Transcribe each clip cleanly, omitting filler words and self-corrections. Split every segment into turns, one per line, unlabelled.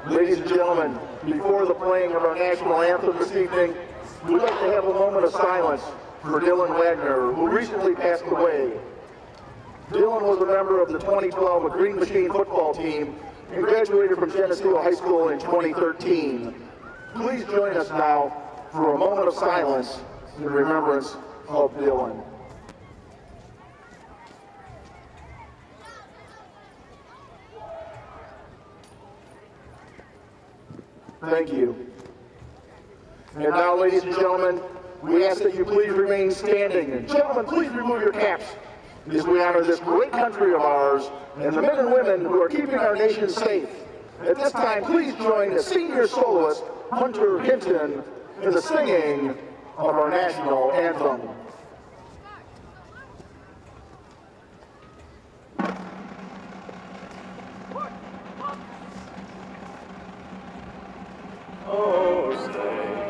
Ladies and gentlemen, before the playing of our national anthem this evening, we'd like to have a moment of silence for Dylan Wagner, who recently passed away. Dylan was a member of the 2012 Green Machine football team and graduated from Geneseo High School in 2013. Please join us now for a moment of silence in remembrance of Dylan. Thank you. And now, ladies and gentlemen, we ask that you please remain standing. And gentlemen, please remove your caps as we honor this great country of ours and the men and women who are keeping our nation safe. At this time, please join the senior soloist, Hunter Hinton, in the singing of our national anthem.
Oh, say,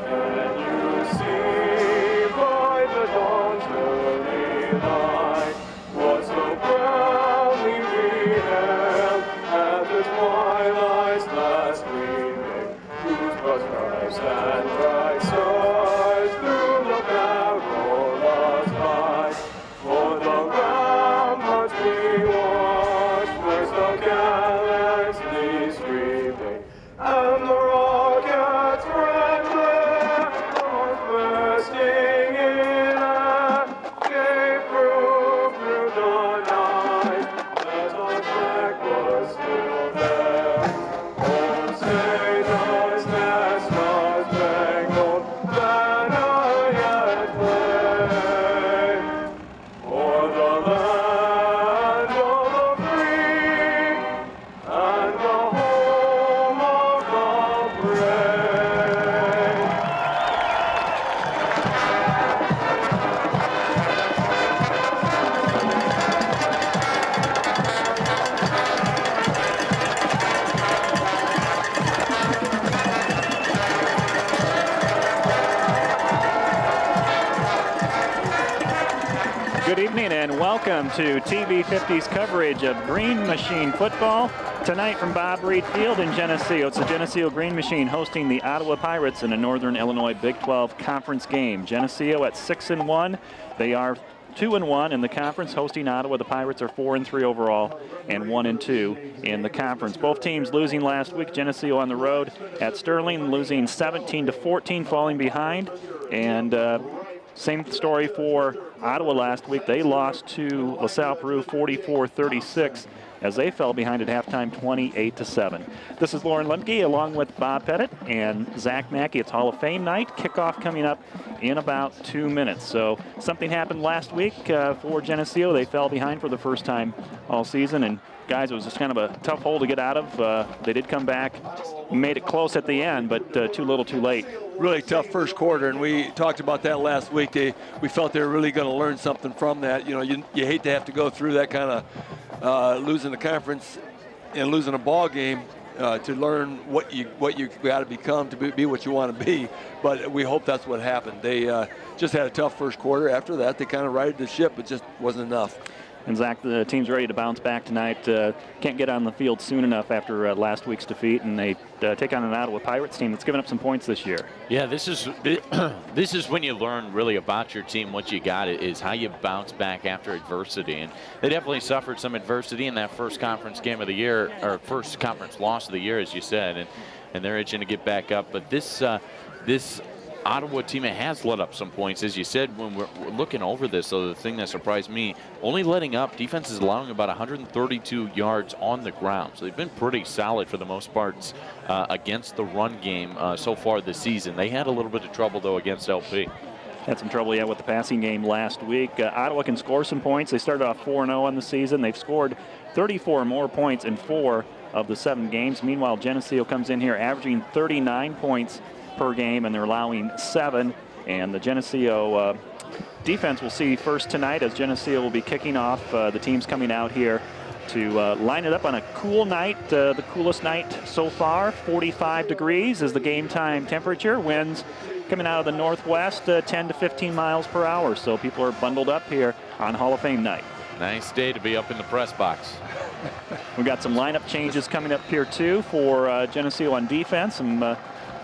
can you see by the dawn's early light what so proudly we hailed at the twilight's last gleaming, whose broad stripes and bright stars through the perilous fight, for the ramparts we watched were so gallantly streaming, and the rockets red glare bursting in air gave proof through the night that our flag was still there. Oh, say does that star-spangled banner yet play o'er the land of the free and the home of the brave?
Good evening and welcome to TV50's coverage of Green Machine football. Tonight from Bob Reed Field in Geneseo. It's the Geneseo Green Machine hosting the Ottawa Pirates in a Northern Illinois Big 12 conference game. Geneseo at 6-1. They are 2-1 in the conference, hosting Ottawa. The Pirates are 4-3 overall and 1-2 in the conference. Both teams losing last week. Geneseo on the road at Sterling, losing 17-14, falling behind. And same story for Ottawa last week. They lost to LaSalle Peru 44-36 as they fell behind at halftime 28-7. This is Lauren Lemke along with Bob Pettit and Zach Mackey. It's Hall of Fame night. Kickoff coming up in about 2 minutes. So something happened last week for Geneseo. They fell behind for the first time all season. And guys, it was just kind of a tough hole to get out of. They did come back, made it close at the end, but too little too late.
Really tough first quarter, and we talked about that last week. We felt they were really going to learn something from that. You know, you hate to have to go through that kind of losing the conference and losing a ball game to learn what you got to become to be what you want to be. But we hope that's what happened. They just had a tough first quarter. After that, they kind of righted the ship, but just wasn't enough.
And Zach, the team's ready to bounce back tonight. Can't get on the field soon enough after last week's defeat, and they take on an Ottawa Pirates team that's given up some points this year.
Yeah, this is when you learn really about your team. What you got is how you bounce back after adversity, and they definitely suffered some adversity in that first conference game of the year, or first conference loss of the year, as you said, and they're itching to get back up. But this Ottawa team has let up some points, as you said. When we're looking over this, so the thing that surprised me, only letting up, defense is allowing about 132 yards on the ground. So they've been pretty solid for the most parts against the run game so far this season. They had a little bit of trouble, though, against LP.
Had some trouble, with the passing game last week. Ottawa can score some points. They started off 4-0 on the season. They've scored 34 more points in 4 of the 7 games. Meanwhile, Geneseo comes in here averaging 39 points per game, and they're allowing 7. And the Geneseo defense will see first tonight, as Geneseo will be kicking off. The team's coming out here to line it up on a cool night, the coolest night so far. 45 degrees is the game time temperature. Winds coming out of the northwest, 10 to 15 miles per hour. So people are bundled up here on Hall of Fame night.
Nice day to be up in the press box.
We've got some lineup changes coming up here, too, for Geneseo on defense. Some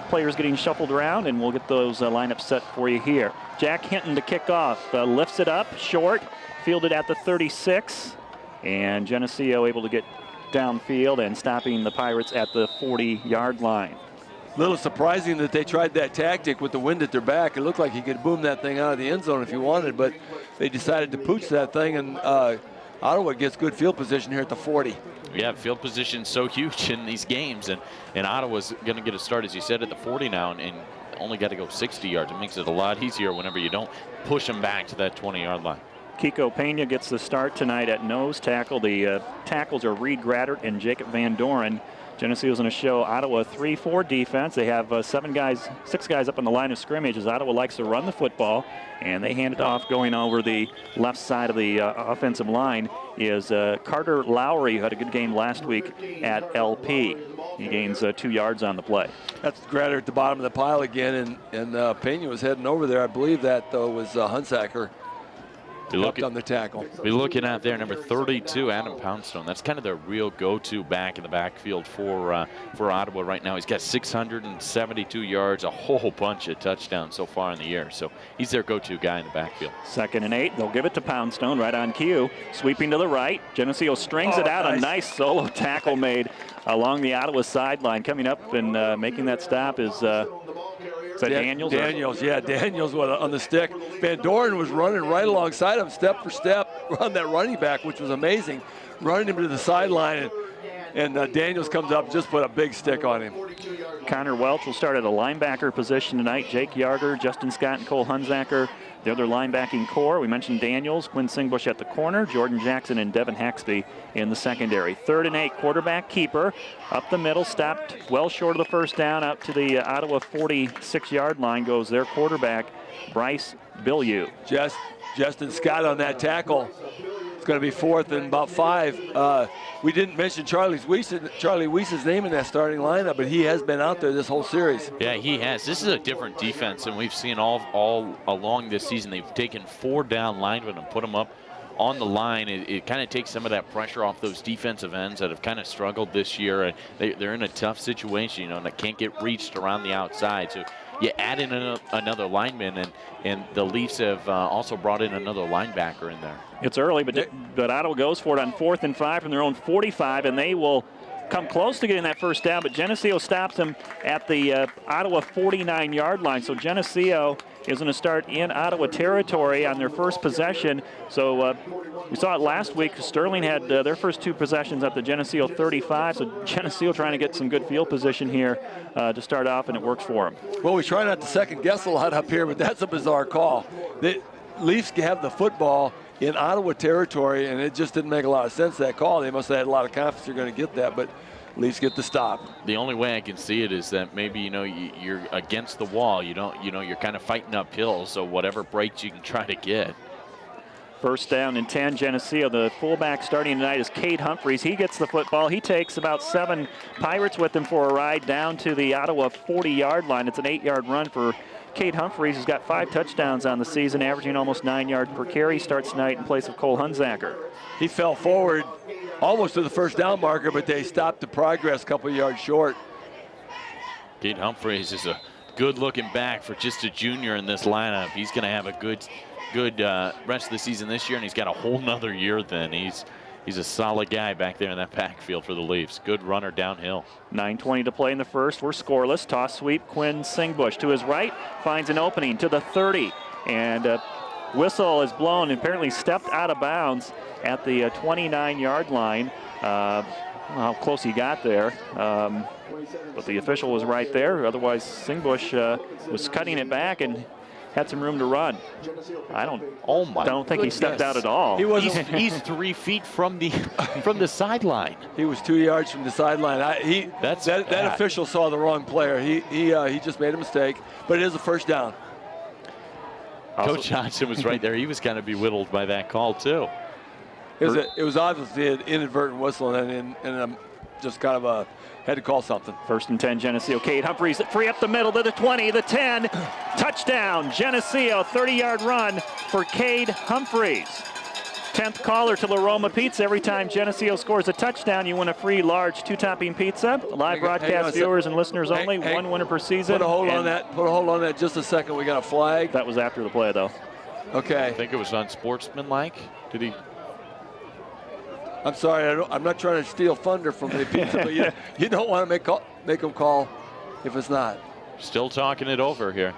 players getting shuffled around, and we'll get those lineups set for you here. Jack Hinton to kick off. Lifts it up, short, fielded at the 36. And Geneseo able to get downfield and stopping the Pirates at the 40-yard line.
A little surprising that they tried that tactic with the wind at their back. It looked like he could boom that thing out of the end zone if he wanted, but they decided to pooch that thing, and Ottawa gets good field position here at the 40.
Yeah, field position so huge in these games, and Ottawa's going to get a start, as you said, at the 40 now, and only got to go 60 yards. It makes it a lot easier whenever you don't push them back to that 20-yard line.
Kiko Pena gets the start tonight at nose tackle. The tackles are Reed Graddert and Jacob Van Doren. Geneseo's going to show Ottawa 3-4 defense. They have 6 guys up on the line of scrimmage as Ottawa likes to run the football, and they hand it off going over the left side of the offensive line is Carter Lowry, who had a good game last week at LP. He gains 2 yards on the play.
That's Graddert at the bottom of the pile again, and Pena was heading over there. I believe that, though, was Hunsaker. On the tackle.
We're looking at there, number 32, Adam Poundstone. That's kind of the real go-to back in the backfield for Ottawa right now. He's got 672 yards, a whole bunch of touchdowns so far in the year. So he's their go-to guy in the backfield.
2nd and 8. They'll give it to Poundstone right on cue. Sweeping to the right. Geneseo strings it out. Nice. A nice solo tackle made along the Ottawa sideline. Coming up and making that stop is Daniels?
Daniels, yeah, Daniels on the stick. Van Doren was running right alongside him, step for step, on that running back, which was amazing. Running him to the sideline, and Daniels comes up and just put a big stick on him.
Connor Welch will start at a linebacker position tonight. Jake Yarger, Justin Scott, and Cole Hunsaker, the other linebacking core. We mentioned Daniels, Quinn Singbush at the corner, Jordan Jackson and Devin Haxby in the secondary. 3rd and 8, quarterback keeper. Up the middle, stopped well short of the first down. Out to the Ottawa 46-yard line goes their quarterback, Bryce Bilyeu.
Justin Scott on that tackle. It's going to be 4th and about 5. We didn't mention Charlie Weiss's name in that starting lineup, but he has been out there this whole series.
Yeah, he has. This is a different defense than we've seen all along this season. They've taken 4 down linemen and put them up on the line. It kind of takes some of that pressure off those defensive ends that have kind of struggled this year. They're in a tough situation, you know, and they can't get reached around the outside. So you add in another lineman, and the Leafs have also brought in another linebacker in there.
It's early, but Ottawa goes for it on 4th and 5 from their own 45, and they will come close to getting that first down, but Geneseo stops them at the Ottawa 49-yard line. So Geneseo is going to start in Ottawa territory on their first possession. So we saw it last week. Sterling had their first 2 possessions at the Geneseo 35. So Geneseo trying to get some good field position here to start off, and it works for them.
Well, we try not to second guess a lot up here, but that's a bizarre call. The Leafs have the football in Ottawa territory, and it just didn't make a lot of sense, that call. They must have had a lot of confidence they're going to get that, but Leafs get the stop.
The only way I can see it is that maybe, you know, you're against the wall. You don't, you know, you're kind of fighting uphill, so whatever breaks you can try to get.
1st down and 10, Geneseo. The fullback starting tonight is Cade Humphreys. He gets the football. He takes about 7 Pirates with him for a ride down to the Ottawa 40-yard line. It's an 8-yard run for Cade Humphreys, who's got 5 touchdowns on the season, averaging almost 9 yards per carry. Starts tonight in place of Cole Hunsaker.
He fell forward almost to the first down marker, but they stopped the progress a couple yards short.
Cade Humphreys is a good-looking back for just a junior in this lineup. He's going to have a good rest of the season this year, and he's got a whole nother year then. He's a solid guy back there in that backfield for the Leafs. Good runner downhill. 9:20 to play in the first. We're scoreless. Toss sweep. Quinn Singbush to his right. Finds an opening to the 30. And whistle is blown. Apparently stepped out of bounds at the 29-yard line. How close he got there. But the official was right there. Otherwise, Singbush was cutting it back and had some room to run. I don't think he stepped out at all. He's 3 feet from the sideline.
He was 2 yards from the sideline. That official saw the wrong player. He just made a mistake, but it is a first down.
Coach Johnson was right there. He was kind of bewildered by that call too.
It was obviously an inadvertent whistle, and just kind of had to call something.
1st and 10, Geneseo. Cade Humphreys free up the middle to the 20, the 10. Touchdown, Geneseo, 30-yard run for Cade Humphreys. 10th caller to La Roma Pizza. Every time Geneseo scores a touchdown, you win a free large 2-topping pizza. Live broadcast viewers and listeners only. One winner per season.
Put a hold on that. Put a hold on that just a second. We got a flag.
That was after the play, though.
Okay.
I think it was unsportsmanlike. Did he?
I'm sorry. I'm not trying to steal thunder from the pizza, but you don't want to make them call if it's not.
Still talking it over here.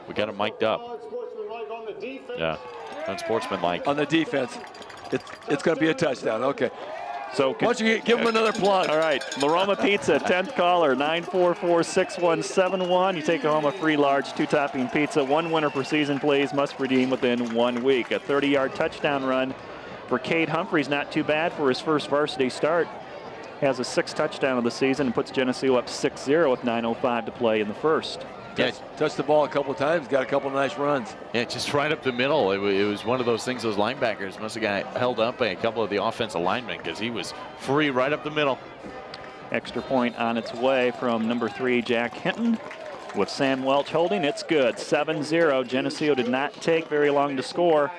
We got him mic'd up. Yeah. Unsportsmanlike.
On the defense, it's going to be a touchdown. Okay.
So
why don't you give him another plug?
All right. La Roma Pizza, 10th caller, 944-6171. You take home a free large 2-topping pizza. One winner per season, please. Must redeem within 1 week. A 30-yard touchdown run for Cade Humphreys. Not too bad for his first varsity start. Has a 6th touchdown of the season and puts Geneseo up 6-0 with 9:05 to play in the first.
Yeah,
touched the ball a couple of times, got a couple of nice runs.
Yeah, just right up the middle. It was one of those things those linebackers must have got held up by a couple of the offensive linemen because he was free right up the middle.
Extra point on its way from number 3, Jack Hinton, with Sam Welch holding. It's good, 7-0. Geneseo did not take very long to score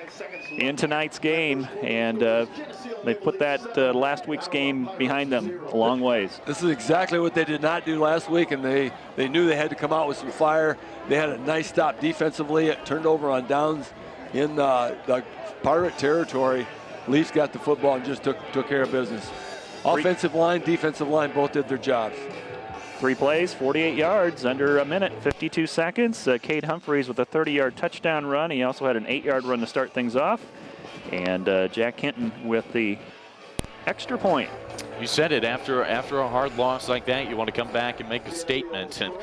in tonight's game, and they put that last week's game behind them a long ways.
This is exactly what they did not do last week, and they knew they had to come out with some fire. They had a nice stop defensively. It turned over on downs in the Pirate territory. Leafs got the football and just took care of business. Offensive line, defensive line both did their jobs.
3 plays, 48 yards, under a minute, 52 seconds. Cade Humphreys with a 30-yard touchdown run. He also had an 8-yard run to start things off. And Jack Hinton with the extra point.
You said it, after a hard loss like that, you want to come back and make a statement, and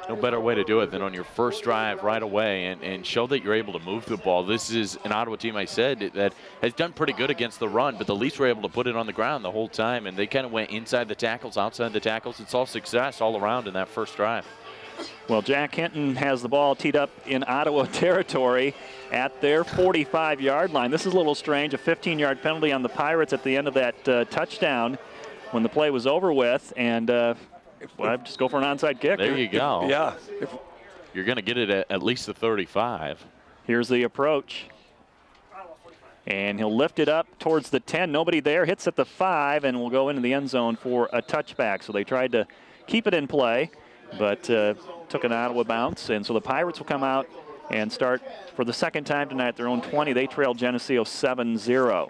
no better way to do it than on your first drive right away and show that you're able to move the ball. This is an Ottawa team, I said, that has done pretty good against the run, but the Leafs were able to put it on the ground the whole time, and they kind of went inside the tackles, outside the tackles. It's all success all around in that first drive.
Well, Jack Hinton has the ball teed up in Ottawa territory at their 45-yard line. This is a little strange, a 15-yard penalty on the Pirates at the end of that touchdown when the play was over with, and well, just go for an onside kick.
There you go.
Yeah.
You're going to get it at least the 35.
Here's the approach. And he'll lift it up towards the 10. Nobody there. Hits at the 5 and will go into the end zone for a touchback. So they tried to keep it in play, but took an Ottawa bounce. And so the Pirates will come out and start for the second time tonight at their own 20. They trail Geneseo 7-0.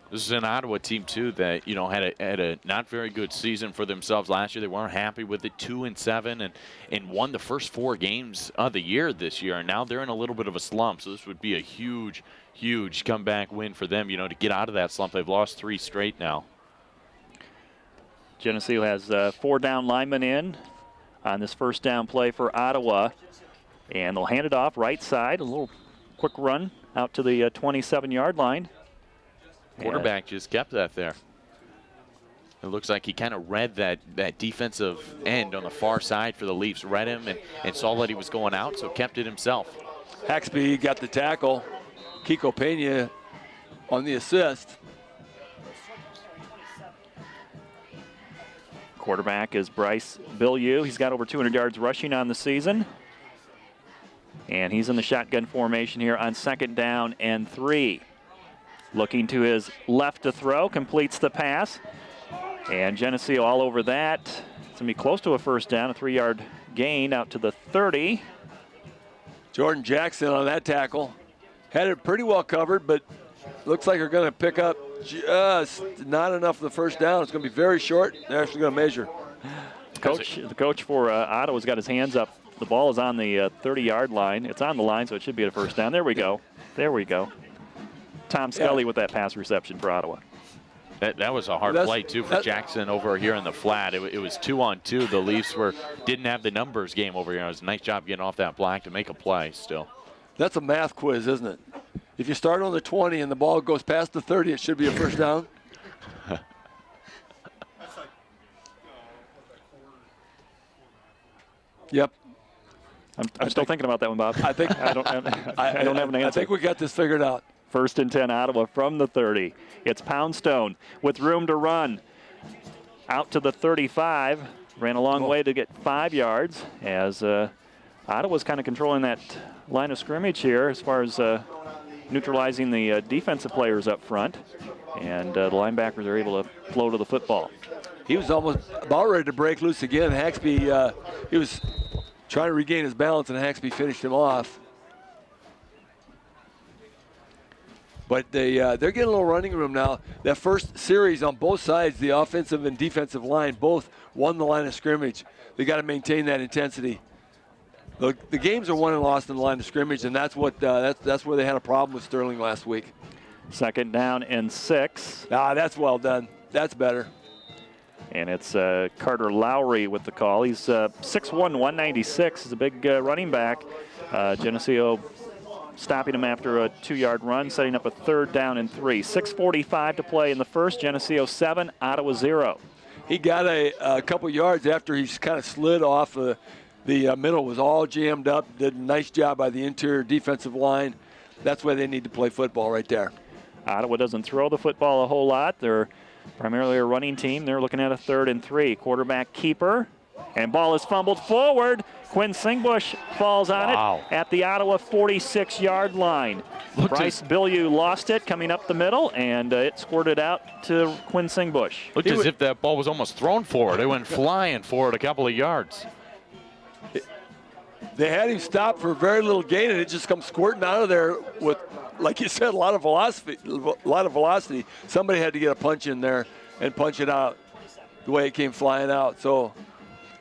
This is an Ottawa team, too, that, had a not very good season for themselves last year. They weren't happy with it, 2-7, and won the first 4 games of the year this year. And now they're in a little bit of a slump, so this would be a huge, huge comeback win for them, to get out of that slump. They've lost 3 straight now.
Geneseo has 4 down linemen in on this first down play for Ottawa. And they'll hand it off right side, a little quick run out to the 27-yard line.
Quarterback just kept that there. It looks like he kind of read that defensive end on the far side for the Leafs, read him and saw that he was going out, so kept it himself.
Haxby got the tackle. Kiko Pena on the assist.
Quarterback is Bryce Bilyeu. He's got over 200 yards rushing on the season. And he's in the shotgun formation here on 2nd down and 3. Looking to his left to throw, completes the pass. And Geneseo all over that. It's going to be close to a first down, a 3-yard gain out to the 30.
Jordan Jackson on that tackle. Had it pretty well covered, but looks like they're going to pick up just not enough of the first down. It's going to be very short. They're actually going to measure.
The coach for Ottawa's got his hands up. The ball is on the 30-yard line. It's on the line, so it should be a first down. There we go. There we go. Tom Scully with that pass reception for Ottawa.
That was a hard play, too, for Jackson over here in the flat. It was 2-on-2. The Leafs didn't have the numbers game over here. It was a nice job getting off that block to make a play still.
That's a math quiz, isn't it? If you start on the 20 and the ball goes past the 30, it should be a first down. Yep.
I'm still thinking about that one, Bob. I don't have an answer.
I think we got this figured out.
1st and 10, Ottawa from the 30. It's Poundstone with room to run. Out to the 35. Ran a long way to get 5 yards as Ottawa's kind of controlling that line of scrimmage here as far as neutralizing the defensive players up front. And the linebackers are able to flow to the football.
He was almost about ready to break loose again. Haxby, he was trying to regain his balance, and Haxby finished him off. But they're getting a little running room now. That first series on both sides, the offensive and defensive line, both won the line of scrimmage. They got to maintain that intensity. The games are won and lost in the line of scrimmage, and that's what that's where they had a problem with Sterling last week.
2nd down and 6.
That's well done. That's better.
And it's Carter Lowry with the call. He's 6'1", 196. He's a big running back. Geneseo stopping him after a 2-yard run, setting up a 3rd down and 3. 6:45 to play in the first. Geneseo 7, Ottawa 0.
He got a couple yards after he kind of slid off. The middle was all jammed up. Did a nice job by the interior defensive line. That's why they need to play football right there.
Ottawa doesn't throw the football a whole lot. They're primarily a running team. They're looking at a 3rd and 3. Quarterback keeper. And ball is fumbled forward. Quinn Singbush falls on it at the Ottawa 46-yard line. Bryce Bilyeu lost it coming up the middle, and it squirted out to Quinn Singbush.
Looked as if that ball was almost thrown forward. It went flying forward a couple of yards.
They had him stopped for very little gain, and it just comes squirting out of there with, like you said, a lot of velocity. Somebody had to get a punch in there and punch it out the way it came flying out. So,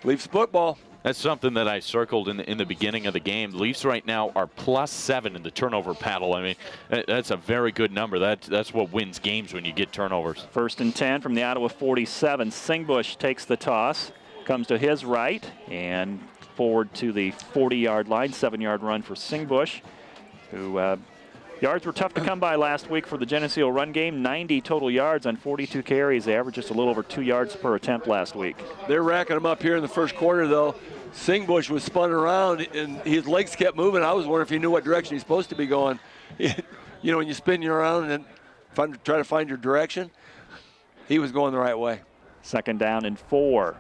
Leafs football.
That's something that I circled in the beginning of the game. The Leafs right now are +7 in the turnover battle. I mean, that's a very good number. That's what wins games when you get turnovers.
1st and 10 from the Ottawa 47. Singbush takes the toss, comes to his right, and forward to the 40-yard line. 7-yard run for Singbush, who yards were tough to come by last week for the Geneseo run game. 90 total yards on 42 carries. They averaged just a little over 2 yards per attempt last week.
They're racking them up here in the first quarter, though. Singbush was spun around, and his legs kept moving. I was wondering if he knew what direction he's supposed to be going. You know, when you spin you around and try to find your direction, he was going the right way.
2nd down and 4.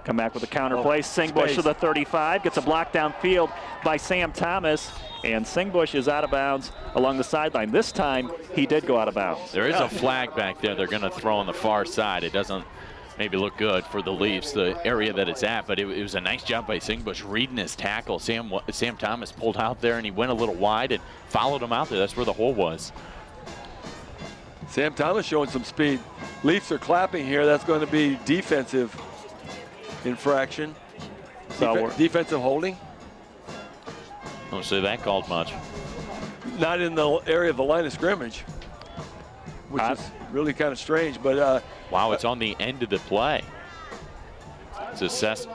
Come back with a counter play. Singbush to the 35. Gets a block downfield by Sam Thomas. And Singbush is out of bounds along the sideline. This time, he did go out of bounds.
There is a flag back there they're going to throw on the far side. It doesn't maybe look good for the Leafs, the area that it's at, but it was a nice job by Singbush reading his tackle. Sam Thomas pulled out there, and he went a little wide and followed him out there. That's where the hole was.
Sam Thomas showing some speed. Leafs are clapping here. That's going to be defensive infraction. Defensive holding.
Don't say that called much.
Not in the area of the line of scrimmage, which is really kind of strange. But
wow, it's on the end of the play. It's assessed.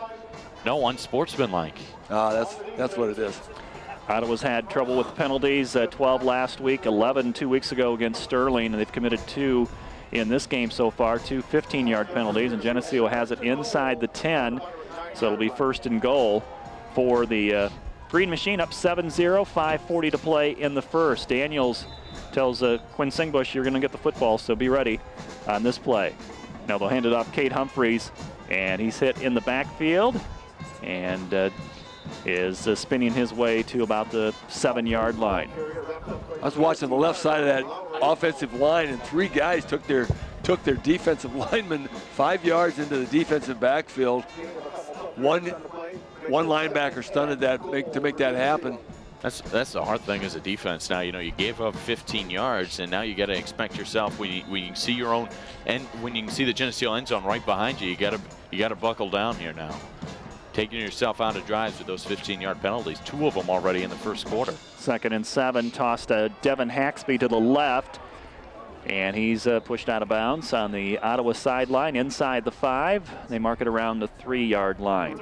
No, unsportsmanlike.
That's what it is.
Ottawa's had trouble with penalties. 12 last week, 11 2 weeks ago against Sterling, and they've committed 2 in this game so far. 2 15-yard penalties, and Geneseo has it inside the 10. So it'll be 1st and goal for the Green Machine, up 7-0, 5:40 to play in the first. Daniels tells Quinn Singbush, you're going to get the football, so be ready on this play. Now they'll hand it off Cade Humphreys, and he's hit in the backfield and is spinning his way to about the 7-yard line.
I was watching the left side of that offensive line, and 3 guys took their defensive lineman 5 yards into the defensive backfield. One linebacker stunted to make that happen.
That's the hard thing as a defense. Now, you know, you gave up 15 yards, and now you got to expect yourself when you see your own, and when you can see the Geneseo end zone right behind you, you got to buckle down here now. Taking yourself out of drives with those 15-yard penalties, 2 of them already in the first quarter. 2nd and 7, tossed to Devin Haxby to the left, and he's pushed out of bounds on the Ottawa sideline inside the 5. They mark it around the 3-yard line.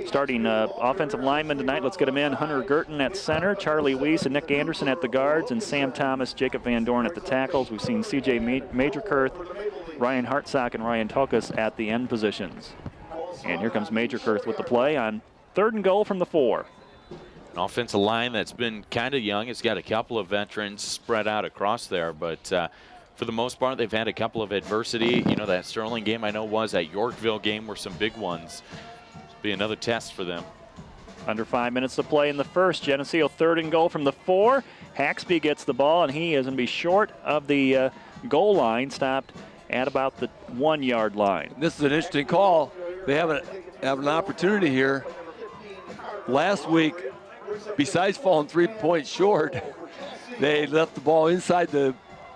Starting offensive linemen tonight, let's get them in. Hunter Gurton at center, Charlie Weiss and Nick Anderson at the guards, and Sam Thomas, Jacob Van Dorn at the tackles. We've seen C.J. Majorkurth, Ryan Hartsock, and Ryan Tokus at the end positions. And here comes Majorkurth with the play on 3rd and goal from the 4. An offensive line that's been kind of young. It's got a couple of veterans spread out across there, but for the most part, they've had a couple of adversity. You know, that Sterling game I know was, that Yorkville game were some big ones. Be another test for them.
Under 5 minutes to play in the first. Geneseo 3rd and goal from the 4. Haxby gets the ball, and he is going to be short of the goal line, stopped at about the 1 yard line.
This is an interesting call. They have an opportunity here. Last week, besides falling 3 points short, they left the ball inside the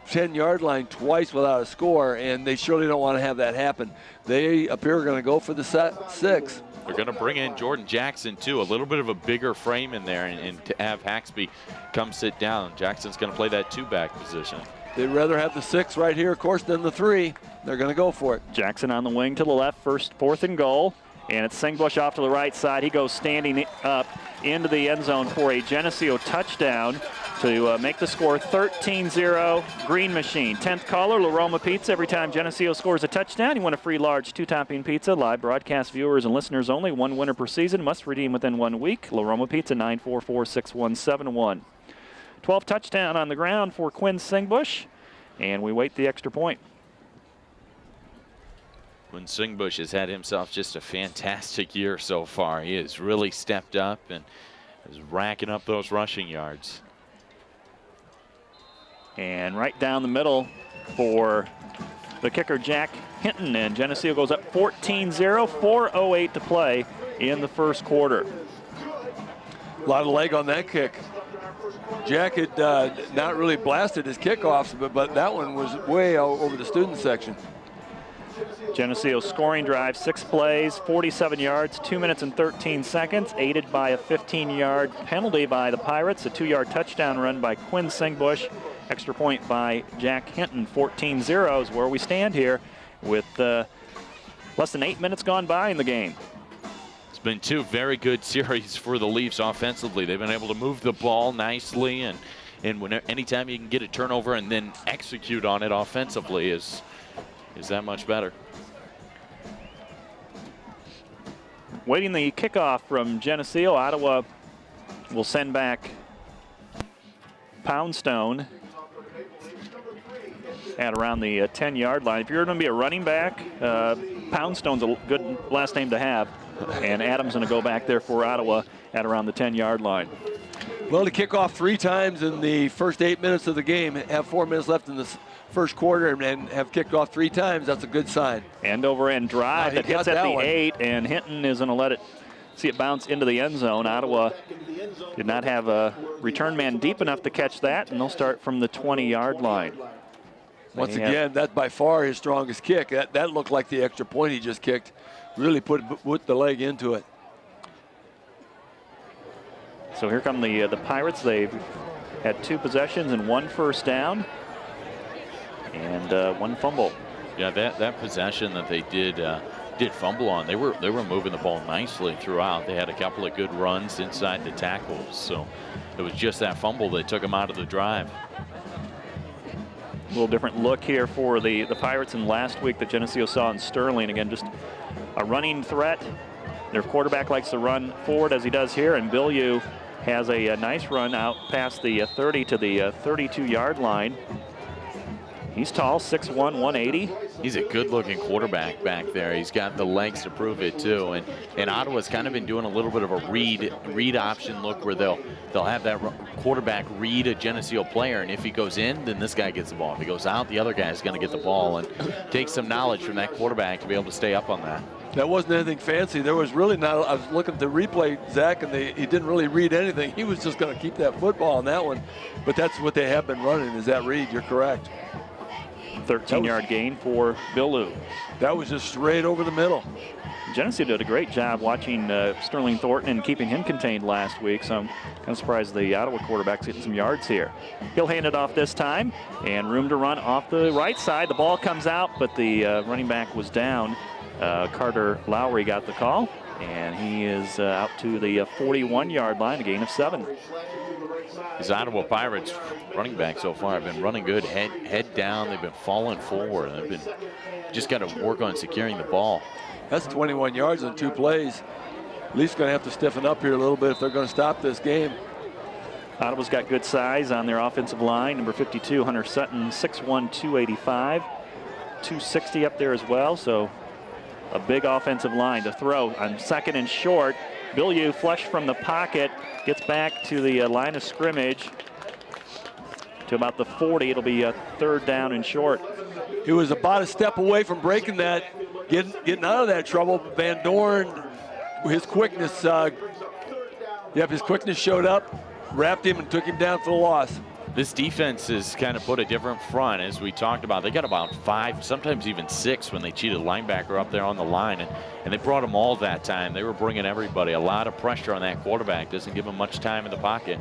10-yard line twice without a score, and they surely don't want to have that happen. They appear going to go for the 6.
They're going to bring in Jordan Jackson, too, a little bit of a bigger frame in there, and to have Haxby come sit down. Jackson's going to play that 2-back position.
They'd rather have the 6 right here, of course, than the 3. They're going to go for it.
Jackson on the wing to the left, 4th and goal. And it's Singbush off to the right side. He goes standing up into the end zone for a Geneseo touchdown to make the score 13-0 Green Machine. 10th caller, La Roma Pizza. Every time Geneseo scores a touchdown, you win a free large 2-topping pizza. Live broadcast viewers and listeners only. 1 winner per season. Must redeem within 1 week. La Roma Pizza, 944-6171. 12th touchdown on the ground for Quinn Singbush. And we wait the extra point.
When Singbush has had himself just a fantastic year so far. He has really stepped up and is racking up those rushing yards.
And right down the middle for the kicker, Jack Hinton. And Geneseo goes up 14-0, 4:08 to play in the first quarter.
A lot of leg on that kick. Jack had not really blasted his kickoffs, but that one was way over the student section.
Geneseo scoring drive, 6 plays, 47 yards, 2 minutes and 13 seconds, aided by a 15-yard penalty by the Pirates, a 2-yard touchdown run by Quinn Singbush, extra point by Jack Hinton. 14-0 is where we stand here with less than 8 minutes gone by in the game.
It's been 2 very good series for the Leafs offensively. They've been able to move the ball nicely, and anytime you can get a turnover and then execute on it offensively is that much better.
Waiting the kickoff from Geneseo. Ottawa will send back Poundstone at around the 10-yard line. If you're going to be a running back, Poundstone's a good last name to have. And Adams going to go back there for Ottawa at around the 10-yard line.
Well, to kick off 3 times in the first 8 minutes of the game, have 4 minutes left in the first quarter, and have kicked off 3 times, that's a good sign.
End over end drive that hits at the 8, and Hinton is going to let it see it bounce into the end zone. Ottawa did not have a return man deep enough to catch that, and they'll start from the 20-yard line.
Once again, that's by far his strongest kick. That looked like the extra point he just kicked. Really put the leg into it.
So here come the Pirates. They've had 2 possessions and 1 first down and 1 fumble.
Yeah, that possession that they did fumble on, they were moving the ball nicely throughout. They had a couple of good runs inside the tackles. So it was just that fumble that took them out of the drive.
A little different look here for the Pirates than last week that Geneseo saw in Sterling. Again, just a running threat. Their quarterback likes to run forward as he does here, and Bilyeu has a nice run out past the 30 to the 32-yard line. He's tall, 6'1", 180.
He's a good-looking quarterback back there. He's got the legs to prove it too. And Ottawa's kind of been doing a little bit of a read option look where they'll have that quarterback read a Geneseo player, and if he goes in, then this guy gets the ball. If he goes out, the other guy's going to get the ball, and take some knowledge from that quarterback to be able to stay up on that.
That wasn't anything fancy. There was really not. I was looking at the replay, Zach, and he didn't really read anything. He was just going to keep that football on that one. But that's what they have been running, is that read. You're correct.
13-yard gain for Bilyeu.
That was just straight over the middle.
Geneseo did a great job watching Sterling Thornton and keeping him contained last week, so I'm kind of surprised the Ottawa quarterback's getting some yards here. He'll hand it off this time, and room to run off the right side. The ball comes out, but the running back was down. Carter Lowry got the call, and he is out to the 41-yard line, a gain of 7.
These Ottawa Pirates running backs so far have been running good, head down. They've been falling forward. They've been just got to work on securing the ball.
That's 21 yards in 2 plays. Leafs going to have to stiffen up here a little bit if they're going to stop this game.
Ottawa's got good size on their offensive line. Number 52, Hunter Sutton, 6'1", 285, 260 up there as well. So a big offensive line to throw on 2nd and short. Bilyeu flush from the pocket, gets back to the line of scrimmage to about the 40. It'll be a 3rd down and short.
He was about a step away from breaking that, getting out of that trouble. Van Dorn, his quickness, his quickness showed up, wrapped him and took him down for the loss.
This defense has kind of put a different front, as we talked about. They got about 5, sometimes even 6 when they cheated linebacker up there on the line, and they brought them all that time. They were bringing everybody. A lot of pressure on that quarterback. Doesn't give him much time in the pocket.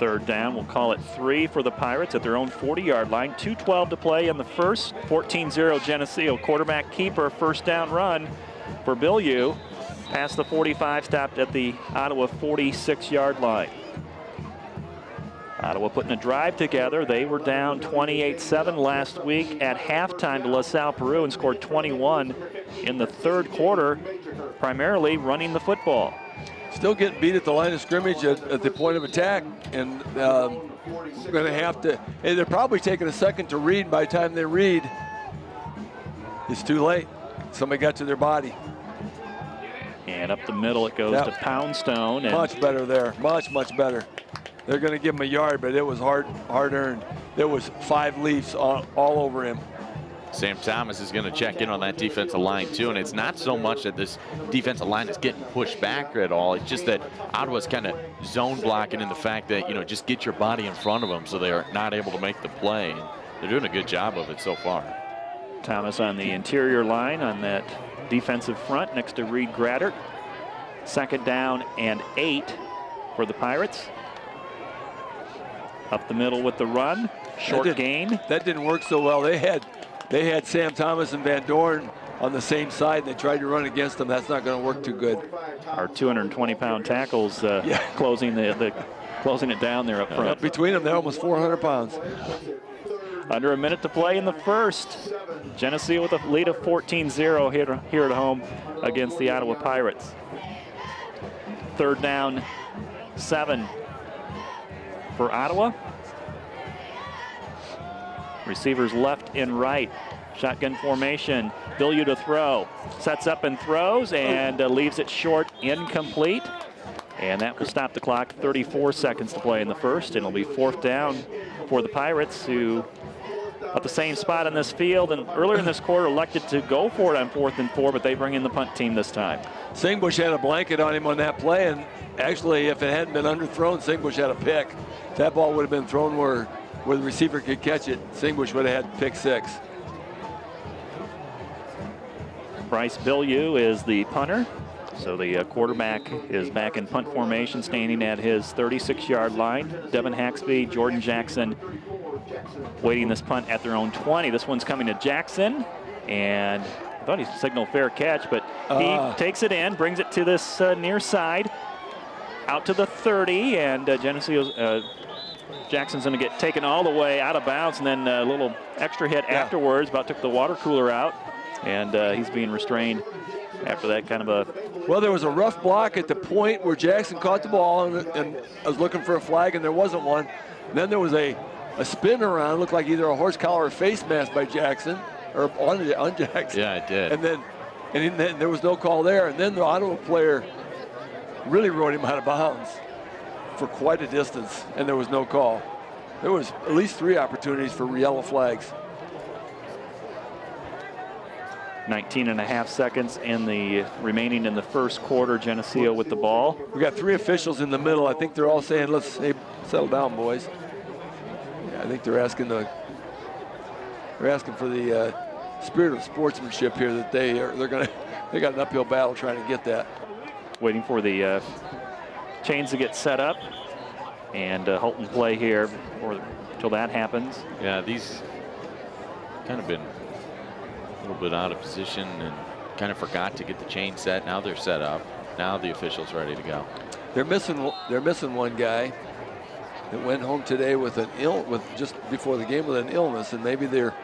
3rd down, we'll call it 3 for the Pirates at their own 40-yard line. 2:12 to play in the first. 14-0 Geneseo. Quarterback keeper, 1st down run for Bilyeu. Past the 45, stopped at the Ottawa 46-yard line. Ottawa putting a drive together. They were down 28-7 last week at halftime to LaSalle Peru and scored 21 in the 3rd quarter, primarily running the football.
Still getting beat at the line of scrimmage at the point of attack, and we're going to have to, and they're probably taking a second to read. By the time they read, it's too late. Somebody got to their body.
And up the middle it goes to Poundstone. And
much better there, much better. They're going to give him a yard, but it was hard earned. There was 5 leafs all over him.
Sam Thomas is going to check in on that defensive line too, and it's not so much that this defensive line is getting pushed back at all. It's just that Ottawa's kind of zone blocking in the fact that, just get your body in front of them so they are not able to make the play. And they're doing a good job of it so far.
Thomas on the interior line on that defensive front next to Reed Grattert. 2nd down and 8 for the Pirates. Up the middle with the run, short gain.
That didn't work so well. They had Sam Thomas and Van Dorn on the same side, and they tried to run against them. That's not going to work too good.
Our 220-pound tackles closing it down there up front.
Between them, they're almost 400 pounds.
Under a minute to play in the first. Geneseo with a lead of 14-0 here at home against the Ottawa Pirates. 3rd down, 7 for Ottawa. Receivers left and right. Shotgun formation. Bilyeu to throw. Sets up and throws and leaves it short, incomplete. And that will stop the clock. 34 seconds to play in the first. And it'll be 4th down for the Pirates, who at the same spot in this field and earlier in this quarter elected to go for it on 4th and 4, but they bring in the punt team this time.
Singbush had a blanket on him on that play, and actually if it hadn't been underthrown, Singbush had a pick. If that ball would have been thrown where the receiver could catch it, Singbush would have had pick 6.
Bryce Bilyeu is the punter. So the quarterback is back in punt formation, standing at his 36-yard line. Devin Haxby, Jordan Jackson waiting this punt at their own 20. This one's coming to Jackson, and I thought he signaled fair catch, but he takes it in, brings it to this near side, out to the 30, and Geneseo's Jackson's going to get taken all the way out of bounds, and then a little extra hit afterwards, about took the water cooler out, and he's being restrained after that kind of a...
Well, there was a rough block at the point where Jackson caught the ball, and I was looking for a flag, and there wasn't one. And then there was a spin around, looked like either a horse collar or face mask by Jackson, or on Jackson.
Yeah, it did.
And then there was no call there. And then the Ottawa player really rode him out of bounds for quite a distance, and there was no call. There was at least 3 opportunities for yellow flags.
19.5 seconds remaining in the first quarter. Geneseo with the ball.
We got 3 officials in the middle. I think they're all saying, "Let's settle down, boys." Yeah, I think they're asking for the spirit of sportsmanship here, that they got an uphill battle trying to get that.
Waiting for the chains to get set up and Holton play here until that happens.
Yeah, these kind of been a little bit out of position and kind of forgot to get the chain set. Now they're set up. Now the official's ready to go.
They're missing one guy that went home today with just before the game with an illness, and maybe they're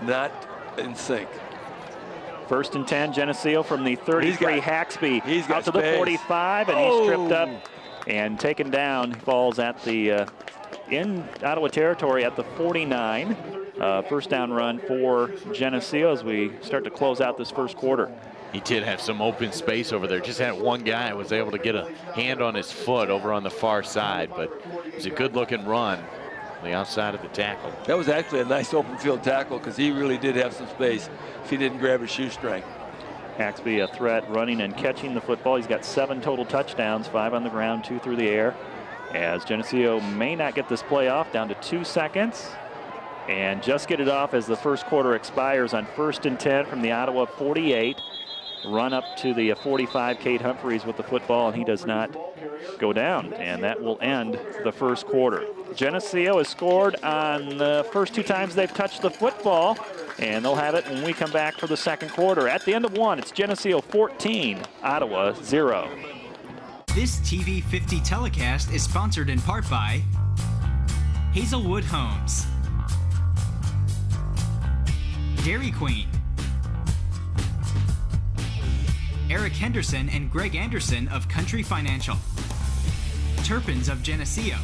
not in sync.
1st and 10, Geneseo from the 33. Haxby
he's got
out to the 45, and he's tripped up and taken down. He falls at the in Ottawa territory at the 49. 1st down run for Geneseo as we start to close out this first quarter.
He did have some open space over there. Just had one guy was able to get a hand on his foot over on the far side, but it was a good-looking run on the outside of the tackle.
That was actually a nice open field tackle because he really did have some space if he didn't grab his shoestring.
Haxby a threat running and catching the football. He's got 7 total touchdowns, 5 on the ground, 2 through the air. As Geneseo may not get this play off, down to 2 seconds. And just get it off as the first quarter expires on 1st and 10 from the Ottawa 48. Run up to the 45, Cade Humphreys with the football, and he does not go down. And that will end the first quarter. Geneseo has scored on the first 2 times they've touched the football, and they'll have it when we come back for the second quarter. At the end of 1, it's Geneseo 14, Ottawa 0.
This TV 50 telecast is sponsored in part by Hazelwood Homes, Dairy Queen, Eric Henderson and Greg Anderson of Country Financial, Turpins of Geneseo,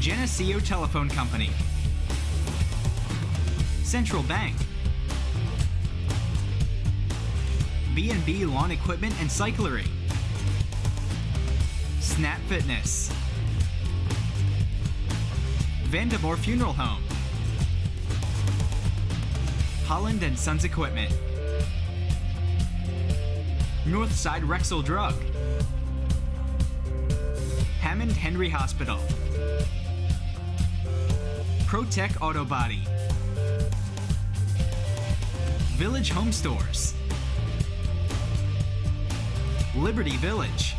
Geneseo Telephone Company, Central Bank, B&B Lawn Equipment and Cyclery, Snap Fitness, Vandemore Funeral Home, Holland & Sons Equipment, Northside Rexall Drug, Hammond Henry Hospital, ProTech Auto Body, Village Home Stores, Liberty Village,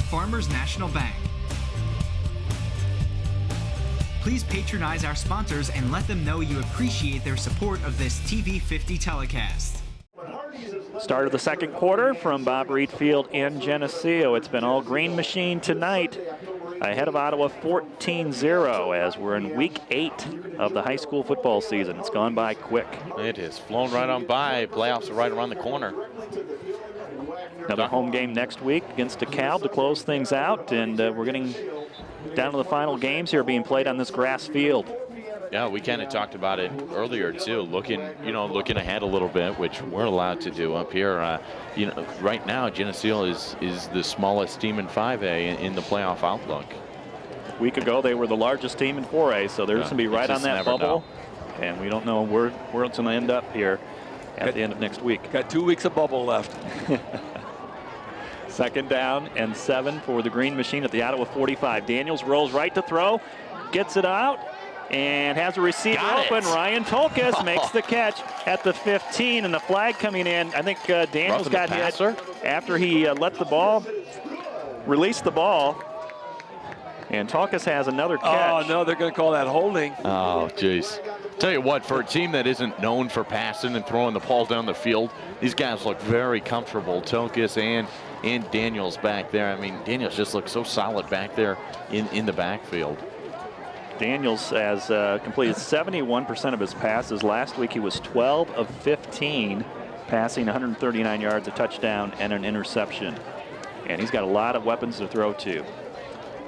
Farmers National Bank. Please patronize our sponsors and let them know you appreciate their support of this TV 50 telecast.
Start of the second quarter from Bob Reed Field in Geneseo. It's been all Green Machine tonight, ahead of Ottawa 14-0 as we're in week 8 of the high school football season. It's gone by quick.
It has flown right on by. Playoffs are right around the corner.
Another home game next week against DeKalb to close things out, and we're getting down to the final games here being played on this grass field.
Yeah, we kind of talked about it earlier too, looking ahead a little bit, which we're allowed to do up here. Right now Geneseo is the smallest team in 5A in the playoff outlook.
A week ago they were the largest team in 4A, so they're just going to be right on that bubble, and we don't know where it's going to end up here at the end of next week.
Got 2 weeks of bubble left.
Second down and 7 for the Green Machine at the Ottawa 45. Daniels rolls right to throw, gets it out, and has a receiver open. Ryan Tolkas makes the catch at the 15, and the flag coming in. I think Daniels got hit after he released the ball. And Tolkas has another catch.
Oh, no, they're going to call that holding.
Oh, jeez. Tell you what, for a team that isn't known for passing and throwing the ball down the field, these guys look very comfortable. Tolkas and Daniels back there. I mean, Daniels just looks so solid back there in the backfield.
Daniels has completed 71% of his passes. Last week he was 12 of 15, passing 139 yards, a touchdown, and an interception. And he's got a lot of weapons to throw to.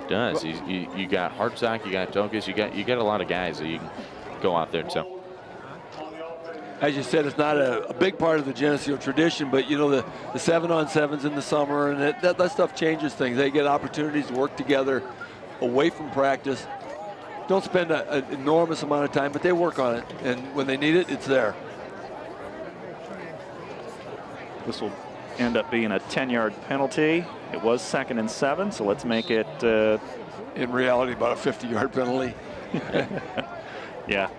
Does. You got Hartsock, you got Tolkas, you got a lot of guys that you can go out there and so.
As you said, it's not a big part of the Geneseo tradition, but you know the 7-on-7s in the summer, and that stuff changes things. They get opportunities to work together away from practice. Don't spend an enormous amount of time, but they work on it, and when they need it, it's there.
This will end up being a 10-yard penalty. It was 2nd and 7, so let's make it
in reality about a 50-yard penalty.
Yeah.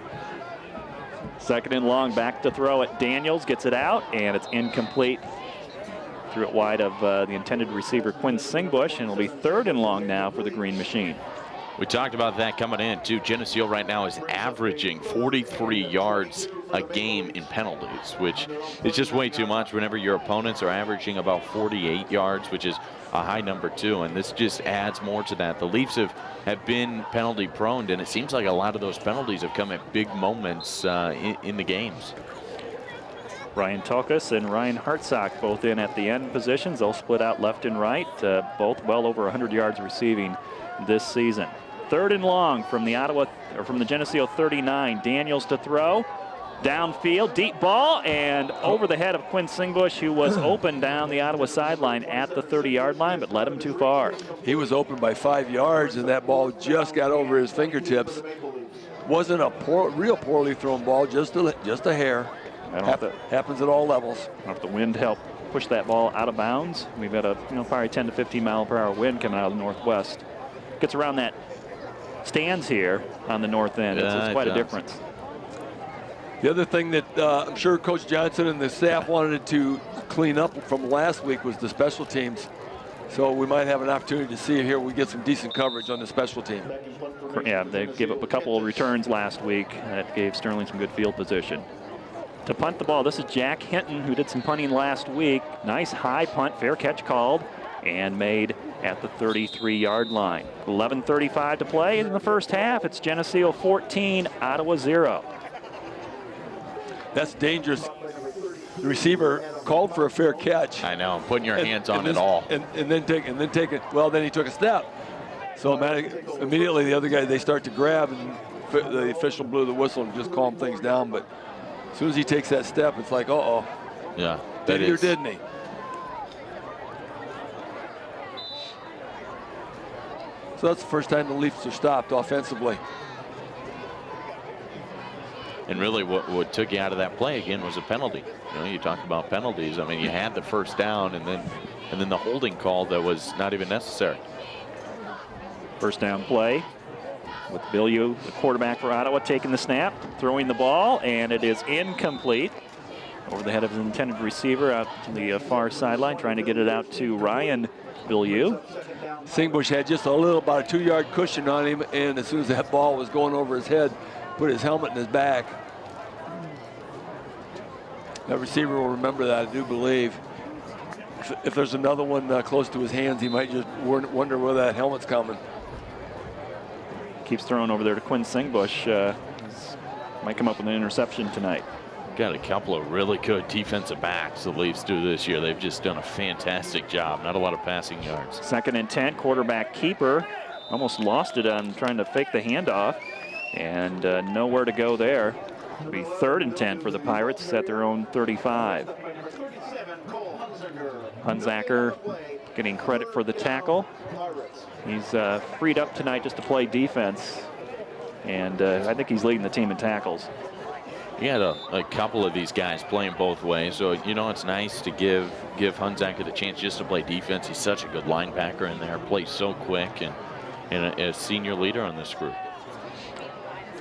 2nd and long, back to throw it. Daniels gets it out, and it's incomplete. Threw it wide of the intended receiver, Quinn Singbush, and it'll be 3rd and long now for the Green Machine.
We talked about that coming in too. Geneseo right now is averaging 43 yards a game in penalties, which is just way too much whenever your opponents are averaging about 48 yards, which is a high number too, and this just adds more to that. The Leafs have been penalty prone, and it seems like a lot of those penalties have come at big moments in the games.
Ryan Tolkas and Ryan Hartsock both in at the end positions. They'll split out left and right, both well over 100 yards receiving this season. 3rd and long from the Geneseo 39. Daniels to throw, Downfield, deep ball, and over the head of Quinn Singbush, who was open down the Ottawa sideline at the 30-yard line, but led him too far.
He was open by 5 yards, and that ball just got over his fingertips. Wasn't a real poorly thrown ball, just a hair. Happens at all levels.
If the wind helped push that ball out of bounds, we've got a probably 10 to 15 mile per hour wind coming out of the northwest. Gets around that stands here on the north end. It's quite a difference.
The other thing that I'm sure Coach Johnson and the staff wanted to clean up from last week was the special teams. So we might have an opportunity to see here we get some decent coverage on the special team.
Yeah, they gave up a couple of returns last week. That gave Sterling some good field position. To punt the ball, this is Jack Hinton, who did some punting last week. Nice high punt, fair catch called, and made at the 33-yard line. 11:35 to play in the first half. It's Geneseo 14, Ottawa 0.
That's dangerous. The receiver called for a fair catch.
I know, putting your hands on it all.
And then take it. Well, then he took a step. So immediately the other guy, they start to grab, and the official blew the whistle and just calmed things down. But as soon as he takes that step, it's like, uh-oh.
Yeah,
did he or didn't he? So that's the first time the Leafs are stopped offensively.
And really what took you out of that play again was a penalty. You talked about penalties. I mean, you had the first down and then the holding call that was not even necessary.
First down play with Bill Yu, the quarterback for Ottawa, taking the snap, throwing the ball, and it is incomplete. Over the head of his intended receiver out to the far sideline, trying to get it out to Ryan Bilyeu.
Singbush had just about a 2-yard cushion on him, and as soon as that ball was going over his head, put his helmet in his back. That receiver will remember that, I do believe. If there's another one close to his hands, he might just wonder where that helmet's coming.
Keeps throwing over there to Quinn Singbush. Might come up with an interception tonight.
Got a couple of really good defensive backs the Leafs do this year. They've just done a fantastic job. Not a lot of passing yards. 2nd and 10, quarterback keeper. Almost lost it on trying to fake the handoff. And nowhere to go there. It'll be 3rd and 10 for the Pirates at their own 35. Hunsaker getting credit for the tackle. He's freed up tonight just to play defense. And I think he's leading the team in tackles. You had a couple of these guys playing both ways, so it's nice to give Hunsaker the chance just to play defense. He's such a good linebacker in there, plays so quick, and a senior leader on this group.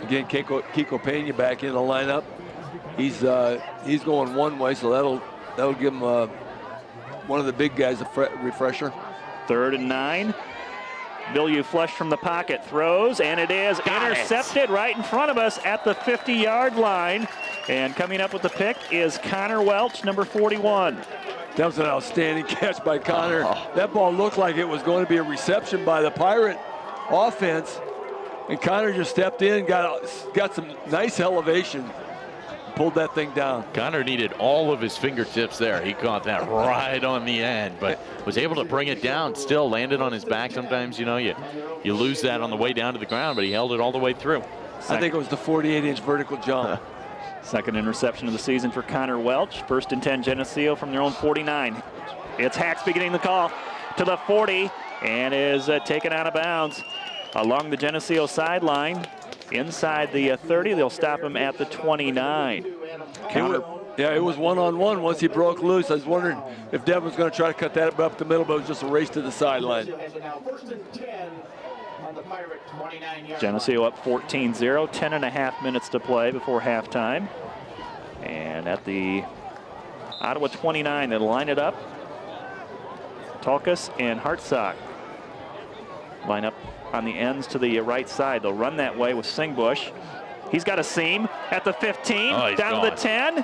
Again, Kiko Pena back in the lineup. He's going one way, so that'll give him one of the big guys a refresher.
3rd and 9. Bilyeu flush from the pocket, throws, and it is intercepted right in front of us at the 50-yard line. And coming up with the pick is Connor Welch, number 41.
That was an outstanding catch by Connor. That ball looked like it was going to be a reception by the Pirate offense. And Connor just stepped in, got some nice elevation, pulled that thing down.
Connor needed all of his fingertips there. He caught that right on the end, but was able to bring it down, still landed on his back. Sometimes, you lose that on the way down to the ground, but he held it all the way through.
I think it was the 48-inch vertical jump.
2nd interception of the season for Connor Welch. 1st and 10 Geneseo from their own 49. It's Haxby getting the call to the 40 and is taken out of bounds along the Geneseo sideline. Inside the 30, they'll stop him at the 29.
It was one-on-one once he broke loose. I was wondering if Devin was going to try to cut that up the middle, but it was just a race to the sideline.
Geneseo up 14-0, 10.5 minutes to play before halftime. And at the Ottawa 29, they'll line it up. Tulkas and Hartsock line up on the ends to the right side. They'll run that way with Singbush. He's got a seam at the 15, down to the 10,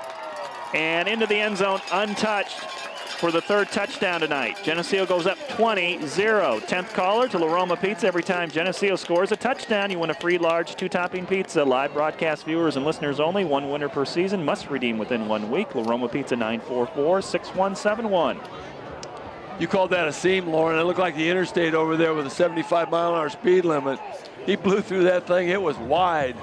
and into the end zone untouched for the 3rd touchdown tonight. Geneseo goes up 20-0. 10th caller to La Roma Pizza. Every time Geneseo scores a touchdown, you win a free large 2-topping pizza. Live broadcast viewers and listeners only. 1 winner per season. Must redeem within 1 week. La Roma Pizza 944-6171.
You called that a seam, Lauren. It looked like the interstate over there with a 75-mile-an-hour speed limit. He blew through that thing. It was wide.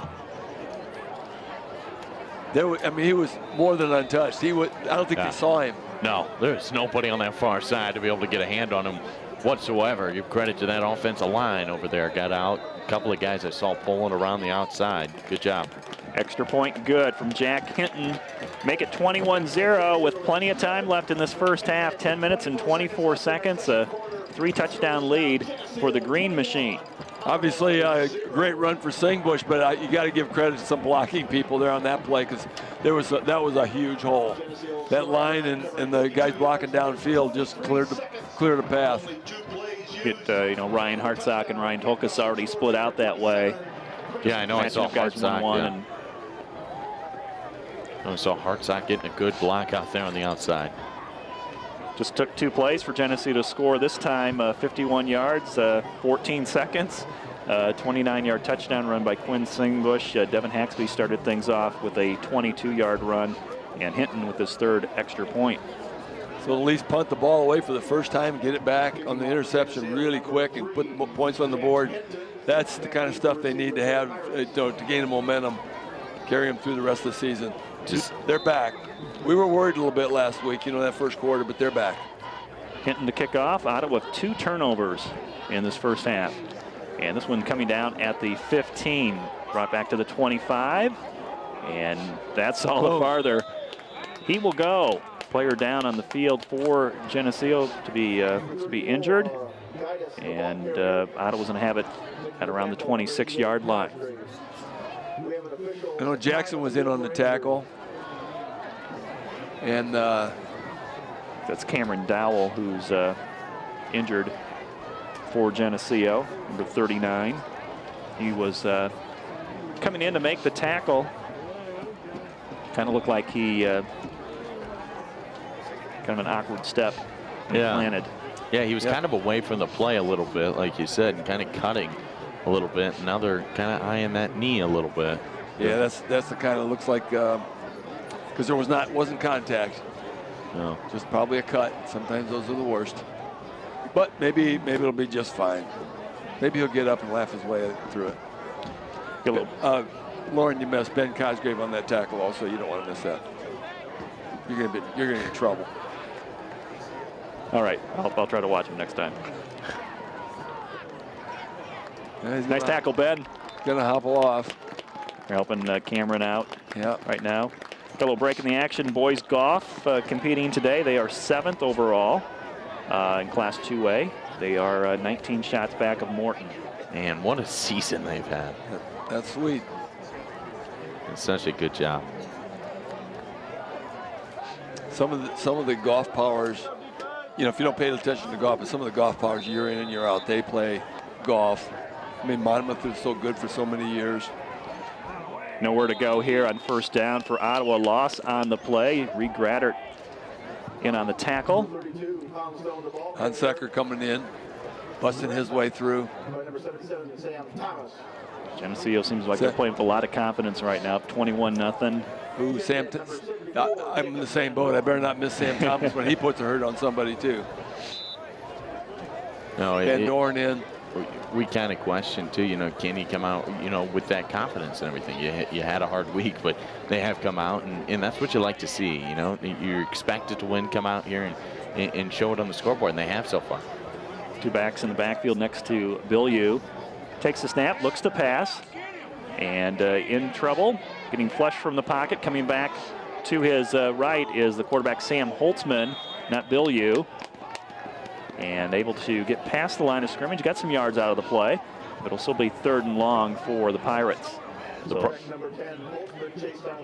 I mean, he was more than untouched. I don't think they saw him.
No, there's nobody on that far side to be able to get a hand on him whatsoever. Give credit to that offensive line over there. Got out. A couple of guys I saw pulling around the outside. Good job.
Extra point good from Jack Hinton. Make it 21-0 with plenty of time left in this first half. 10 minutes and 24 seconds. A 3-touchdown lead for the Green Machine.
Obviously, a great run for Singbush, but you got to give credit to some blocking people there on that play, because that was a huge hole. That line and the guys blocking downfield just cleared the path.
Ryan Hartsock and Ryan Tolkas already split out that way.
Yeah, I know. I saw Hartsock. I saw Hartsock getting a good block out there on the outside.
Just took 2 plays for Geneseo to score this time. 51 yards, 14 seconds. 29-yard touchdown run by Quinn Singbush. Devin Haxby started things off with a 22-yard run, and Hinton with his 3rd extra point.
So at least punt the ball away for the first time, get it back on the interception really quick, and put points on the board. That's the kind of stuff they need to have to gain the momentum, carry them through the rest of the season. They're back. We were worried a little bit last week, that first quarter, but they're back.
Hinton to kick off. Ottawa with 2 turnovers in this first half. And this one coming down at the 15. Brought back to the 25. And that's all the farther. He will go. Player down on the field for Geneseo to be injured. And Ottawa's going to have it at around the 26-yard line.
I know Jackson was in on the tackle. And
that's Cameron Dowell, who's injured for Geneseo, number 39. He was coming in to make the tackle. Kind of looked like he kind of an awkward step planted.
Yeah, he was kind of away from the play a little bit, like you said, and kind of cutting a little bit. And now they're kind of eyeing that knee a little bit.
Yeah, that's the kind of looks like. Because there wasn't contact.
No.
Just probably a cut. Sometimes those are the worst. But maybe it'll be just fine. Maybe he'll get up and laugh his way through it. Lauren, you missed Ben Cosgrave on that tackle also. You don't want to miss that. You're gonna get in trouble.
All right, I'll try to watch him next time.
Yeah,
nice tackle, Ben.
Gonna hobble off.
We're helping Cameron out right now. Got a little break in the action. Boys golf competing today. They are 7th overall in Class 2A. They are 19 shots back of Morton.
Man, what a season they've had.
That's sweet.
It's such a good job.
Some of the golf powers, if you don't pay attention to golf, but some of the golf powers year in and year out, they play golf. I mean, Monmouth is so good for so many years.
Nowhere to go here on first down for Ottawa. Loss on the play. Reed Graddert in on the tackle.
Hunsaker coming in, busting his way through.
Geneseo seems like they're playing with a lot of confidence right now. 21-0.
Ooh, I'm in the same boat. I better not miss Sam Thomas when he puts a hurt on somebody too.
No,
and Norn in.
We kind of question too, can he come out, with that confidence and everything? You had a hard week, but they have come out, and that's what you like to see. You're expected to win, come out here and show it on the scoreboard, and they have so far.
2 backs in the backfield next to Bilyeu. Takes the snap, looks to pass, and in trouble, getting flushed from the pocket. Coming back to his right is the quarterback Sam Holtzman, not Bilyeu. And able to get past the line of scrimmage, got some yards out of the play, but it'll still be 3rd and long for the Pirates. So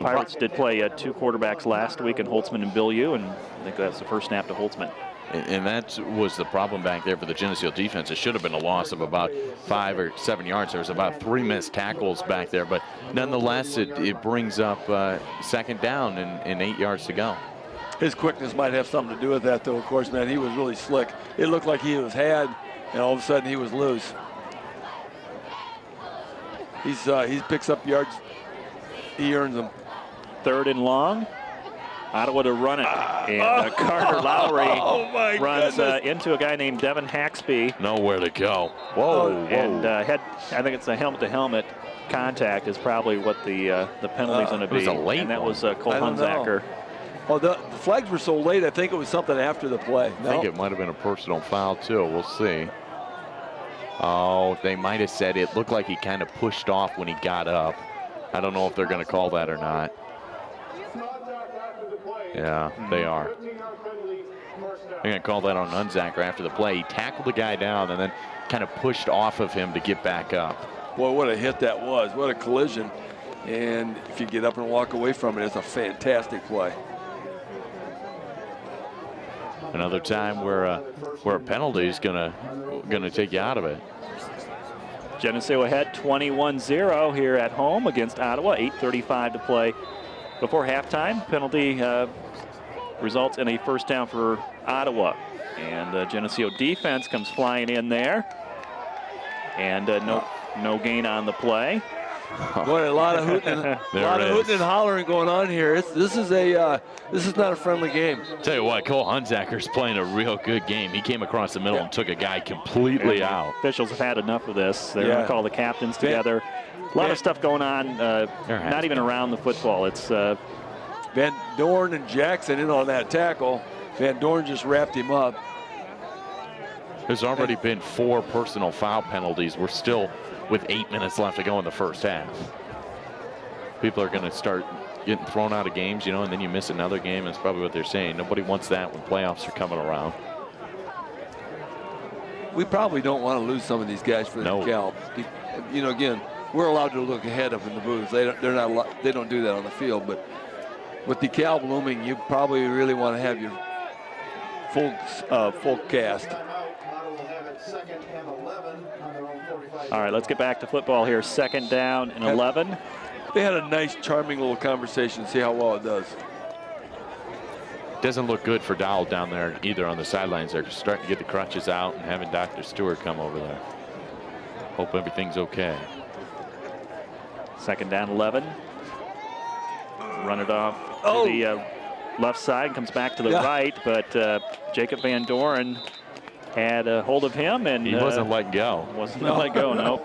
Pirates did play 2 quarterbacks last week, in Holtzman and Bilyeu, and I think that's the first snap to Holtzman.
And that was the problem back there for the Geneseo defense. It should have been a loss of about 5 or 7 yards. There was about 3 missed tackles back there, but nonetheless, it brings up 2nd down and 8 yards to go.
His quickness might have something to do with that, though. Of course, man, he was really slick. It looked like he was had, and all of a sudden he was loose. He picks up yards. He earns them.
3rd and long. Ottawa to run it. And Carter Lowry runs
goodness.
into a guy named Devin Haxby.
Nowhere to go. Whoa.
And I think it's a helmet-to-helmet contact is probably what the penalty's going to be.
It was a late
and that
one.
was Cole
I don't know.
Hunzacker.
Oh, the flags were so late, I think it was something after the play.
I think it might have been a personal foul, too. We'll see. Oh, they might have said it looked like he kind of pushed off when he got up. I don't know if they're going to call that or not. Yeah, they are. They're going to call that on Hunzacker after the play. He tackled the guy down and then kind of pushed off of him to get back up.
Boy, what a hit that was. What a collision. And if you get up and walk away from it, it's a fantastic play.
Another time where a penalty is gonna take you out of it.
Geneseo ahead 21-0 here at home against Ottawa. 8:35 to play before halftime. Penalty results in a first down for Ottawa. And the Geneseo defense comes flying in there. And no gain on the play.
Boy, a lot of hooting, and hollering going on here. This is not a friendly game.
Tell you what, Cole Hunzacker's playing a real good game. He came across the middle and took a guy completely out.
Officials have had enough of this. They're going to call the captains together. A lot of stuff going on, not even around the football. It's
Van Dorn and Jackson in on that tackle. Van Dorn just wrapped him up.
There's already been 4 personal foul penalties. We're still with 8 minutes left to go in the first half. People are going to start getting thrown out of games, and then you miss another game. That's probably what they're saying. Nobody wants that when playoffs are coming around.
We probably don't want to lose some of these guys for the DeKalb. Again, we're allowed to look ahead of in the booth. They don't do that on the field. But with DeKalb looming, you probably really want to have your full cast.
all right, let's get back to football here. 2nd down and 11.
They had a nice, charming little conversation. See how well it does.
Doesn't look good for Dowell down there either on the sidelines. They're starting to get the crutches out and having Dr. Stewart come over there. Hope everything's okay.
2nd down, 11. Run it off to the left side, comes back to the right, but Jacob Van Doren had a hold of him, and
he wasn't let go.
Wasn't let go, no.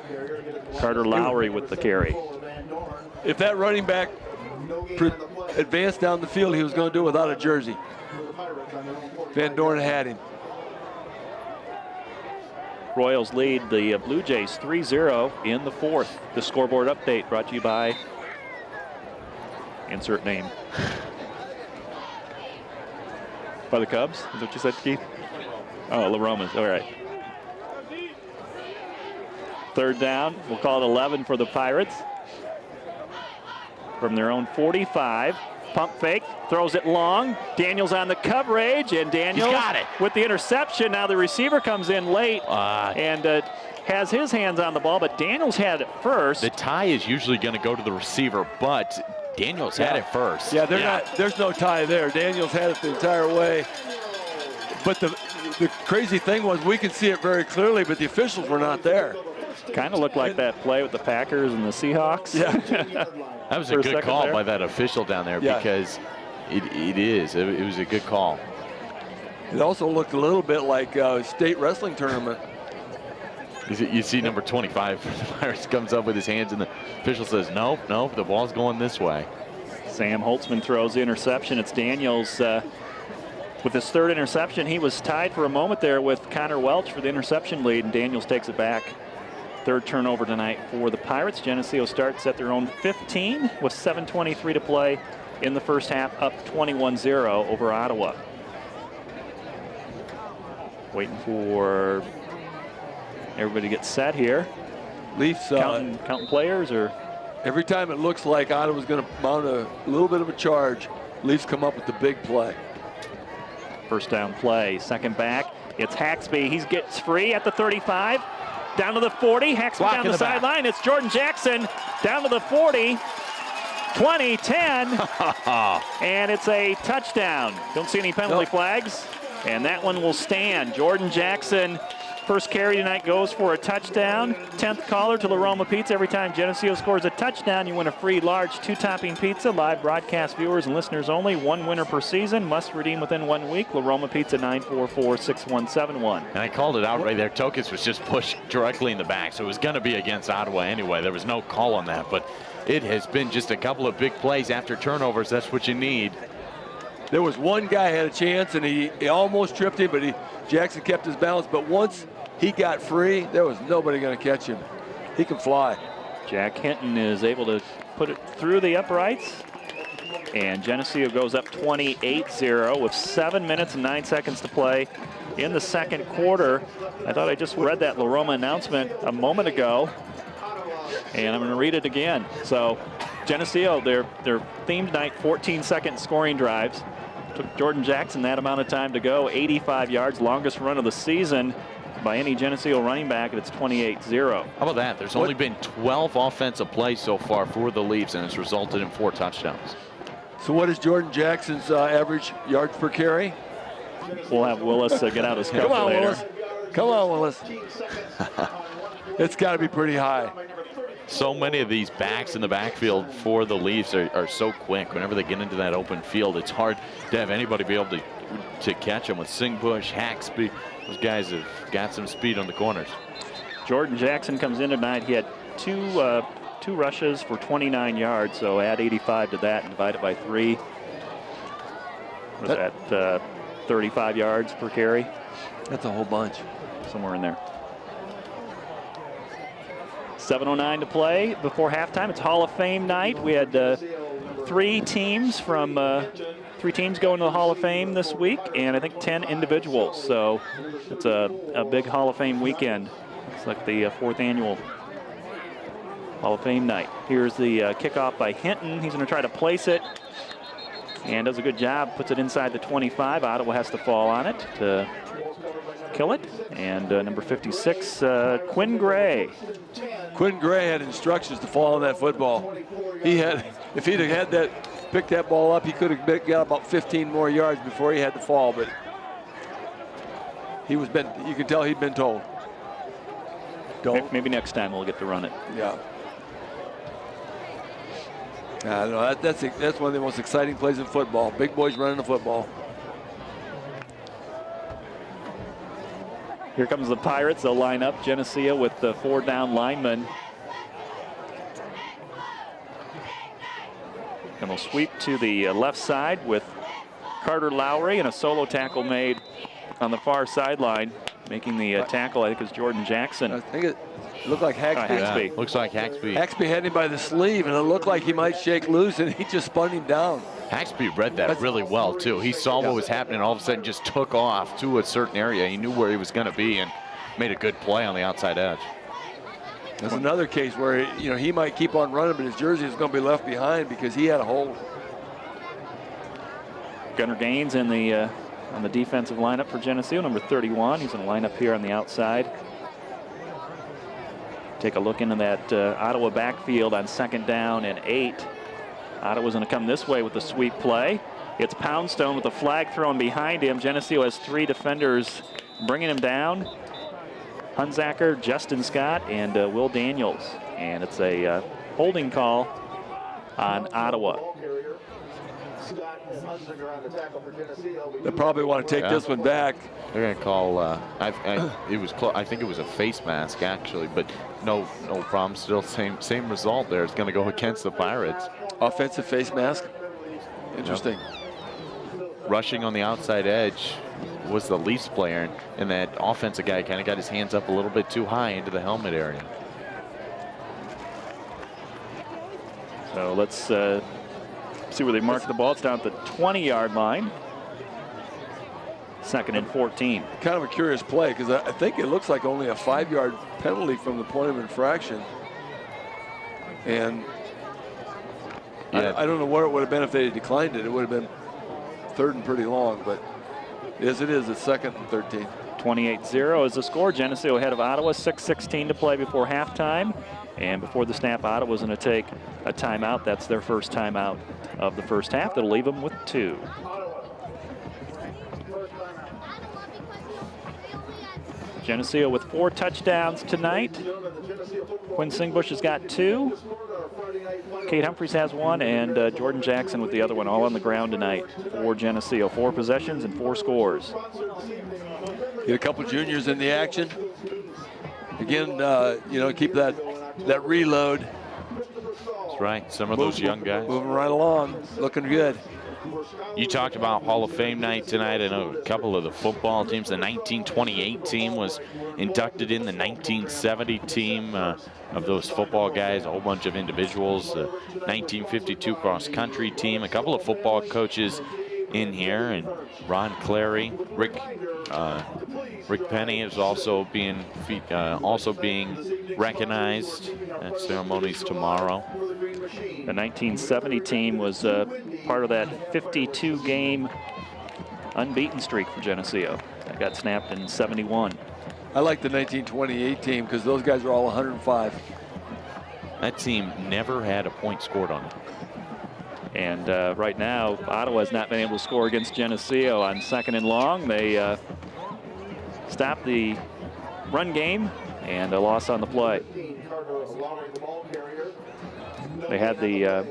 Carter Lowry with the carry.
If that running back advanced down the field, he was going to do it without a jersey. Van Doren had him.
Royals lead the Blue Jays 3-0 in the 4th. The scoreboard update brought to you by insert name. By the Cubs? Is that what you said, Keith? Oh, La Romas. All right. 3rd down. We'll call it 11 for the Pirates. From their own 45. Pump fake. Throws it long. Daniels on the coverage. And Daniels
got it
with the interception. Now the receiver comes in late and has his hands on the ball. But Daniels had it first.
The tie is usually going to go to the receiver, but Daniels had it first.
Yeah, there's no tie there. Daniels had it the entire way. But the crazy thing was we could see it very clearly, but the officials were not there.
Kind of looked like that play with the Packers and the Seahawks.
Yeah.
That was a good call by that official down there because it was a good call.
It also looked a little bit like a state wrestling tournament.
You see number 25 for the Pirates comes up with his hands, and the official says, nope, the ball's going this way.
Sam Holtzman throws the interception. It's Daniels with his 3rd interception. He was tied for a moment there with Connor Welch for the interception lead, and Daniels takes it back. 3rd turnover tonight for the Pirates. Geneseo starts at their own 15 with 7:23 to play in the first half, up 21-0 over Ottawa. Waiting for everybody to get set here.
Leafs
counting players, or
every time it looks like Ottawa's going to mount a little bit of a charge, Leafs come up with the big play.
First down play, 2nd back. It's Haxby. He gets free at the 35. Down to the 40. Haxby down the sideline. It's Jordan Jackson down to the 40. 20, 10. And it's a touchdown. Don't see any penalty flags. And that one will stand. Jordan Jackson First carry tonight goes for a touchdown. 10th caller to La Roma Pizza. Every time Geneseo scores a touchdown, you win a free large 2-topping pizza. Live broadcast viewers and listeners only. 1 winner per season. Must redeem within 1 week. La Roma Pizza 944-6171.
And I called it out right there. Tokus was just pushed directly in the back, so it was going to be against Ottawa anyway. There was no call on that, but it has been just a couple of big plays after turnovers. That's what you need.
There was one guy had a chance, and he almost tripped him, but Jackson kept his balance. But once he got free, there was nobody going to catch him. He can fly.
Jack Hinton is able to put it through the uprights. And Geneseo goes up 28-0 with 7 minutes and 9 seconds to play in the second quarter. I thought I just read that La Roma announcement a moment ago, and I'm going to read it again. So Geneseo, their themed night, 14-second scoring drives. Took Jordan Jackson that amount of time to go, 85 yards, longest run of the season by any Geneseo running back, and it's 28-0.
How about that? There's only been 12 offensive plays so far for the Leafs, and it's resulted in 4 touchdowns.
So what is Jordan Jackson's average yards per carry?
We'll have Willis get out his
Come on,
calculator.
Willis. Come on, Willis. It's got to be pretty high.
So many of these backs in the backfield for the Leafs are so quick. Whenever they get into that open field, it's hard to have anybody be able to catch them with Singbush, Haxby. Those guys have got some speed on the corners. Jordan
Jackson comes in tonight. He had two rushes for 29 yards, so add 85 to that and divide it by 3. Was that 35 yards per carry?
That's a whole bunch.
Somewhere in there. 7:09 to play before halftime. It's Hall of Fame night. We had 3 teams going to the Hall of Fame this week, and I think 10 individuals. So it's a big Hall of Fame weekend. It's like the 4th annual Hall of Fame night. Here's the kickoff by Hinton. He's going to try to place it, and does a good job. Puts it inside the 25. Ottawa has to fall on it to kill it. And number 56, Quinn Gray.
Quinn Gray had instructions to fall on that football. If he'd have had picked that ball up, he could have got about 15 more yards before he had to fall, but you could tell he'd been told. Don't.
Maybe next time we'll get to run it.
Yeah. I don't know. That's one of the most exciting plays in football. Big boys running the football.
Here comes the Pirates. They'll line up Geneseo with the 4 down linemen. And they'll sweep to the left side with Carter Lowry, and a solo tackle made on the far sideline. Making the tackle, I think, is Jordan Jackson.
I think it looked like Haxby.
Yeah, looks like Haxby.
Haxby had him by the sleeve, and it looked like he might shake loose, and he just spun him down.
Haxby read that really well, too. He saw what was happening, and all of a sudden just took off to a certain area. He knew where he was going to be and made a good play on the outside edge.
There's another case where he might keep on running, but his jersey is going to be left behind because he had a hold.
Gunnar Gaines in the on the defensive lineup for Geneseo, number 31. He's going to line up here on the outside. Take a look into that Ottawa backfield on 2nd down and 8. Ottawa's going to come this way with the sweep play. It's Poundstone with the flag thrown behind him. Geneseo has 3 defenders bringing him down. Hunzacker, Justin Scott, and Will Daniels. And it's a holding call on Ottawa.
They probably want to take this one back.
They're going to call. I think it was a face mask actually, but no problem. Still same result there. It's going to go against the Pirates.
Offensive face mask. Interesting.
Yep. Rushing on the outside edge was the Leafs player, and that offensive guy kind of got his hands up a little bit too high into the helmet area.
So let's see where they mark the ball. It's down at the 20-yard line. 2nd and 14.
Kind of a curious play because I think it looks like only a 5-yard penalty from the point of infraction. And yeah. I don't know what it would have been if they declined it. It would have been 3rd and pretty long, but as it is, it's 2nd and 13.
28-0 is the score. Geneseo ahead of Ottawa. 6:16 to play before halftime. And before the snap, Ottawa's going to take a timeout. That's their first timeout of the first half. That'll leave them with 2. Geneseo with 4 touchdowns tonight. Quinn Singbush has got 2. Kate Humphreys has 1, and Jordan Jackson with the other one, all on the ground tonight for Geneseo. 4 possessions and 4 scores.
Get a couple juniors in the action. Again, keep that reload.
That's right. Some of those young guys.
Moving right along, looking good.
You talked about Hall of Fame night tonight. I know a couple of the football teams. The 1928 team was inducted in. The 1970 team of those football guys, a whole bunch of individuals. The 1952 cross-country team, a couple of football coaches in here, and Ron Clary, Rick Penny is also being recognized at ceremonies tomorrow.
The 1970 team was part of that 52-game unbeaten streak for Geneseo. That got snapped in 71.
I like the 1928 team because those guys are all 105.
That team never had a point scored on it.
And right now, Ottawa has not been able to score against Geneseo on 2nd and long. They stopped the run game and a loss on the play. They had the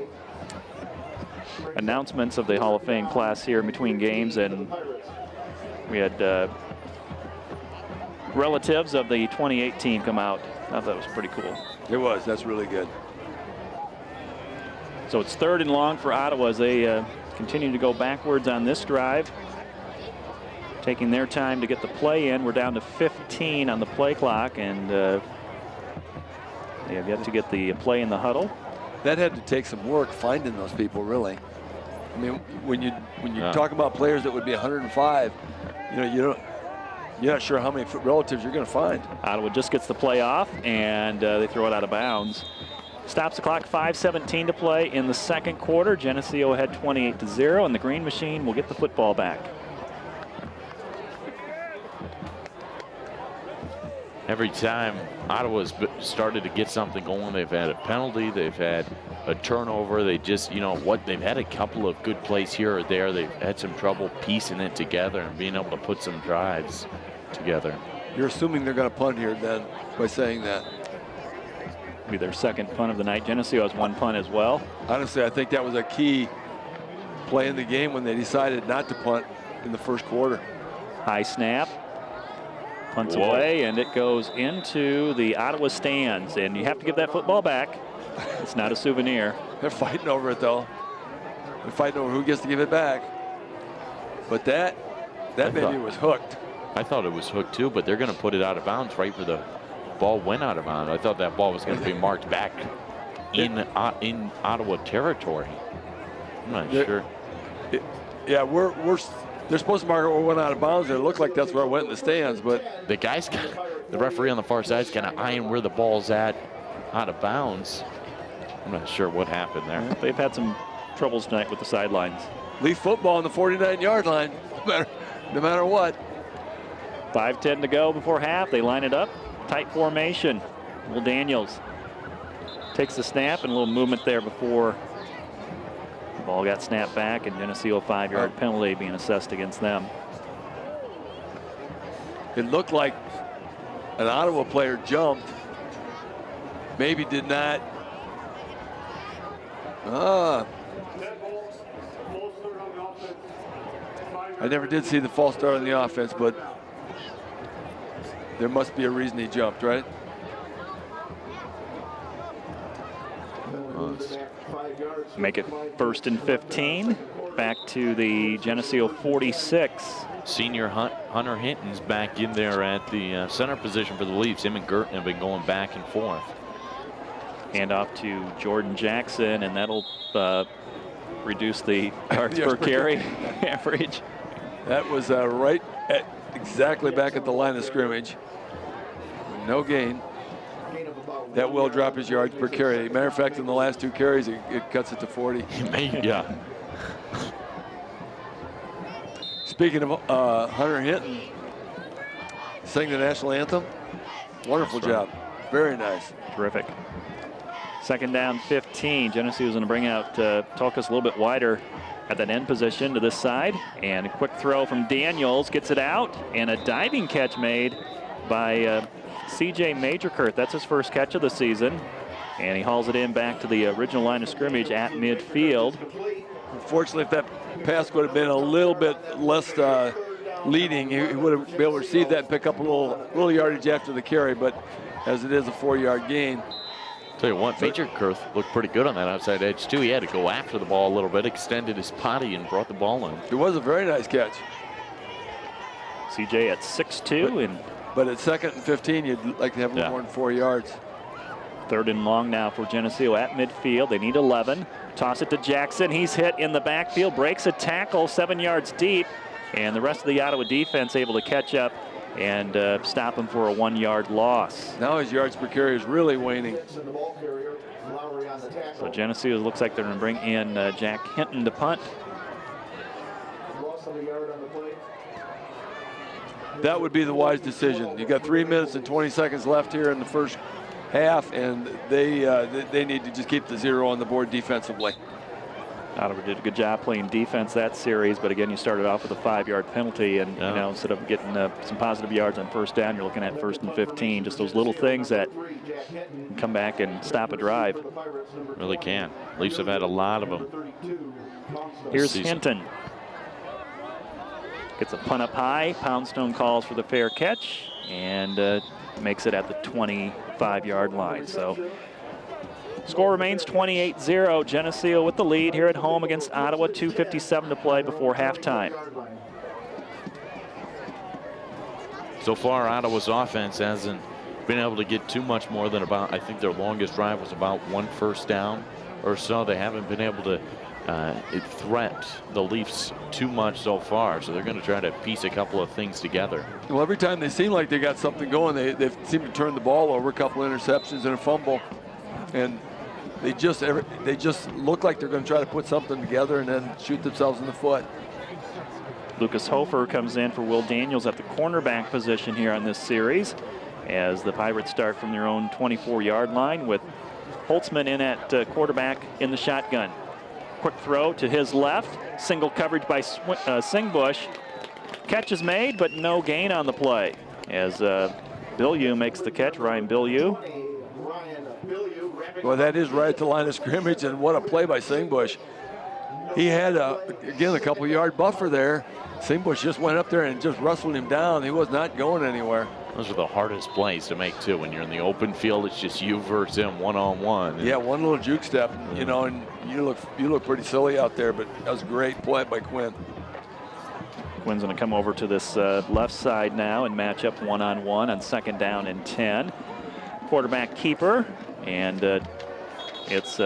announcements of the Hall of Fame class here in between games, and we had relatives of the 28 team come out. I thought that was pretty cool.
It was. That's really good.
So it's 3rd and long for Ottawa as they continue to go backwards on this drive. Taking their time to get the play in. We're down to 15 on the play clock, and they have yet to get the play in the huddle.
That had to take some work finding those people, really. I mean, when you talk about players that would be 105, you're not sure how many relatives you're going to find.
Ottawa just gets the play off, and they throw it out of bounds. Stops the clock, 5:17 to play in the 2nd quarter. Geneseo ahead 28-0, and the Green Machine will get the football back.
Every time Ottawa's started to get something going, they've had a penalty, they've had a turnover. They just, they've had a couple of good plays here or there. They've had some trouble piecing it together and being able to put some drives together.
You're assuming they're going to punt here then by saying that.
Be their 2nd punt of the night. Geneseo has 1 punt as well.
Honestly, I think that was a key play in the game when they decided not to punt in the 1st quarter.
High snap. Punts away, and it goes into the Ottawa stands. And you have to give that football back. It's not a souvenir.
They're fighting over it, though. They're fighting over who gets to give it back. But that baby was hooked.
I thought it was hooked, too, but they're going to put it out of bounds right where the ball went out of bounds. I thought that ball was going to be marked back in Ottawa territory. I'm not sure.
Yeah, they're supposed to mark it where it went out of bounds. It looked like that's where it went in the stands, but
the referee on the far side is kind of eyeing where the ball's at out of bounds. I'm not sure what happened there.
Yeah, they've had some troubles tonight with the sidelines.
Leaf football on the 49-yard line, no matter what.
5:10 to go before half. They line it up. Tight formation. Will Daniels takes the snap, and a little movement there before the ball got snapped back, and Geneseo a 5-yard penalty being assessed against them.
It looked like an Ottawa player jumped. Maybe did not. I never did see the false start on the offense, but there must be a reason he jumped, right?
Make it 1st and 15. Back to the Geneseo 46.
Senior Hunter Hinton's back in there at the center position for the Leafs. Him and Girton have been going back and forth.
Hand off to Jordan Jackson, and that'll reduce the yards per carry average.
That was exactly back at the line of scrimmage. No gain. That will drop his yards per carry. Matter of fact, in the last 2 carries, it cuts it to 40.
Yeah.
Speaking of Hunter Hinton, sang the national anthem. Wonderful job. Very nice.
Terrific. 2nd down, 15. Geneseo's going to bring out Tulkas a little bit wider at that end position to this side. And a quick throw from Daniels gets it out, and a diving catch made by C.J. Majorkirth. That's his first catch of the season. And he hauls it in back to the original line of scrimmage at midfield.
Unfortunately, if that pass would have been a little bit less leading, he would have been able to receive that and pick up a little yardage after the carry. But as it is a 4-yard gain.
Tell you what, Majorkirth looked pretty good on that outside edge, too. He had to go after the ball a little bit, extended his body, and brought the ball in.
It was a very nice catch.
CJ at 6'2",
but at 2nd and 15, you'd like to have a little more than 4 yards.
3rd and long now for Geneseo at midfield. They need 11. Toss it to Jackson. He's hit in the backfield, breaks a tackle 7 yards deep, and the rest of the Ottawa defense able to catch up and stop him for a 1-yard loss.
Now his yards per carry is really waning.
So Geneseo looks like they're going to bring in Jack Hinton to punt.
That would be the wise decision. You got 3 minutes and 20 seconds left here in the first half, and they need to just keep the 0 on the board defensively.
Ottawa did a good job playing defense that series, but again, you started off with a 5-yard penalty, and you know, instead of getting some positive yards on first down, you're looking at 1st and 15. Just those little things that can come back and stop a drive.
Really can. Leafs have had a lot of them.
Here's Hinton. Gets a punt up high. Poundstone calls for the fair catch and makes it at the 25-yard line. So score remains 28-0. Geneseo with the lead here at home against Ottawa. 2:57 to play before halftime.
So far, Ottawa's offense hasn't been able to get too much more than about, I think their longest drive was about 1 first down or so. They haven't been able to threat the Leafs too much so far, so they're going to try to piece a couple of things together.
Well, every time they seem like they got something going, they seem to turn the ball over, a couple of interceptions and a fumble, and they just look like they're going to try to put something together and then shoot themselves in the foot.
Lucas Hofer comes in for Will Daniels at the cornerback position here on this series, as the Pirates start from their own 24-yard line with Holtzman in at quarterback in the shotgun. Quick throw to his left. Single coverage by Singbush. Catch is made, but no gain on the play. As Bilyeu makes the catch, Ryan Bilyeu.
Well, that is right at the line of scrimmage, and what a play by Singbush. He had, again, a couple-yard buffer there. Singbush just went up there and just wrestled him down. He was not going anywhere.
Those are the hardest plays to make, too. When you're in the open field, it's just you versus him one-on-one.
Yeah, one little juke step, you know, and you look pretty silly out there, but that was a great play by Quinn.
Quinn's going to come over to this left side now and match up one-on-one on 2nd down and 10. Quarterback keeper, and it's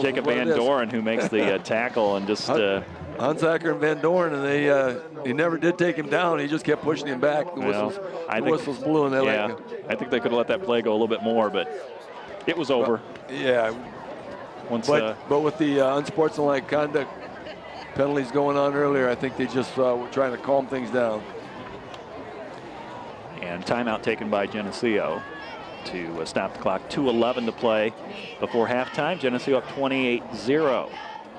Jacob Van Doren who makes the tackle and just
Hunsaker and Van Doren, and he never did take him down. He just kept pushing him back. The whistles blew, and they let him.
I think they could have let that play go a little bit more, but it was over.
Yeah. But with the unsportsmanlike conduct penalties going on earlier, I think they just were trying to calm things down.
And timeout taken by Geneseo to stop the clock. 2:11 to play before halftime. Geneseo up 28-0.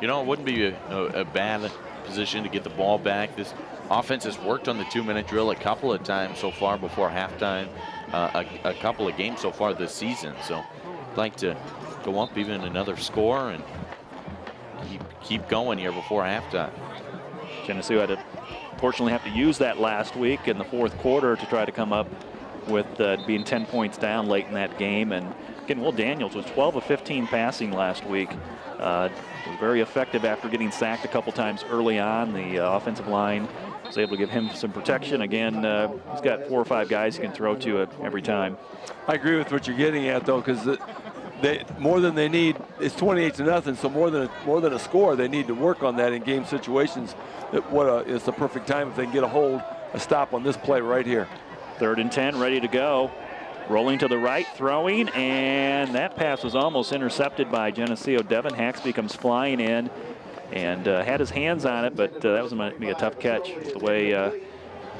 You know, it wouldn't be a bad position to get the ball back. This offense has worked on the 2-minute drill a couple of times so far before halftime, a couple of games so far this season. So I'd like to go up even another score and keep going here before halftime.
Geneseo had to fortunately have to use that last week in the 4th quarter to try to come up with being 10 points down late in that game. And again, Will Daniels was 12 of 15 passing last week. Was very effective after getting sacked a couple times early on. The offensive line was able to give him some protection. Again, he's got 4 or 5 guys he can throw to every time.
I agree with what you're getting at, though, because more than they need, it's 28-0. So more than a score, they need to work on that in game situations. It's the perfect time if they can get a stop on this play right here.
3rd and 10, ready to go. Rolling to the right, throwing, and that pass was almost intercepted by Geneseo. Devin Haxby comes flying in and had his hands on it, but that was going to be a tough catch the way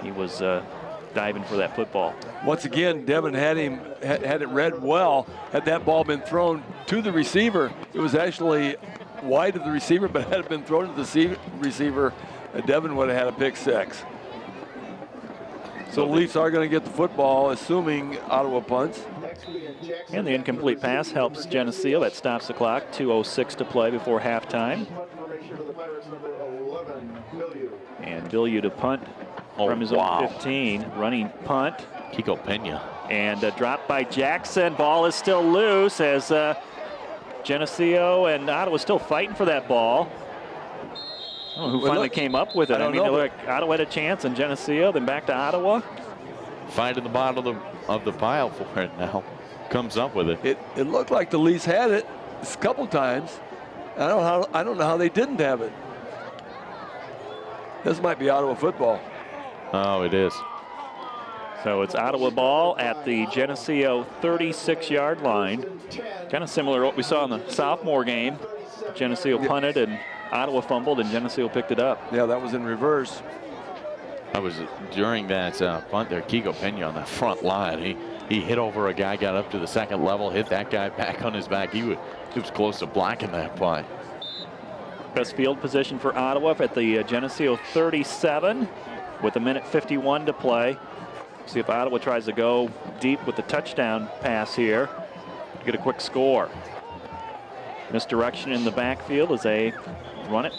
he was diving for that football.
Once again, Devin had it read well. Had that ball been thrown to the receiver, it was actually wide of the receiver, but had it been thrown to the receiver, Devin would have had a pick 6. So the Leafs are going to get the football, assuming Ottawa punts.
And the incomplete pass helps Geneseo. That stops the clock. 2:06 to play before halftime. And Billieu to punt from his own 15. Running punt.
Kiko Pena.
And dropped by Jackson. Ball is still loose as Geneseo and Ottawa still fighting for that ball. I don't know who finally came up with it. I mean, Ottawa had a chance, and Geneseo, then back to Ottawa.
Finding the bottom of the pile for it now. Comes up with it.
It looked like the Leafs had it a couple times. I don't know how they didn't have it. This might be Ottawa football.
Oh, it is.
So it's Ottawa ball at the Geneseo 36-yard line. Kind of similar to what we saw in the sophomore game. Geneseo punted and Ottawa fumbled, and Geneseo picked it up.
Yeah, that was in reverse.
I was during that punt there, Kiko Pena on the front line. He hit over a guy, got up to the second level, hit that guy back on his back. He was close to blocking that punt.
Best field position for Ottawa at the Geneseo 37 with 1:51 to play. See if Ottawa tries to go deep with the touchdown pass here to get a quick score. Misdirection in the backfield as they run it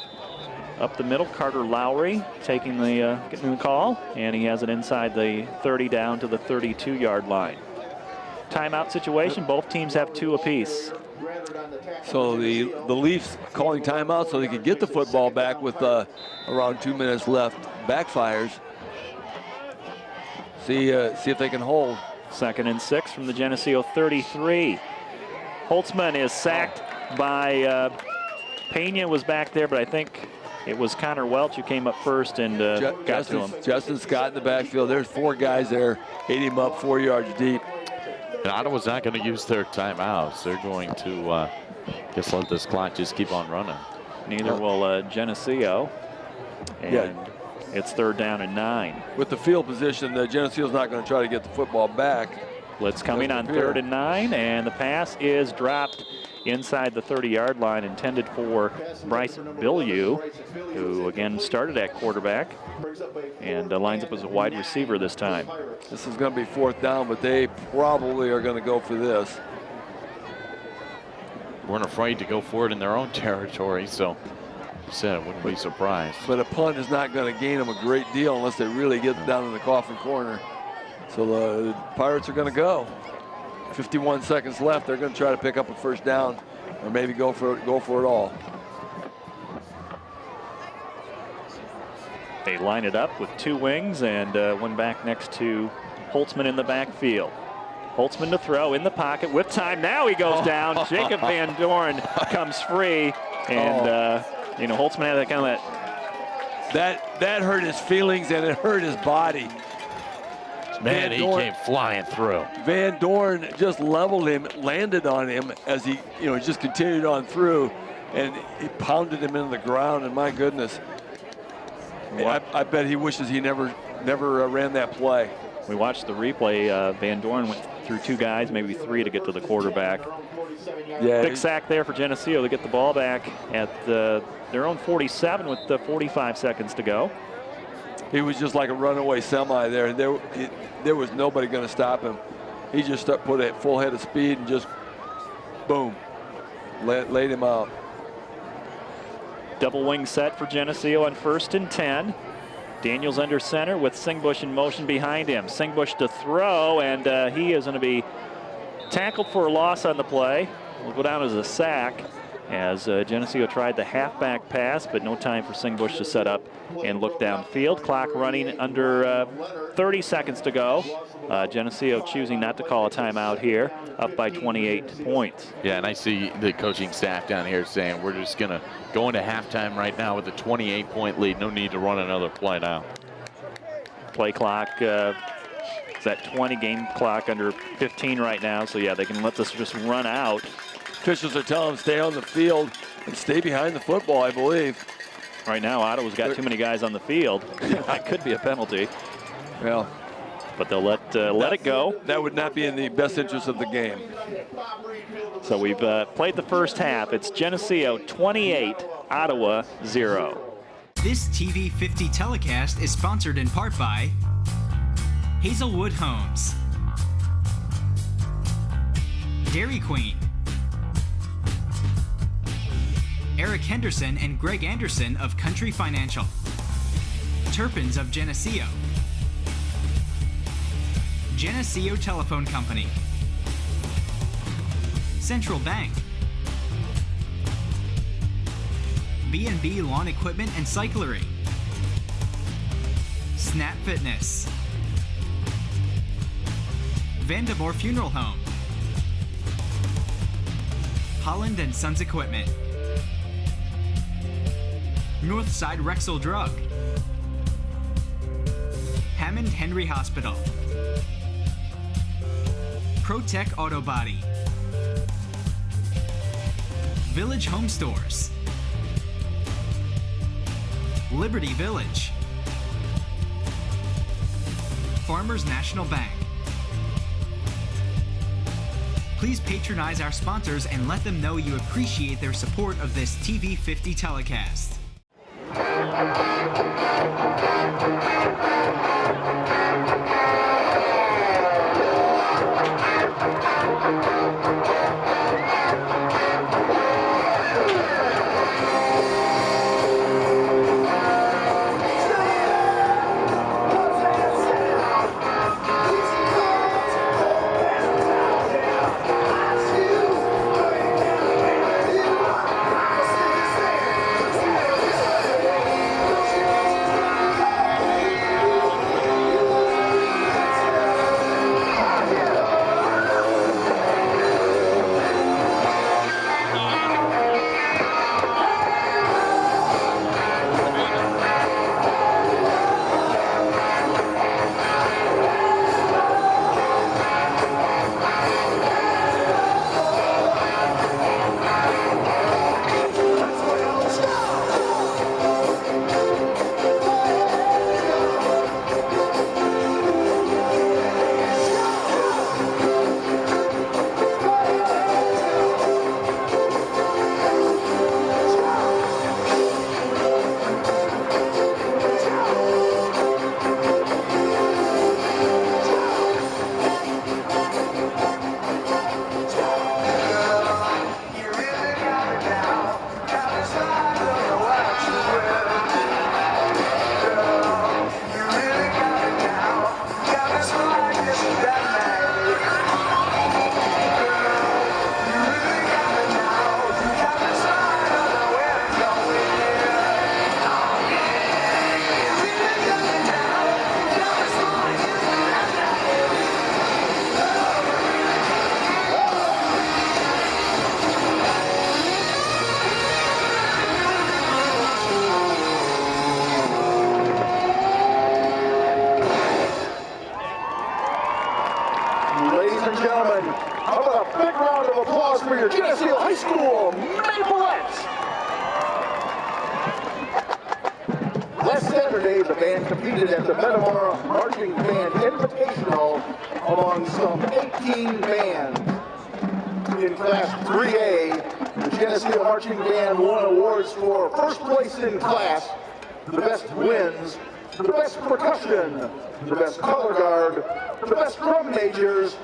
up the middle. Carter Lowry getting the call, and he has it inside the 30 down to the 32-yard line. Timeout situation. Both teams have 2 apiece.
So the Leafs calling timeout so they can get the football back with around 2 minutes left. Backfires. See if they can hold.
2nd and 6 from the Geneseo 33. Holtzman is sacked by Pena was back there, but I think it was Connor Welch who came up first and got to him.
Justin Scott in the backfield. There's 4 guys there. Ate him up 4 yards deep.
And Ottawa's not going to use their timeouts. They're going to just let this clock just keep on running.
Neither will Geneseo. And it's 3rd down and 9.
With the field position, Geneseo's not going to try to get the football back.
Blitz coming on 3rd and 9, and the pass is dropped inside the 30-yard line, intended for Bryce Billieu, who again started at quarterback and lines up as a wide receiver this time.
This is going to be 4th down, but they probably are going to go for this.
Weren't afraid to go for it in their own territory, so said I wouldn't be surprised.
But a punt is not going to gain them a great deal unless they really get down in the coffin corner. So the Pirates are going to go. 51 seconds left. They're going to try to pick up a 1st down, or maybe go for it all.
They line it up with 2 wings and one back next to Holtzman in the backfield. Holtzman to throw in the pocket with time. Now he goes down. Jacob Van Dorn comes free, and Holtzman had that kind of
that hurt his feelings and it hurt his body.
Man, he came flying through.
Van Dorn just leveled him, landed on him as he just continued on through, and he pounded him into the ground. And my goodness, I bet he wishes he never ran that play.
We watched the replay. Van Dorn went through 2 guys, maybe 3 to get to the quarterback.
Yeah,
big sack there for Geneseo to get the ball back at their own 47 with 45 seconds to go.
He was just like a runaway semi there. There was nobody going to stop him. He just put a full head of speed and just, boom, laid him out.
Double wing set for Geneseo on 1st and 10. Daniels under center with Singbush in motion behind him. Singbush to throw, and he is going to be tackled for a loss on the play. Will go down as a sack as Geneseo tried the halfback pass, but no time for Singbush to set up and look downfield. Clock running under 30 seconds to go. Geneseo choosing not to call a timeout here, up by 28 points.
Yeah, and I see the coaching staff down here saying we're just going to go into halftime right now with a 28-point lead. No need to run another play now.
Play clock is at 20, game clock under 15 right now. So, yeah, they can let this just run out.
Officials are telling them stay on the field and stay behind the football, I believe.
Right now, Ottawa's got too many guys on the field. That could be a penalty.
Well,
but they'll let it go.
That would not be in the best interest of the game.
So we've played the first half. It's Geneseo 28, Ottawa 0.
This TV 50 telecast is sponsored in part by Hazelwood Homes, Dairy Queen, Eric Henderson and Greg Anderson of Country Financial, Turpins of Geneseo, Geneseo Telephone Company, Central Bank, B&B Lawn Equipment and Cyclery, Snap Fitness, Vandemore Funeral Home, Holland and Sons Equipment, Northside Rexall Drug, Hammond Henry Hospital, ProTech Auto Body, Village Home Stores, Liberty Village, Farmers National Bank. Please patronize our sponsors and let them know you appreciate their support of this TV50 telecast.
Ladies and gentlemen, how about a big round of applause for your Geneseo High School Maplettes? Last Saturday, the band competed at the Metamora Marching Band Invitational among some 18 bands. In Class 3A, the Geneseo Marching Band won awards for first place in class, the best wins, the best percussion, the best color guard, the best drum majors,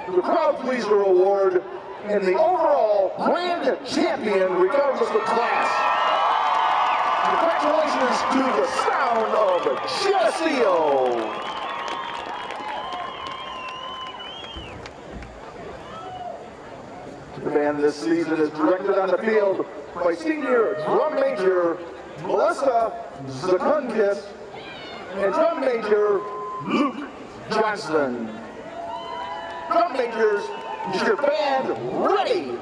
the crowd pleaser award, and the overall grand champion regardless of class. Congratulations to the sound of Geneseo. The band this season is directed on the field by senior drum major Melissa Zakunkis and drum major Luke Johnson. Drum majors, is your band ready?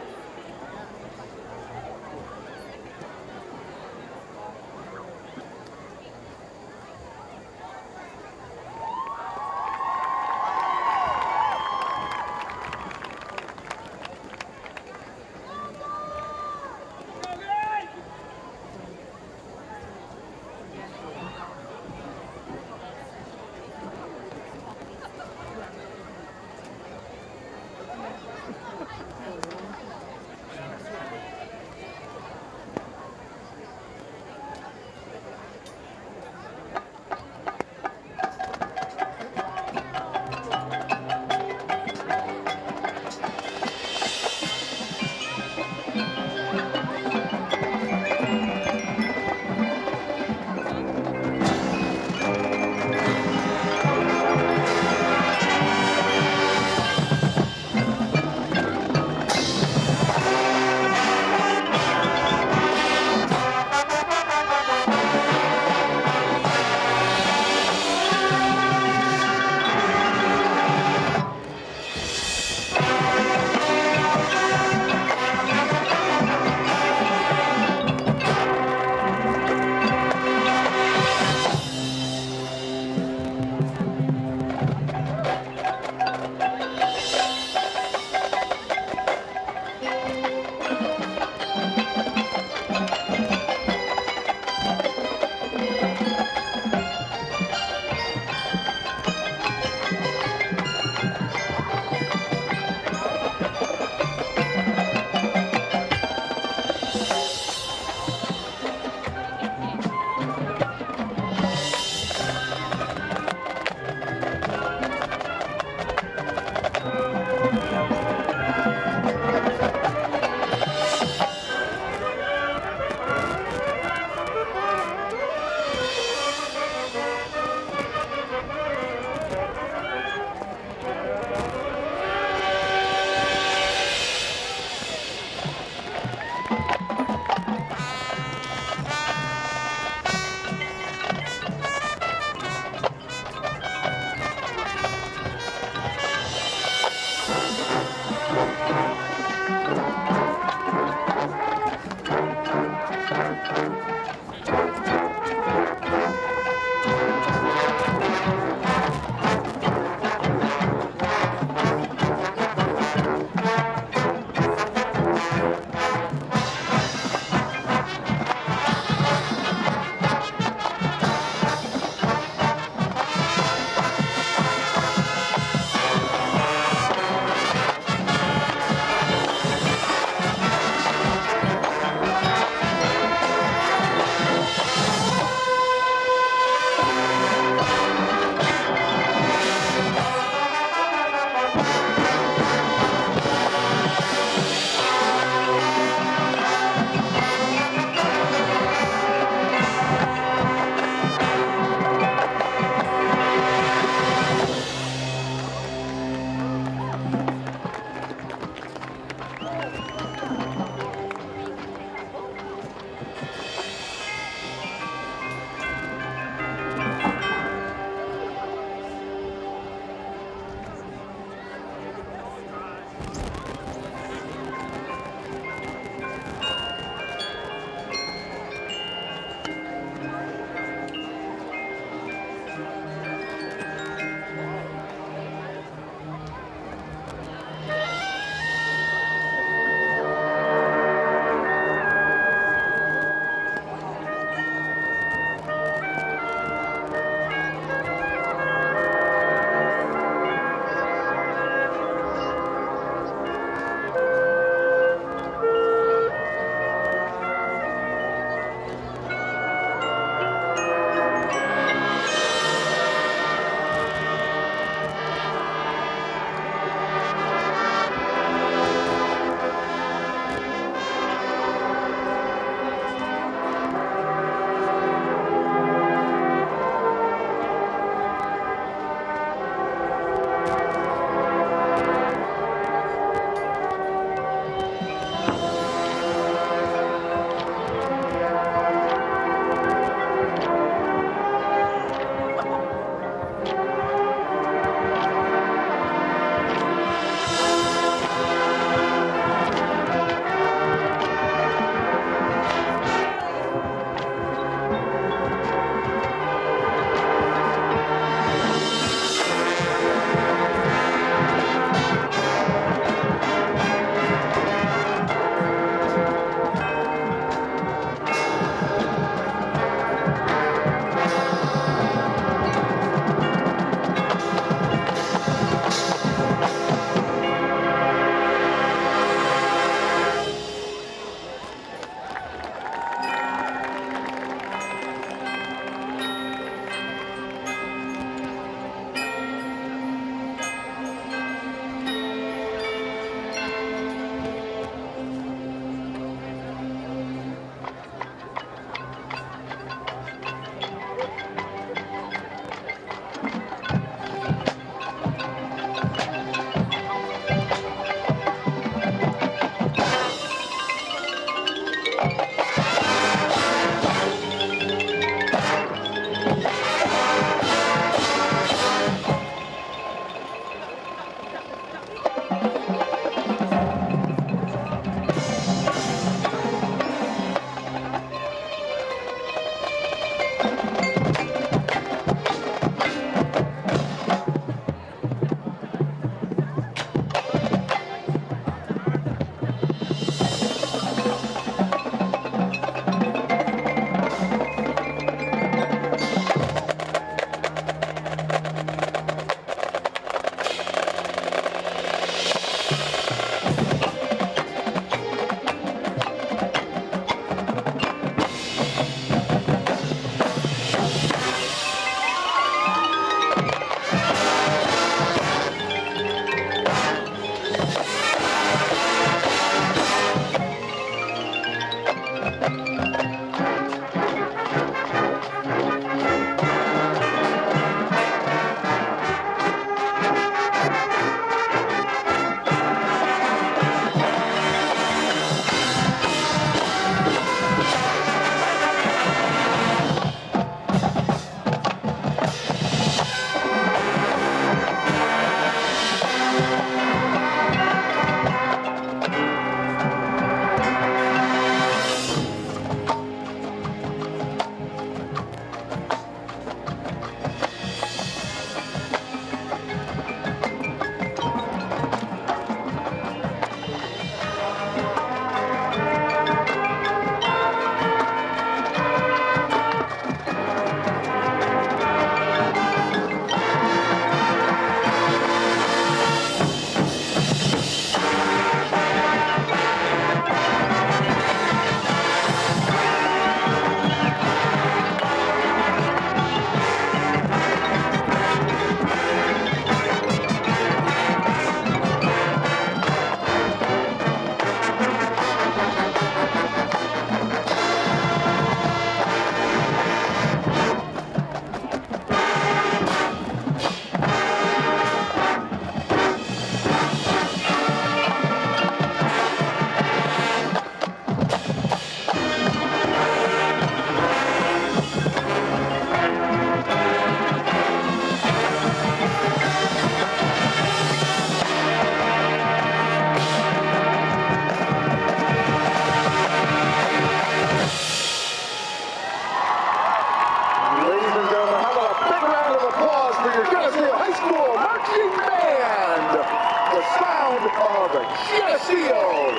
Geneseo.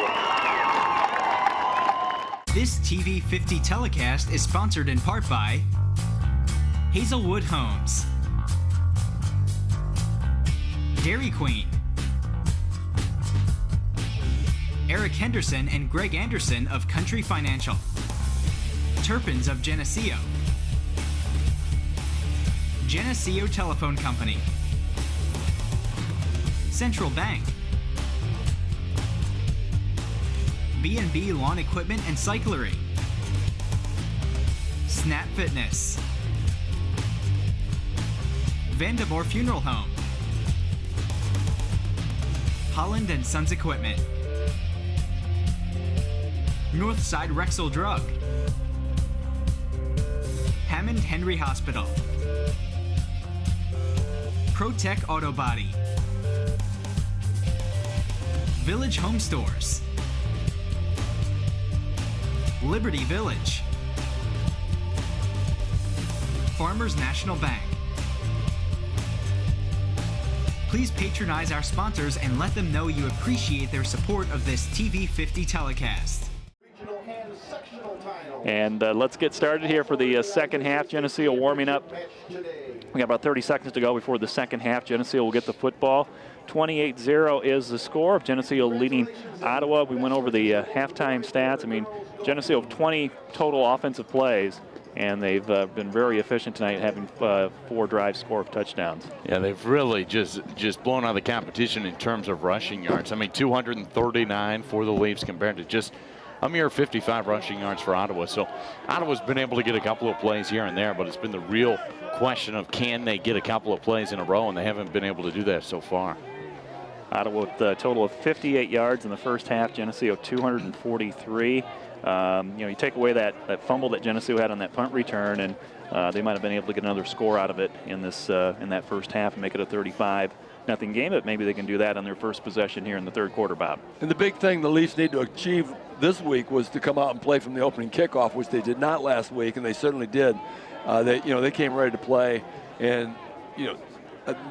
This TV 50 telecast is sponsored in part by Hazelwood Homes, Dairy Queen, Eric Henderson and Greg Anderson of Country Financial, Turpins of Geneseo, Geneseo Telephone Company, Central Bank, B&B Lawn Equipment and Cyclery, Snap Fitness, Vandemore Funeral Home, Holland and Sons Equipment, Northside Rexall Drug, Hammond Henry Hospital, ProTech Auto Body, Village Home Stores, Liberty Village, Farmers National Bank. Please patronize our sponsors and let them know you appreciate their support of this TV 50 telecast.
And let's get started here for the second half. Geneseo warming up. We got about 30 seconds to go before the second half. Geneseo will get the football. 28-0 is the score. Geneseo leading Ottawa. We went over the halftime stats. I mean, Geneseo 20 total offensive plays, and they've been very efficient tonight, having 4 drives, score of touchdowns.
Yeah, they've really just blown out the competition in terms of rushing yards. I mean, 239 for the Leafs compared to just a mere 55 rushing yards for Ottawa. So Ottawa's been able to get a couple of plays here and there, but it's been the real question of can they get a couple of plays in a row, and they haven't been able to do that so far.
Ottawa with a total of 58 yards in the first half. Geneseo 243. You take away that fumble that Geneseo had on that punt return, and they might have been able to get another score out of it in that first half and make it a 35-0 game. But maybe they can do that on their first possession here in the third quarter, Bob.
And the big thing the Leafs need to achieve this week was to come out and play from the opening kickoff, which they did not last week, and they certainly did. They came ready to play, and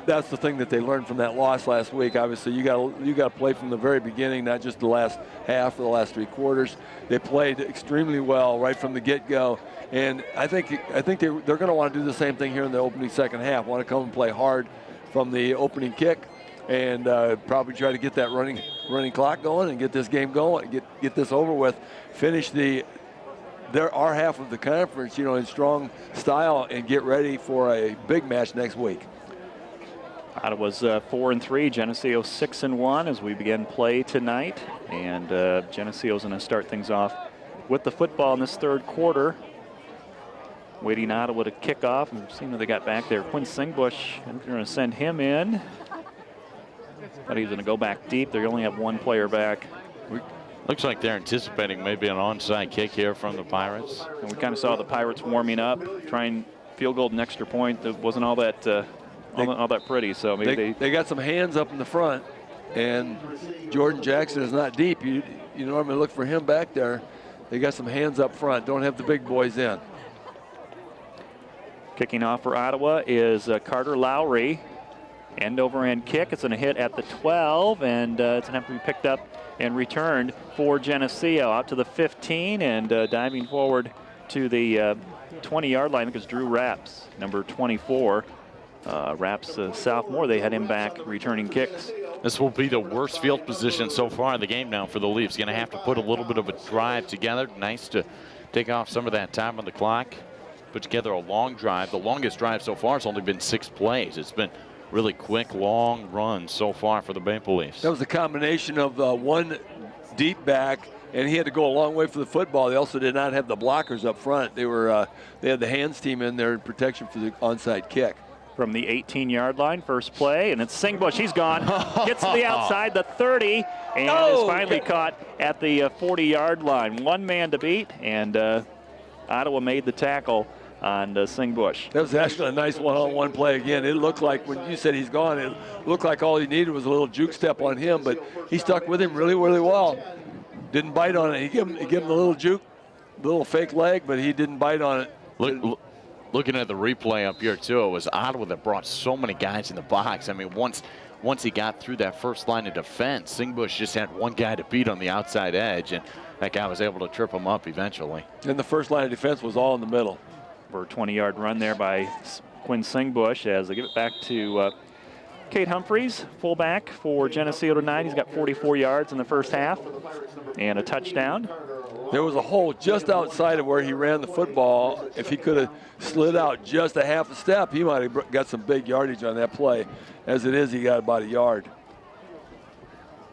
that's the thing that they learned from that loss last week. Obviously, you got to play from the very beginning, not just the last half or the last 3 quarters. They played extremely well right from the get-go, and I think they're going to want to do the same thing here in the opening second half. Want to come and play hard from the opening kick, and probably try to get that running clock going and get this game going, get this over with, finish our half of the conference, in strong style, and get ready for a big match next week.
Ottawa's 4-3, Geneseo 6-1 as we begin play tonight. And Geneseo's going to start things off with the football in this third quarter. Waiting Ottawa to kick off. And seeing that they got back there. Quinn Singbush, they're going to send him in. But he's going to go back deep. They only have one player back.
Looks like they're anticipating maybe an onside kick here from the Pirates.
And we kind of saw the Pirates warming up, trying field goal and extra point. That wasn't all that all that pretty. So maybe
they got some hands up in the front, and Jordan Jackson is not deep. You normally look for him back there. They got some hands up front. Don't have the big boys in.
Kicking off for Ottawa is Carter Lowry. End over end kick. It's going to hit at the 12, and it's going to have to be picked up and returned for Geneseo out to the 15, and diving forward to the 20-yard line because Drew Rapps, number 24. Rapps, sophomore, they had him back returning kicks.
This will be the worst field position so far in the game now for the Leafs. Going to have to put a little bit of a drive together. Nice to take off some of that time on the clock. Put together a long drive. The longest drive so far has only been 6 plays. It's been really quick, long runs so far for the Maple Leafs.
That was a combination of one deep back, and he had to go a long way for the football. They also did not have the blockers up front. They had the hands team in there in protection for the onside kick.
From the 18-yard line, first play, and it's Singbush. He's gone. Gets to the outside, the 30, and is finally caught at the 40-yard line. One man to beat, and Ottawa made the tackle on Singbush.
That was actually a nice one-on-one play again. It looked like when you said he's gone, it looked like all he needed was a little juke step on him, but he stuck with him really, really well. Didn't bite on it. He gave him the little juke, the little fake leg, but he didn't bite on it.
Looking at the replay up here, too, it was Ottawa that brought so many guys in the box. I mean, once he got through that first line of defense, Singbush just had one guy to beat on the outside edge, and that guy was able to trip him up eventually.
And the first line of defense was all in the middle.
For a 20-yard run there by Quinn Singbush as they give it back to Cade Humphreys, fullback for Geneseo tonight. He's got 44 yards in the first half and a touchdown.
There was a hole just outside of where he ran the football. If he could have slid out just a half a step, he might have got some big yardage on that play. As it is, he got about a yard.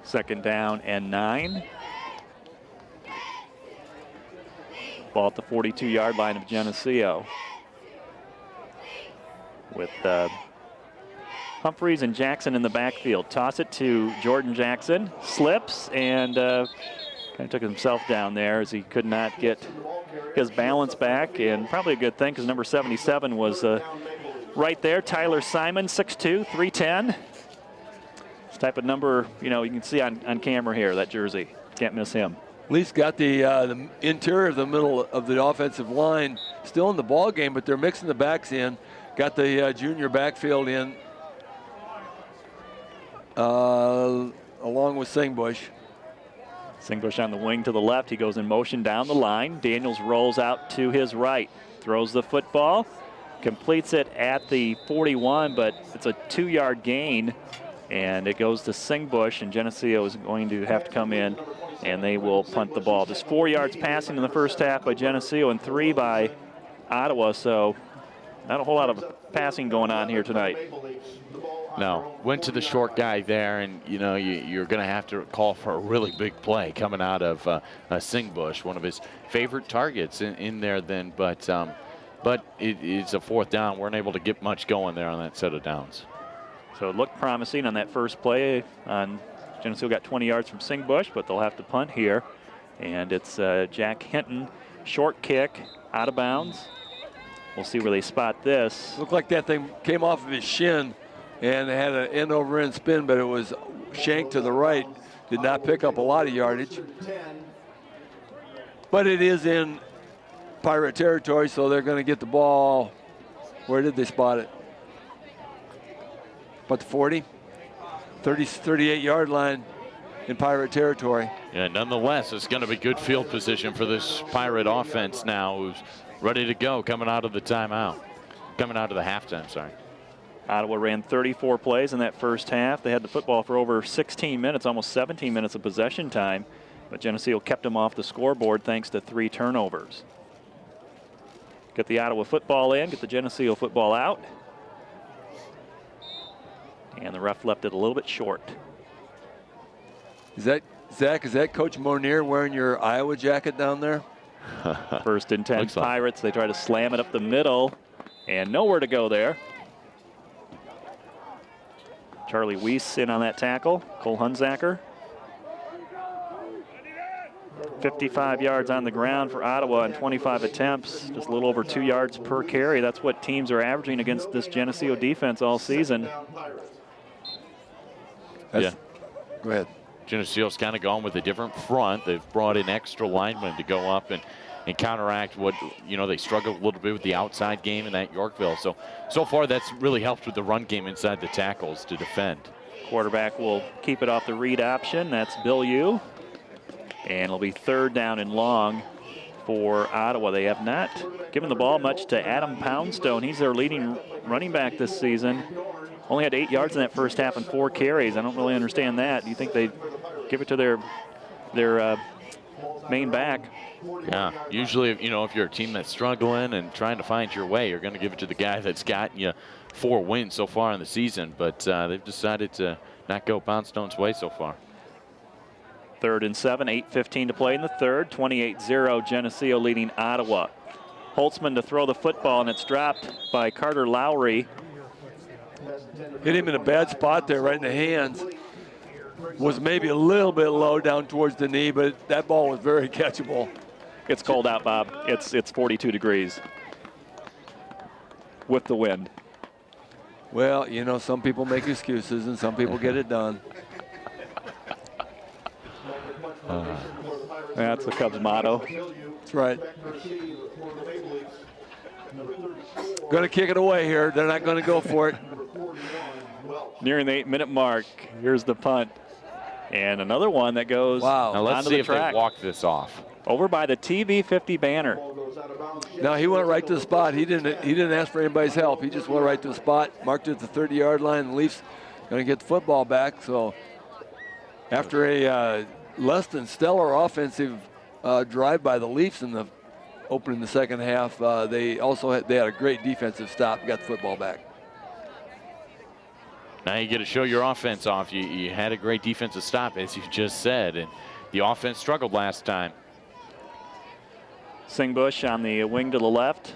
Second down and 9. Ball at the 42-yard line of Geneseo. With Humphreys and Jackson in the backfield. Toss it to Jordan Jackson. Slips and kind of took himself down there as he could not get his balance back. And probably a good thing because number 77 was right there. Tyler Simon, 6'2", 310. This type of number, you can see on camera here, that jersey. Can't miss him.
Leafs got the interior of the middle of the offensive line still in the ball game, but they're mixing the backs in. Got the junior backfield in along with Singbush.
Singbush on the wing to the left. He goes in motion down the line. Daniels rolls out to his right. Throws the football. Completes it at the 41, but it's a 2-yard gain. And it goes to Singbush, and Geneseo is going to have to come in, and they will punt the ball. Just 4 yards passing in the first half by Geneseo and 3 by Ottawa, so not a whole lot of passing going on here tonight.
No, went to the short guy there, and you're going to have to call for a really big play coming out of Singbush, one of his favorite targets in there then, but it's a 4th down. Weren't able to get much going there on that set of downs.
So it looked promising on that first play. Geneseo got 20 yards from Singbush, but they'll have to punt here. And it's Jack Hinton, short kick, out of bounds. We'll see where they spot this.
Looked like that thing came off of his shin and had an end-over-end spin, but it was shanked to the right. Did not pick up a lot of yardage. But it is in Pirate territory, so they're going to get the ball. Where did they spot it? About the 40, 38-yard line in Pirate territory.
Yeah, nonetheless, it's going to be good field position for this Pirate offense now, who's ready to go coming out of the timeout. Coming out of the halftime, sorry.
Ottawa ran 34 plays in that first half. They had the football for over 16 minutes, almost 17 minutes of possession time. But Geneseo kept them off the scoreboard thanks to 3 turnovers. Get the Ottawa football in, get the Geneseo football out. And the ref left it a little bit short.
Is that, Zach, is that Coach Monier wearing your Iowa jacket down there?
First and 10 Pirates. They try to slam it up the middle, and nowhere to go there. Charlie Weiss in on that tackle. Cole Hunzacker. 55 yards on the ground for Ottawa and 25 attempts, just a little over 2 yards per carry. That's what teams are averaging against this Geneseo defense all season.
Yeah. Go ahead.
Geneseo's kind of gone with a different front. They've brought in extra linemen to go up and counteract what, they struggled a little bit with the outside game in that Yorkville. So far that's really helped with the run game inside the tackles to defend.
Quarterback will keep it off the read option. That's Bill Yu. And it'll be 3rd down and long for Ottawa. They have not given the ball much to Adam Poundstone. He's their leading running back this season. Only had 8 yards in that first half and 4 carries. I don't really understand that. Do you think they give it to their main back?
Yeah, usually, if you're a team that's struggling and trying to find your way, you're going to give it to the guy that's gotten you 4 wins so far in the season. But they've decided to not go Poundstone's way so far.
3rd and 7, 8:15 to play in the third. 28-0, Geneseo leading Ottawa. Holtzman to throw the football, and it's dropped by Carter Lowry.
Hit him in a bad spot there, right in the hands. Was maybe a little bit low down towards the knee, but that ball was very catchable.
It's cold out, Bob. It's 42 degrees with the wind.
Well, some people make excuses and some people get it done.
That's the Cubs motto.
That's right. Going to kick it away here. They're not going to go for it.
Nearing the 8-minute mark. Here's the punt. And another one that goes
Now let's
onto
see
the
if
track.
they walk this off.
Over by the TV 50 banner.
No, he went right to the spot. He didn't ask for anybody's help. He just went right to the spot, marked it at the 30-yard line. The Leafs going to get the football back. So after a less than stellar offensive drive by the Leafs in the opening the second half, they had a great defensive stop, got the football back.
Now you get to show your offense off. You had a great defensive stop, as you just said, and the offense struggled last time.
Singbush on the wing to the left.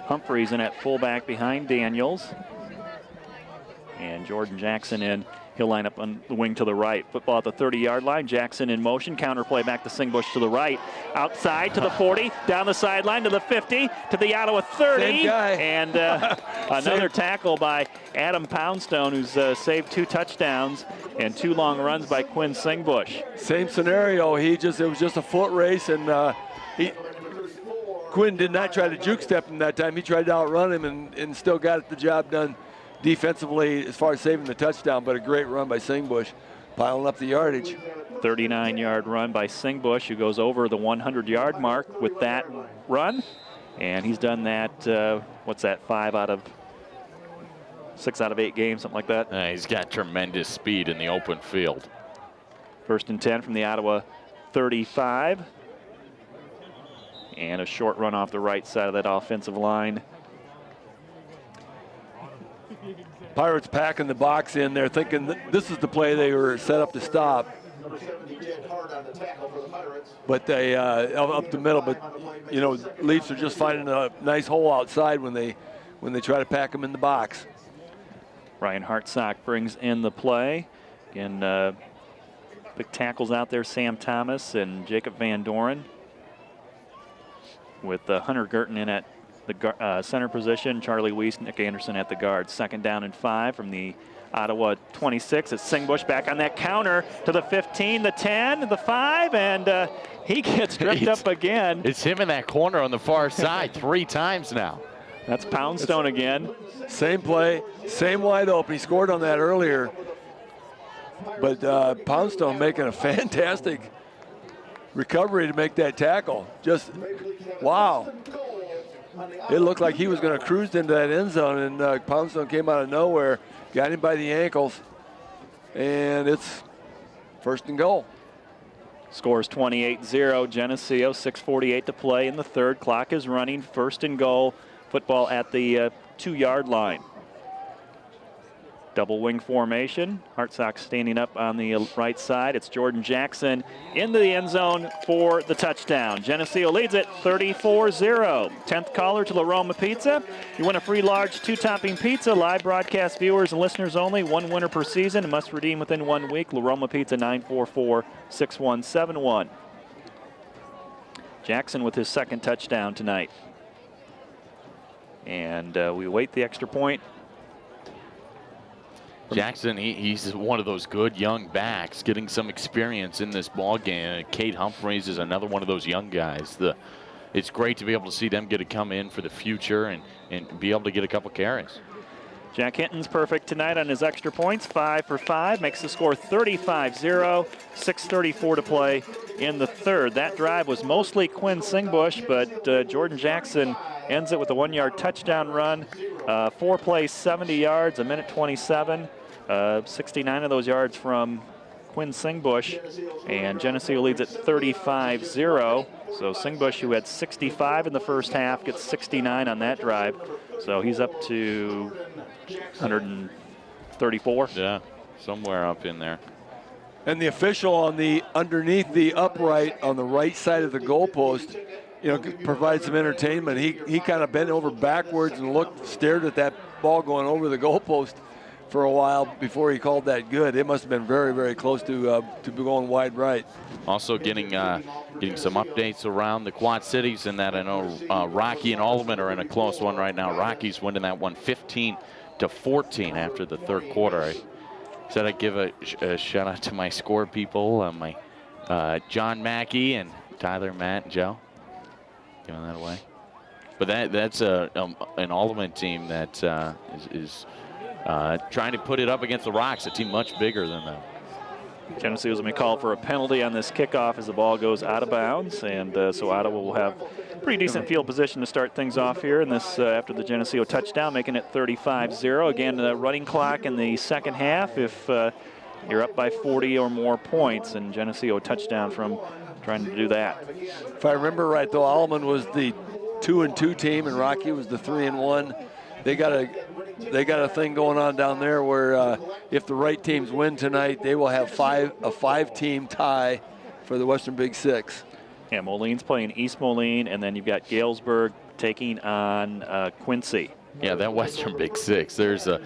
Humphreys in at fullback behind Daniels. And Jordan Jackson in. He'll line up on the wing to the right. Football at the 30-yard line. Jackson in motion. Counter play back to Singbush to the right. Outside to the 40. Down the sideline to the 50. To the Ottawa 30.
Same guy.
And another tackle by Adam Poundstone, who's saved 2 touchdowns and 2 long runs by Quinn Singbush.
Same scenario. It was just a foot race, and Quinn did not try to juke step him that time. He tried to outrun him and still got the job done defensively as far as saving the touchdown, but a great run by Singbush, piling up the yardage.
39-yard run by Singbush, who goes over the 100-yard mark with that run. And he's done that, 6 out of 8 games, something like that.
He's got tremendous speed in the open field.
1st and 10 from the Ottawa 35. And a short run off the right side of that offensive line.
Pirates packing the box in there, thinking this is the play they were set up to stop. But they up the middle. But Leafs are just finding a nice hole outside when they try to pack them in the box.
Ryan Hartsock brings in the play. Again, big tackles out there. Sam Thomas and Jacob Van Doren. With Hunter Gurton in at the center position, Charlie Weiss, Nick Anderson at the guard. 2nd down and 5 from the Ottawa 26. It's Singbush back on that counter to the 15, the 10, the 5, and he gets tripped up again.
It's him in that corner on the far side 3 times now.
That's Poundstone again.
Same play, same wide open. He scored on that earlier. But Poundstone making a fantastic recovery to make that tackle. Just, wow. It looked like he was going to cruise into that end zone, and Poundstone came out of nowhere, got him by the ankles, and it's 1st and goal.
Scores 28-0, Geneseo, 6:48 to play in the third. Clock is running, 1st and goal. Football at the 2-yard line. Double wing formation. Hart Sox standing up on the right side. It's Jordan Jackson into the end zone for the touchdown. Geneseo leads it 34-0. 10th caller to La Roma Pizza. You win a free large 2-topping pizza. Live broadcast viewers and listeners only. 1 winner per season. Must redeem within 1 week. La Roma Pizza 944-6171. Jackson with his 2nd touchdown tonight. And we await the extra point.
Jackson, he's one of those good young backs getting some experience in this ball game. Cade Humphreys is another one of those young guys. It's great to be able to see them get to come in for the future and be able to get a couple carries.
Jack Hinton's perfect tonight on his extra points, 5 for 5, makes the score 35-0, 6:34 to play in the 3rd. That drive was mostly Quinn Singbush, but Jordan Jackson ends it with a 1-yard touchdown run, 4 plays, 70 yards, a minute 27, 69 of those yards from Quinn Singbush, and Geneseo leads at 35-0. So Singbush, who had 65 in the first half, gets 69 on that drive. So he's up to 134.
Yeah, somewhere up in there.
And the official on the underneath the upright on the right side of the goalpost, provides some entertainment. He kind of bent over backwards and stared at that ball going over the goalpost for a while before he called that good. It must have been very, very close to going wide right. Also
getting some updates around the Quad Cities, and that I know Rocky and Alderman are in a close one right now. Rocky's winning that one 15-14 after the 3rd quarter. I said I'd give a shout out to my score people, my John Mackey and Tyler, Matt, and Joe. Giving that away. But that's an Alderman team that is trying to put it up against the Rocks, a team much bigger than them.
Geneseo's going to be called for a penalty on this kickoff as the ball goes out of bounds, and so Ottawa will have pretty decent field position to start things off here in this after the Geneseo touchdown, making it 35-0. Again, running clock in the 2nd half if you're up by 40 or more points, and Geneseo touchdown from trying to do that.
If I remember right, though, Allman was the 2-2 team, and Rocky was the 3-1. They got a thing going on down there where if the right teams win tonight, they will have a 5-team tie for the Western Big Six.
Yeah, Moline's playing East Moline, and then you've got Galesburg taking on Quincy.
Yeah, that Western Big Six, there's a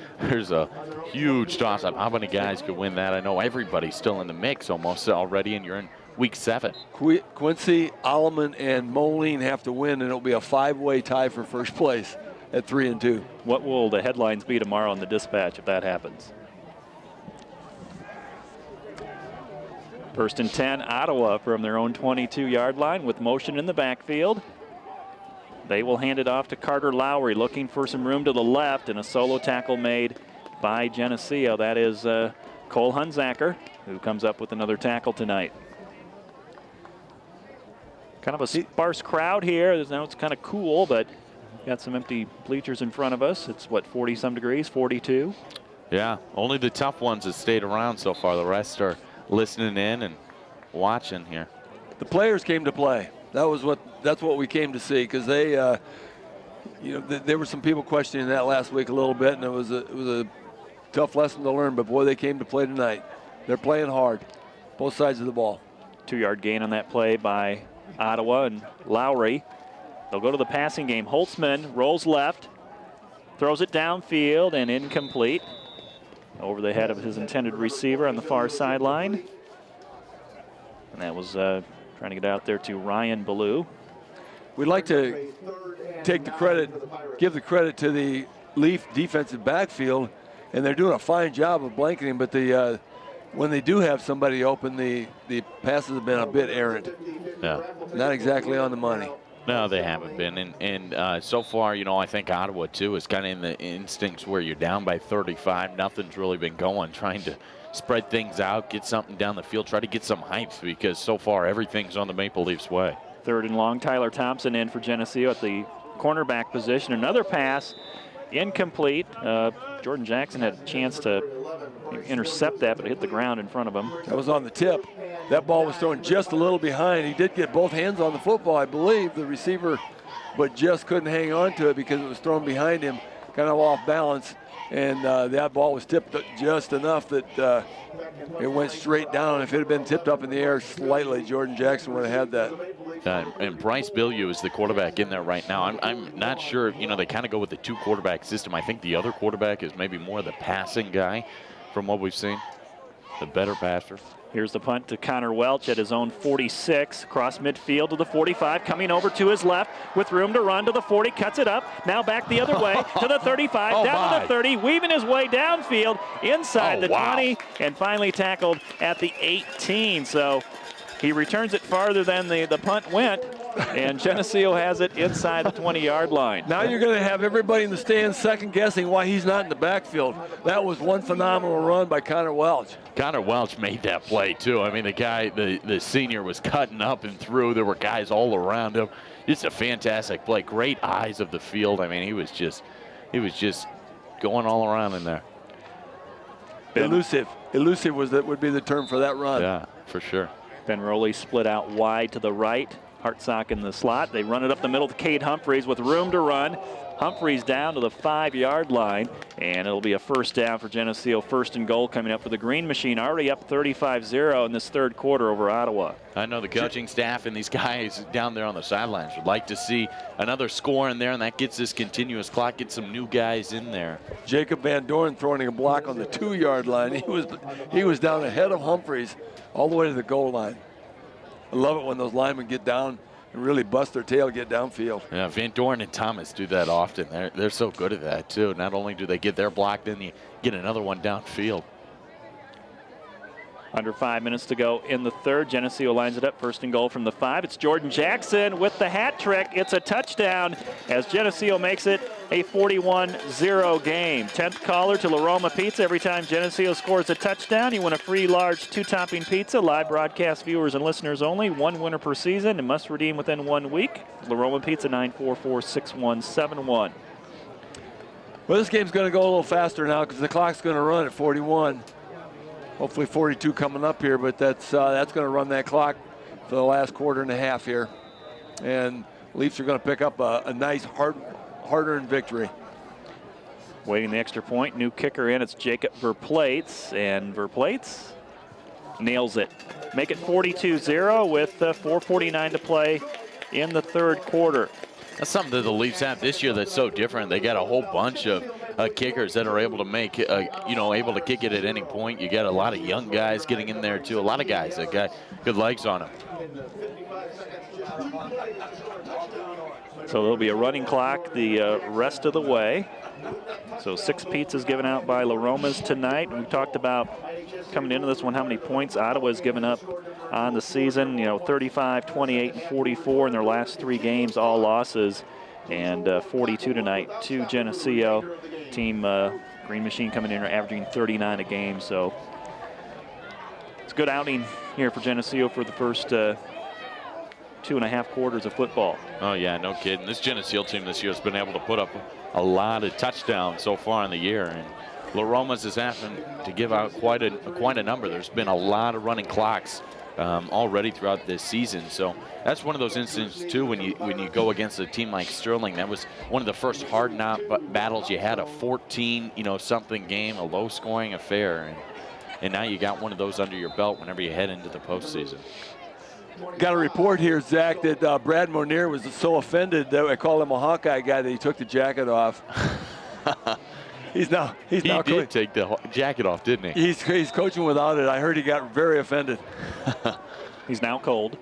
huge toss-up. How many guys could win that? I know everybody's still in the mix almost already, and you're in Week 7.
Quincy, Alleman, and Moline have to win, and it'll be a 5-way tie for first place at 3-2.
What will the headlines be tomorrow in the Dispatch if that happens? 1st and 10, Ottawa from their own 22-yard line with motion in the backfield. They will hand it off to Carter Lowry, looking for some room to the left, and a solo tackle made by Geneseo. That is Cole Hunzacker, who comes up with another tackle tonight. Kind of a sparse crowd here. Now it's kind of cool, but got some empty bleachers in front of us. It's, 40-some degrees, 42?
Yeah, only the tough ones have stayed around so far. The rest are listening in and watching here.
The players came to play. That's what we came to see, because they, there were some people questioning that last week a little bit, and it was a tough lesson to learn, but boy, they came to play tonight. They're playing hard, both sides of the ball.
2-yard gain on that play by Ottawa, and Lowry. They'll go to the passing game. Holtzman rolls left, throws it downfield, and incomplete. Over the head of his intended receiver on the far sideline. And that was trying to get out there to Ryan Ballou.
We'd like to give the credit to the Leaf defensive backfield, and they're doing a fine job of blanketing, but when they do have somebody open, the passes have been a bit errant.
Yeah.
Not exactly on the money.
No, they haven't been. And so far, I think Ottawa, too, is kind of in the instincts where you're down by 35. Nothing's really been going, trying to spread things out, get something down the field, try to get some hype, because so far everything's on the Maple Leafs' way.
3rd and long, Tyler Thompson in for Geneseo at the cornerback position. Another pass, incomplete. Jordan Jackson had a chance to intercept that, but it hit the ground in front of him.
That was on the tip. That ball was thrown just a little behind. He did get both hands on the football, I believe, the receiver, but just couldn't hang on to it because it was thrown behind him. kind of off balance, and that ball was tipped just enough that it went straight down. If it had been tipped up in the air slightly, Jordan Jackson would have had that.
And Bryce Bilyeu is the quarterback in there right now. I'm not sure, they kind of go with the 2 quarterback system. I think the other quarterback is maybe more the passing guy from what we've seen, the better passer.
Here's the punt to Connor Welch at his own 46, across midfield to the 45, coming over to his left with room to run to the 40, cuts it up, now back the other way to the 35, down to the 30, weaving his way downfield, inside the 20, and finally tackled at the 18. So he returns it farther than the punt went, and Geneseo has it inside the 20-yard line.
Now you're going to have everybody in the stands second-guessing why he's not in the backfield. That was one phenomenal run by Connor Welch.
Connor Welch made that play, too. I mean, the guy, the senior, was cutting up and through. There were guys all around him. It's a fantastic play. Great eyes of the field. I mean, he was just going all around in there.
Elusive would be the term for that run.
Yeah, for sure.
Ben Rowley split out wide to the right. Hartsock in the slot. They run it up the middle to Cade Humphreys with room to run. Humphreys down to the 5-yard line, and it'll be a first down for Geneseo. First and goal coming up for the Green Machine, already up 35-0 in this third quarter over Ottawa.
I know the coaching staff and these guys down there on the sidelines would like to see another score in there, and that gets this continuous clock, get some new guys in there.
Jacob Van Dorn throwing a block on the 2-yard line. He was down ahead of Humphreys all the way to the goal line. I love it when those linemen get down and really bust their tail, get downfield.
Yeah, Van Dorn and Thomas do that often. They're so good at that, too. Not only do they get their block, then you get another one downfield.
Under 5 minutes to go in the third. Geneseo lines it up, first and goal from the 5. It's Jordan Jackson with the hat trick. It's a touchdown as Geneseo makes it a 41-0 game. 10th caller to La Roma Pizza. Every time Geneseo scores a touchdown, you win a free large 2-topping pizza. Live broadcast viewers and listeners only. 1 winner per season and must redeem within 1 week. La Roma Pizza, 944-6171.
Well, this game's going to go a little faster now because the clock's going to run at 41. Hopefully 42 coming up here, but that's going to run that clock for the last quarter and a half here. And Leafs are going to pick up a nice, hard-earned victory.
Waiting the extra point, new kicker in, it's Jacob Verplates, and Verplates nails it. Make it 42-0 with 4:49 to play in the third quarter.
That's something that the Leafs have this year that's so different. They got a whole bunch of kickers that are able to make, able to kick it at any point. You got a lot of young guys getting in there too. A lot of guys that got good legs on them.
So there'll be a running clock the rest of the way. So 6 pizzas given out by La Roma's tonight. We talked about coming into this one how many points Ottawa's given up on the season. 35, 28, and 44 in their last 3 games, all losses. And 42 tonight to Geneseo. Team Green Machine coming in averaging 39 a game. So it's a good outing here for Geneseo for the first 2.5 quarters of football.
Oh yeah, no kidding. This Geneseo team this year has been able to put up a lot of touchdowns so far in the year, and La Roma's is having to give out quite a number. There's been a lot of running clocks already throughout this season. So that's one of those instances too when you go against a team like Sterling. That was one of the first hard knock battles you had, a 14 something game, a low scoring affair, and now you got one of those under your belt whenever you head into the postseason.
Got a report here, Zach, that Brad Monier was so offended that I call him a Hawkeye guy that he took the jacket off. He did
take the jacket off, didn't he?
He's coaching without it. I heard he got very offended.
He's now cold.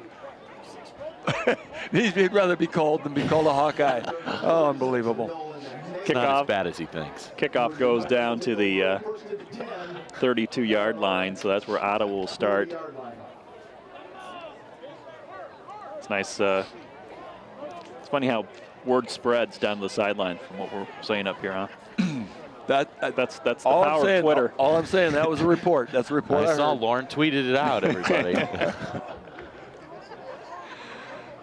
He'd rather be cold than be called a Hawkeye. Oh, unbelievable.
Not as bad as he thinks.
Kickoff goes down to the 32-yard line, so that's where Ottawa will start. It's nice. It's funny how word spreads down to the sideline from what we're saying up here, huh? That's the power of Twitter.
All I'm saying, that was a report. That's a report.
I saw Lauren tweeted it out, everybody.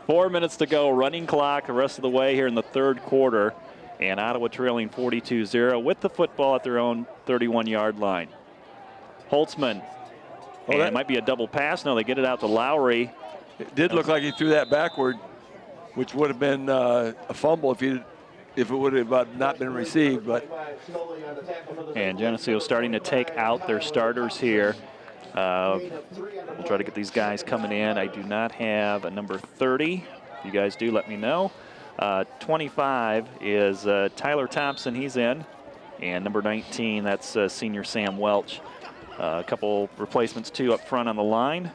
4 minutes to go, running clock the rest of the way here in the third quarter, and Ottawa trailing 42-0 with the football at their own 31-yard line. Holtzman. And it might be a double pass. No, they get it out to Lowry.
It did look like he threw that backward, which would have been a fumble if he if it would have not been received. But
And Geneseo starting to take out their starters here. We'll try to get these guys coming in. I do not have a number 30. If you guys do, let me know. 25 is Tyler Thompson. He's in. And number 19, that's senior Sam Welch. A couple replacements, too, up front on the line.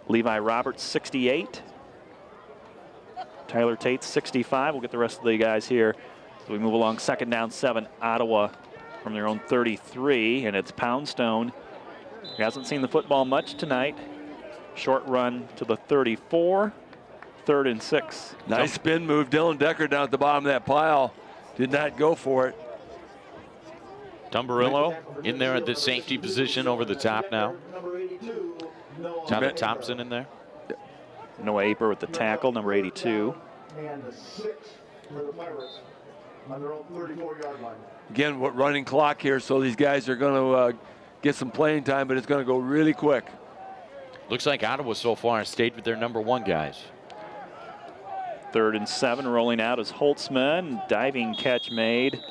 Levi Roberts, 68. Tyler Tate, 65. We'll get the rest of the guys here. So we move along, second down, 7. Ottawa from their own 33, and it's Poundstone. He hasn't seen the football much tonight. Short run to the 34, 3rd and 6.
Nice spin move. Dylan Decker down at the bottom of that pile. Did not go for it.
Tumberillo in there at the safety position over the top now. Tyler Thompson in there.
Noah Aper with the tackle, number 82.
And the 6 for the Pirates on their own 34-yard line.
Again, what running clock here, so these guys are going to get some playing time, but it's going to go really quick.
Looks like Ottawa so far has stayed with their number 1 guys.
3rd and 7 rolling out as Holtzman. Diving catch made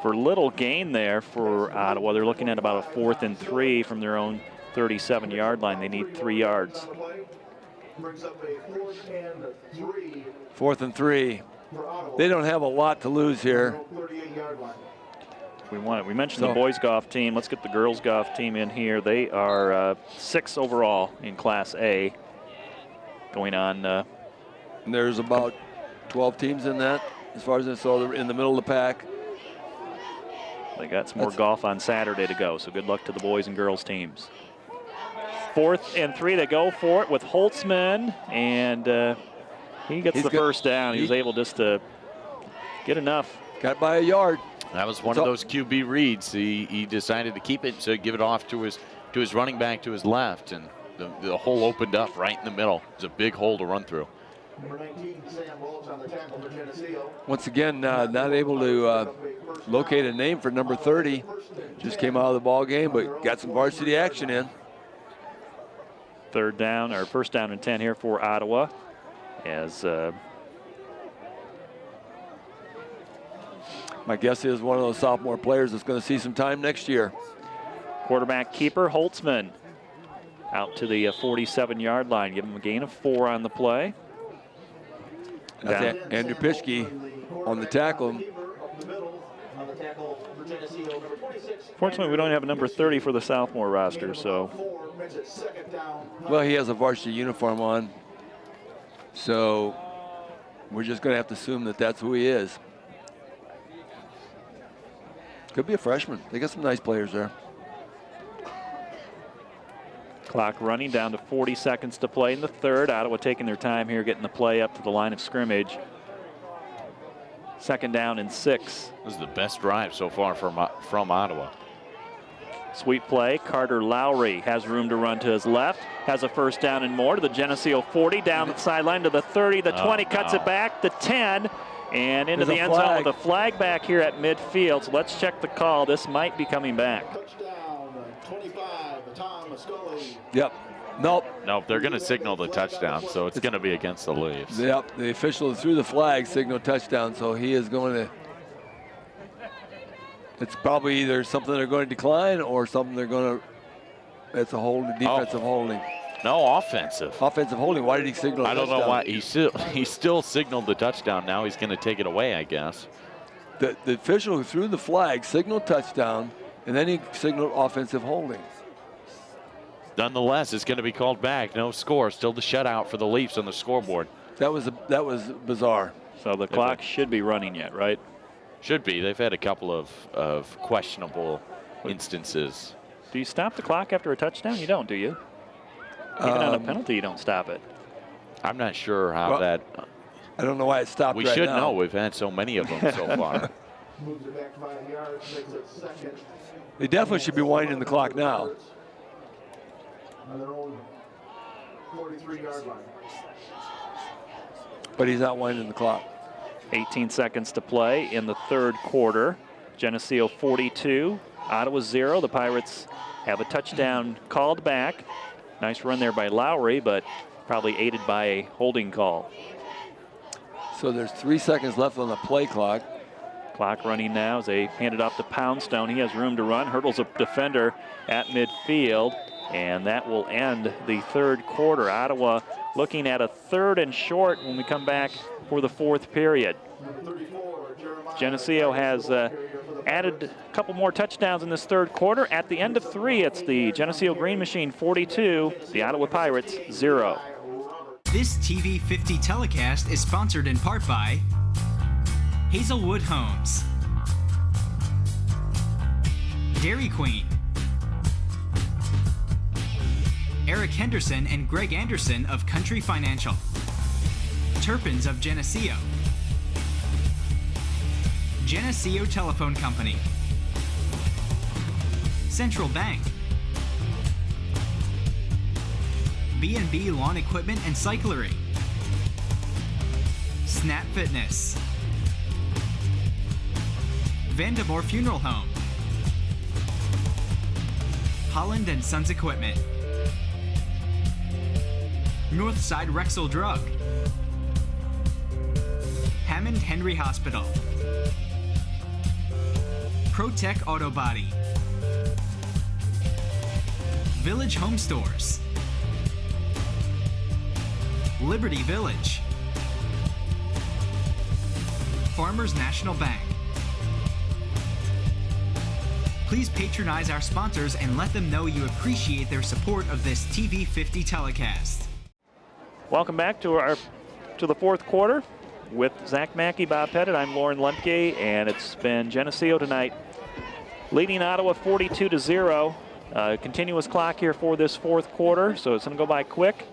for little gain there for Ottawa. They're looking at about a 4th and 3 from their own 37-yard line. They need 3 yards.
Brings up a 4th and 3.
4th and 3. They don't have a lot to lose here.
38-yard line.
We mentioned the boys golf team. Let's get the girls golf team in here. They are 6 overall in Class A. Going on.
And there's about 12 teams in that, as far as I saw, they're in the middle of the pack.
They got some more golf on Saturday to go, so good luck to the boys and girls teams. 4th and 3, they go for it with Holtzman, and he gets the first down. He was able just to get enough.
Got by a yard.
That was one of those QB reads. He decided to keep it, so give it off to his running back to his left, and the hole opened up right in the middle. It was a big hole to run through.
Number 19, Sam Welch on the tackle for Geneseo.
Once again, not able to locate a name for number 30. Just came out of the ball game, but got some varsity action in.
3rd down, or 1st down and 10 here for Ottawa. As
my guess is one of those sophomore players that's going to see some time next year.
Quarterback keeper Holtzman out to the 47-yard line. Give him a gain of 4 on the play.
That's Andrew Pischke on the tackle.
Fortunately, we don't have a number 30 for the sophomore roster, so.
Well, he has a varsity uniform on, so we're just going to have to assume that that's who he is. Could be a freshman. They got some nice players there.
Clock running down to 40 seconds to play in the 3rd. Ottawa taking their time here, getting the play up to the line of scrimmage. 2nd down and 6.
This is the best drive so far from Ottawa.
Sweet play. Carter Lowry has room to run to his left. Has a 1st down and more to the Geneseo 40. Down the sideline to the 30. The 20 cuts it back. The 10. And into the end zone with a flag back here at midfield. So let's check the call. This might be coming back.
Touchdown, 25, Tom Scully.
Yep. Nope.
Nope, they're going to signal the touchdown, so it's going to be against the Leafs.
Yep, the official threw the flag, signal touchdown, so he is going to. It's probably either something they're going to decline or something they're going to. It's a defensive holding.
No, offensive.
Offensive holding. Why did he signal?
I don't know why he still signaled the touchdown. Now he's going to take it away, I guess.
The official who threw the flag signaled touchdown, and then he signaled offensive holding.
Nonetheless, it's going to be called back. No score. Still the shutout for the Leafs on the scoreboard.
That was bizarre.
So the clock should be running yet, right?
Should be. They've had a couple of questionable instances.
Do you stop the clock after a touchdown? You don't, do you? Even on a penalty, you don't stop it.
I'm not sure how that.
I don't know why it stopped.
We
right
should
now.
know. We've had so many of them so far.
Moves it back 5 yards, makes it 2nd.
They definitely should be winding the clock now.
On their own 43-yard line.
But he's not winding the clock.
18 seconds to play in the 3rd quarter. Geneseo 42, Ottawa 0. The Pirates have a touchdown called back. Nice run there by Lowry, but probably aided by a holding call.
So there's 3 seconds left on the play clock.
Clock running now as they hand it off to Poundstone. He has room to run, hurdles a defender at midfield, and that will end the third quarter. Ottawa looking at a 3rd and short when we come back for the 4th period. Geneseo has added a couple more touchdowns in this 3rd quarter. At the end of 3, it's the Geneseo Green Machine 42, the Ottawa Pirates 0.
This TV 50 telecast is sponsored in part by Hazelwood Homes, Dairy Queen, Eric Henderson and Greg Anderson of Country Financial, Turpins of Geneseo, Geneseo Telephone Company, Central Bank, B&B Lawn Equipment and Cyclery, Snap Fitness, Vandemore Funeral Home, Holland and Sons Equipment, Northside Rexall Drug, Hammond Henry Hospital, ProTech Auto Body, Village Home Stores, Liberty Village, Farmers National Bank. Please patronize our sponsors and let them know you appreciate their support of this TV 50 telecast.
Welcome back to the 4th quarter with Zach Mackey, Bob Pettit. I'm Lauren Lemke, and it's been Geneseo tonight leading Ottawa 42-0. Continuous clock here for this 4th quarter, so it's going to go by quick.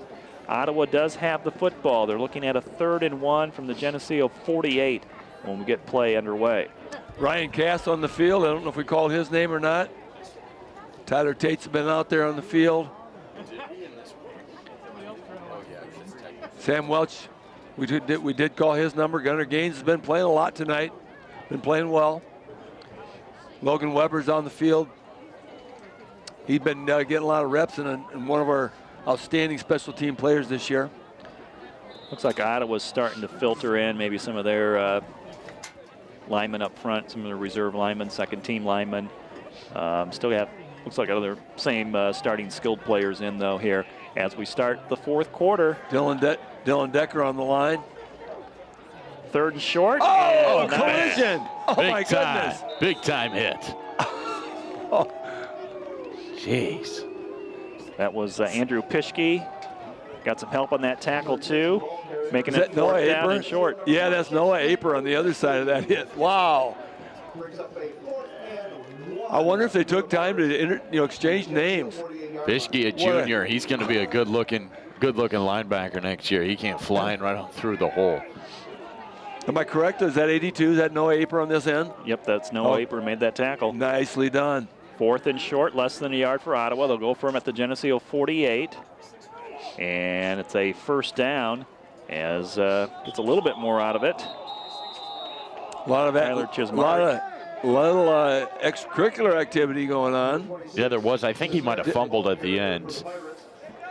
Ottawa does have the football. They're looking at a 3rd and 1 from the Geneseo 48 when we get play underway.
Ryan Cass on the field. I don't know if we called his name or not. Tyler Tate's been out there on the field. Sam Welch, we did call his number. Gunnar Gaines has been playing a lot tonight. Been playing well. Logan Weber's on the field. He's been getting a lot of reps and one of our outstanding special team players this year.
Looks like Ottawa's starting to filter in maybe some of their linemen up front, some of the reserve linemen, 2nd team linemen. Still have, looks like other same starting skilled players in though here as we start the 4th quarter.
Dylan Decker on the line.
3rd and short.
Oh,
and
collision. Oh
Big
my
time.
goodness.
Big time hit.
Oh.
Jeez.
That was Andrew Pischke. Got some help on that tackle too. Making
Is
it
that Noah
4th down
Aper?
and short.
Yeah, that's Noah Aper on the other side of that hit. Wow. I wonder if they took time to exchange names.
Pischke, a junior, he's going to be a good-looking linebacker next year. He came flying right on through the hole.
Am I correct? Is that 82? Is that Noah Aper on this end?
Yep, that's Noah Aper made that tackle.
Nicely done.
4th and short, less than a yard for Ottawa. They'll go for him at the Geneseo 48. And it's a 1st down as gets a little bit more out of it.
A lot of extracurricular activity going on.
Yeah, there was. I think he might have fumbled at the end.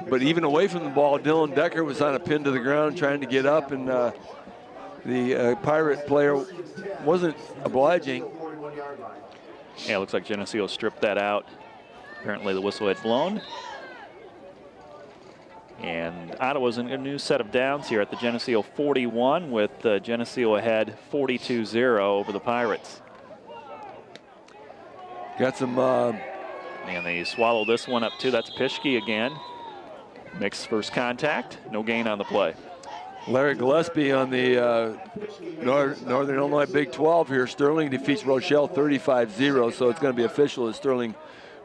But even away from the ball, Dylan Decker was on a pin to the ground trying to get up, and the Pirate player wasn't obliging.
Yeah, it looks like Geneseo stripped that out. Apparently the whistle had blown. And Ottawa's in a new set of downs here at the Geneseo 41 with Geneseo ahead 42-0 over the Pirates.
Got some...
and they swallow this one up too. That's Pischke again. Makes first contact. No gain on the play.
Larry Gillespie on the Northern Illinois Big 12 here. Sterling defeats Rochelle 35-0, so it's going to be official as Sterling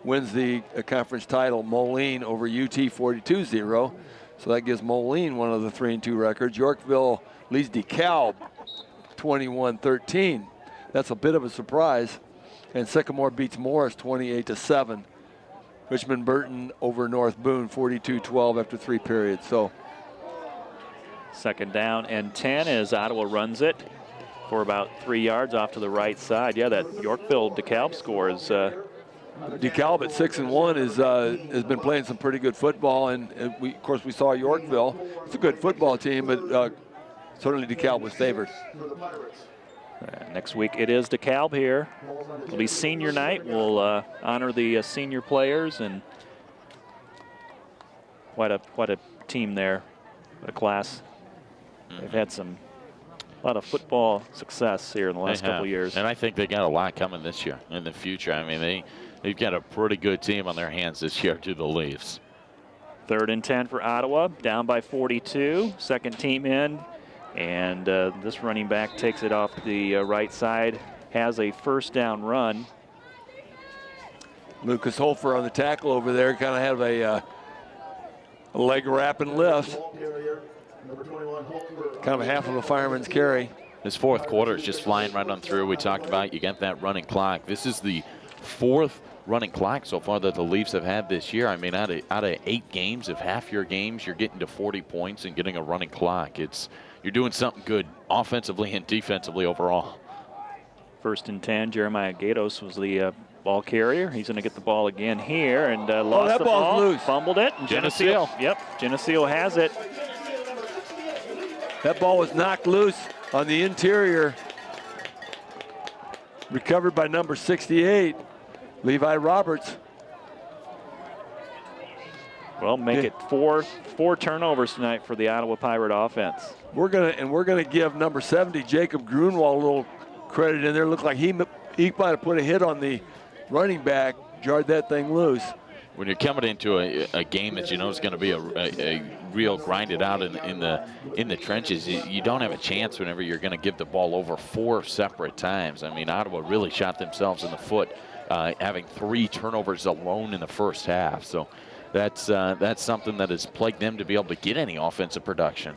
wins the conference title. Moline over UT 42-0, so that gives Moline one of the 3-2 records. Yorkville leads DeKalb 21-13. That's a bit of a surprise. And Sycamore beats Morris 28-7. Richmond Burton over North Boone 42-12 after 3 periods. So
2nd down and 10 as Ottawa runs it for about 3 yards off to the right side. Yeah, that Yorkville DeKalb score is.
DeKalb at 6-1 has been playing some pretty good football, and of course we saw Yorkville. It's a good football team, but certainly DeKalb was favored.
Next week it is DeKalb here. It'll be senior night. We'll honor the senior players, and quite a team there, what a class. They've had a lot of football success here in the last couple of years.
And I think they got a lot coming this year in the future. I mean, they've got a pretty good team on their hands this year to the Leafs.
3rd and 10 for Ottawa, down by 42. Second team in, and this running back takes it off the right side, has a first down run.
Lucas Hofer on the tackle over there, kind of have a leg wrap and lift. Kind of half of a fireman's carry.
This fourth quarter is just flying right on through. We talked about you get that running clock. This is the 4th running clock so far that the Leafs have had this year. I mean, out of 8 games, if half your games you're getting to 40 points and getting a running clock, you're doing something good offensively and defensively overall.
1st and 10, Jeremiah Gatos was the ball carrier. He's going to get the ball again here, and lost the ball,
loose.
Fumbled it. And Geneseo, Geneseo has it.
That ball was knocked loose on the interior. Recovered by number 68, Levi Roberts.
Well, make it four turnovers tonight for the Ottawa Pirate offense.
We're gonna give number 70, Jacob Grunwald, a little credit in there. Looked like he might have put a hit on the running back, jarred that thing loose.
When you're coming into a game that you know is going to be a real grinded out in the trenches, you don't have a chance whenever you're going to give the ball over 4 separate times. I mean, Ottawa really shot themselves in the foot, having 3 turnovers alone in the first half. So that's something that has plagued them to be able to get any offensive production.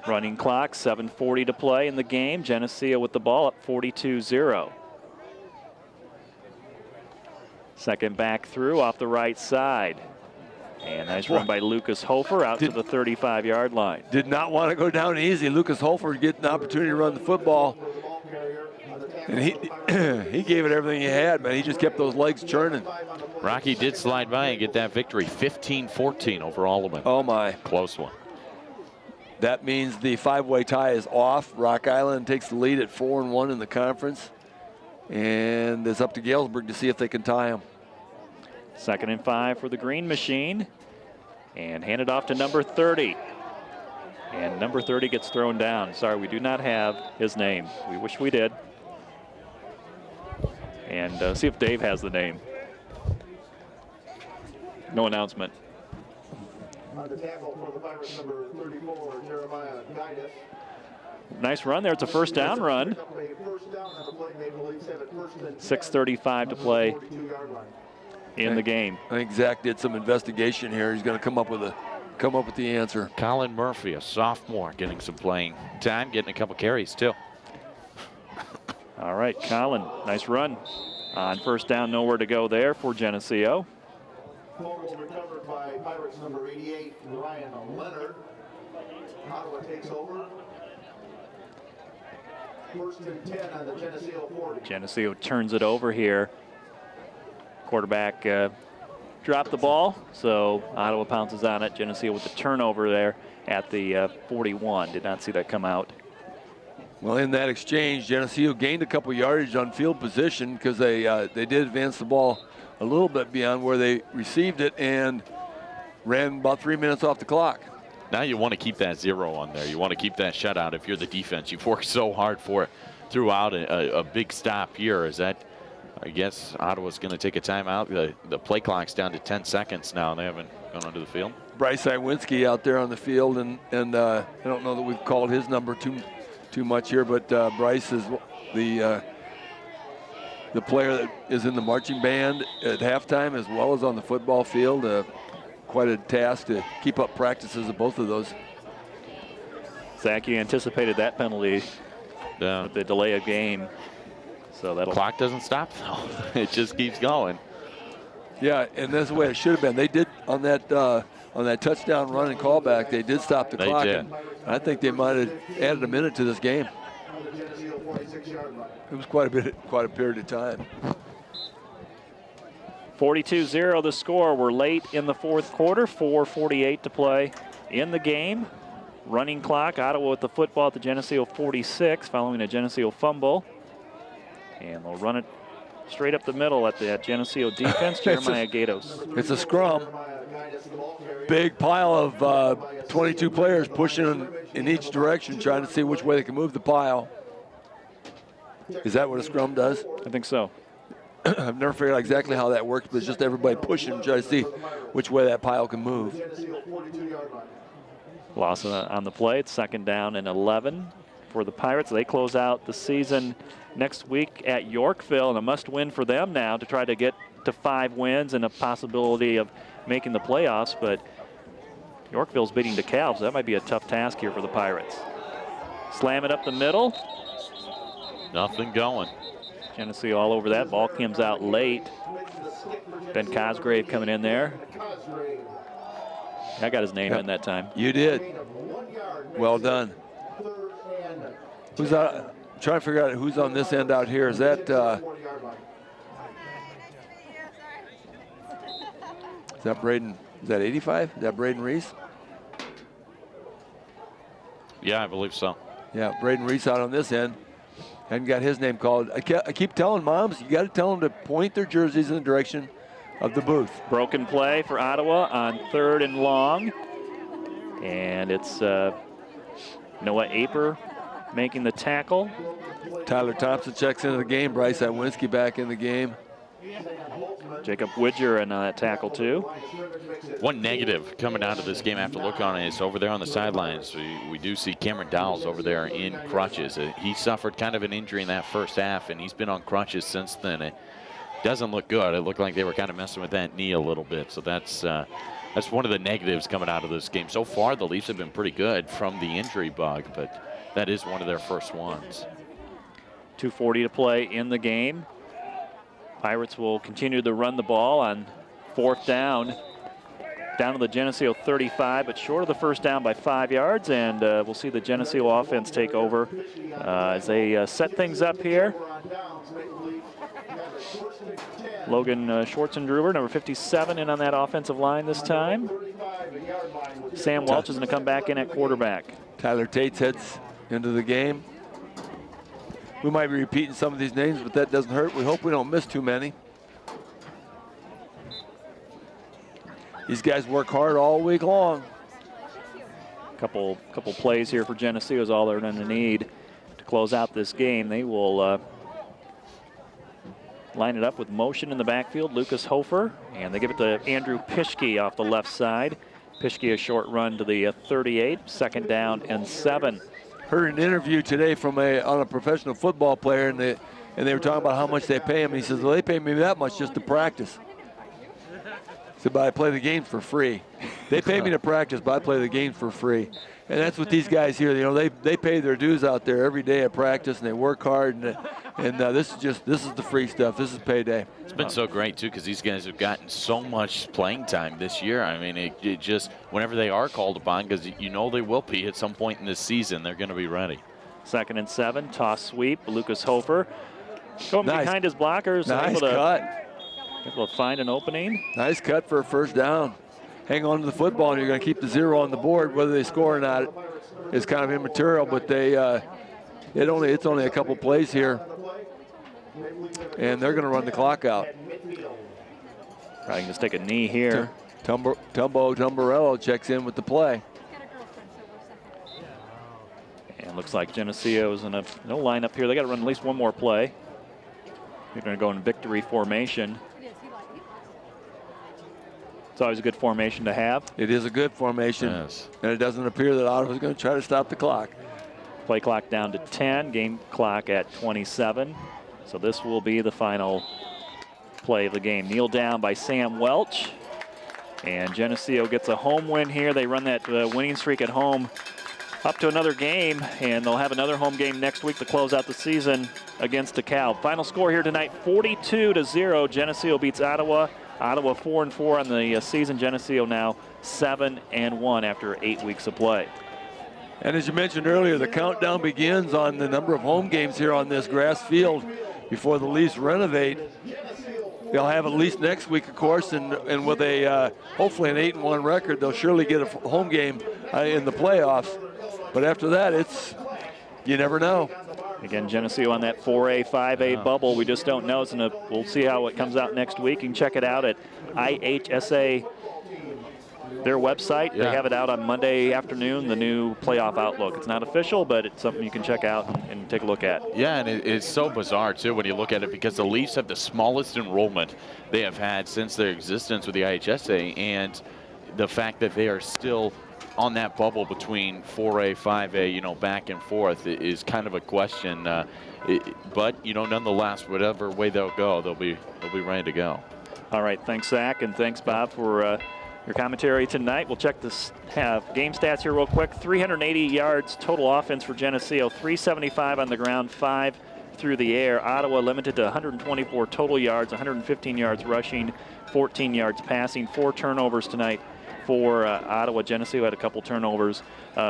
Running clock, 7:40 to play in the game. Geneseo with the ball up 42-0. Second back through off the right side. And nice run by Lucas Hofer out to the 35-yard line.
Did not want to go down easy. Lucas Hofer getting an opportunity to run the football. And he gave it everything he had, man. He just kept those legs churning.
Rocky did slide by and get that victory, 15-14 over Olivan.
Oh, my.
Close one.
That means the 5-way tie is off. Rock Island takes the lead at 4-1 in the conference. And it's up to Galesburg to see if they can tie them.
2nd and 5 for the Green Machine. And handed off to number 30. And number 30 gets thrown down. Sorry, we do not have his name. We wish we did. And see if Dave has the name. No announcement.
On the tackle for the Pirates, number 34, Jeremiah Gatos.
Nice run there. It's a first down run. 6:35 to play in the game.
I think Zach did some investigation here. He's going to come up with the answer.
Colin Murphy, a sophomore, getting some playing time, getting a couple carries too.
All right, Colin, nice run. On first down, nowhere to go there for Geneseo.
Fumble recovered by Pirates number 88, Ryan Leonard. Ottawa takes over. 1st and 10 on the Geneseo 40.
Geneseo turns it over here. Quarterback dropped the ball, so Ottawa pounces on it. Geneseo with the turnover there at the 41. Did not see that come out.
Well, in that exchange, Geneseo gained a couple yardage on field position because they did advance the ball a little bit beyond where they received it and ran about 3 minutes off the clock.
Now you want to keep that 0 on there. You want to keep that shutout if you're the defense. You've worked so hard for it throughout a big stop here. Is that, I guess, Ottawa's going to take a timeout. The play clock's down to 10 seconds now. They haven't gone onto the field.
Bryce Iwinski out there on the field, and I don't know that we've called his number too much here, but Bryce is the player that is in the marching band at halftime as well as on the football field. Quite a task to keep up practices of both of those.
Zach, you anticipated that penalty with the delay of game. So that
clock doesn't stop though. It just keeps going.
Yeah, and that's the way it should have been. They did on that touchdown run and callback. They did stop the clock. And I think they might have added a minute to this game. It was quite a period of time.
42-0 the score. We're late in the fourth quarter. 4:48 to play in the game. running clock. Ottawa with the football at the Geneseo 46 following a Geneseo fumble. And they'll run it straight up the middle at the Geneseo defense. Jeremiah Gatos.
It's a scrum. Big pile of 22 players pushing in each direction, trying to see which way they can move the pile. Is that what a scrum does?
I think so.
I've never figured out exactly how that works, but it's just everybody pushing, trying to see which way that pile can move.
Loss on the play. It's 2nd down and 11 for the Pirates. They close out the season next week at Yorkville, and a must-win for them now to try to get to 5 wins and a possibility of making the playoffs. But Yorkville's beating DeKalb, so that might be a tough task here for the Pirates. Slam it up the middle.
Nothing going.
Geneseo all over that. Ball comes out late. Ben Cosgrave coming in there. I got his name in that time.
You did. Well done. Who's out? I'm trying to figure out who's on this end out here. Is that Braden? Is that 85? Is that Braden Reese?
Yeah, I believe so.
Yeah, Braden Reese out on this end. Hadn't got his name called. I keep telling moms, you got to tell them to point their jerseys in the direction of the booth.
Broken play for Ottawa on 3rd and long. And it's Noah Aper making the tackle.
Tyler Thompson checks into the game. Bryce Iwinski back in the game.
Jacob Widger in that tackle too.
One negative coming out of this game after looking on it is over there on the sidelines. We do see Cameron Dowles over there in crutches. He suffered kind of an injury in that first half, and he's been on crutches since then. It doesn't look good. It looked like they were kind of messing with that knee a little bit. So that's one of the negatives coming out of this game. So far, the Leafs have been pretty good from the injury bug, but that is one of their first ones.
2:40 to play in the game. Pirates will continue to run the ball on 4th down. Down to the Geneseo 35, but short of the first down by 5 yards, and we'll see the Geneseo offense take over as they set things up here. Logan Schwartzendruber, number 57, in on that offensive line this time. Sam Welch is going to come back in at quarterback.
Tyler Tates heads into the game. We might be repeating some of these names, but that doesn't hurt. We hope we don't miss too many. These guys work hard all week long.
Couple plays here for Geneseo is all they're going to need to close out this game. They will line it up with motion in the backfield. Lucas Hofer, and they give it to Andrew Pischke off the left side. Pischke a short run to the 38, 2nd down and 7.
Heard an interview today from on a professional football player, and they were talking about how much they pay him. He says, well, they pay me that much just to practice. He said, but I play the games for free. They pay me to practice, but I play the games for free. And that's what these guys here, you know, they pay their dues out there every day at practice, and they work hard, and this is the free stuff. This is payday.
It's been so great too, because these guys have gotten so much playing time this year. I mean, it just, whenever they are called upon, because you know they will be at some point in this season, they're going to be ready.
2nd and 7, toss sweep. Lucas Hofer going behind his blockers.
Nice cut.
Able to find an opening.
Nice cut for a first down. Hang on to the football, and you're going to keep the 0 on the board. Whether they score or not is kind of immaterial, but it's only a couple plays here, and they're going to run the clock out.
Probably just take a knee here.
Tumbarello checks in with the play.
And looks like Geneseo's in no lineup here. They got to run at least one more play. They're going to go in victory formation. It's always a good formation to have.
It is a good formation.
Yes.
And it doesn't appear that Ottawa's going to try to stop the clock.
Play clock down to 10, game clock at 27. So this will be the final play of the game. Kneel down by Sam Welch. And Geneseo gets a home win here. They run that winning streak at home up to another game, and they'll have another home game next week to close out the season against DeKalb. Final score here tonight, 42-0. Geneseo beats Ottawa. Ottawa 4-4 on the season. Geneseo now 7-1 after 8 weeks of play.
And as you mentioned earlier, the countdown begins on the number of home games here on this grass field before the Leafs renovate. they'll have at least next week, of course, and with a hopefully an 8-1 record, they'll surely get a home game in the playoffs. But after that, you never know.
Again, Geneseo on that 4A, 5A bubble. We just don't know. We'll see how it comes out next week. You can check it out at IHSA, their website.
Yeah.
They have it out on Monday afternoon, the new playoff outlook. It's not official, but it's something you can check out and take a look at.
Yeah, and it's so bizarre, too, when you look at it, because the Leafs have the smallest enrollment they have had since their existence with the IHSA, and the fact that they are still on that bubble between 4A, 5A, back and forth is kind of a question. But, nonetheless, whatever way they'll go, they'll be ready to go.
All right, thanks, Zach, and thanks, Bob, for your commentary tonight. We'll check this game stats here real quick. 380 yards total offense for Geneseo, 375 on the ground, 5 through the air. Ottawa limited to 124 total yards, 115 yards rushing, 14 yards passing, 4 turnovers tonight for Ottawa. Geneseo had a couple turnovers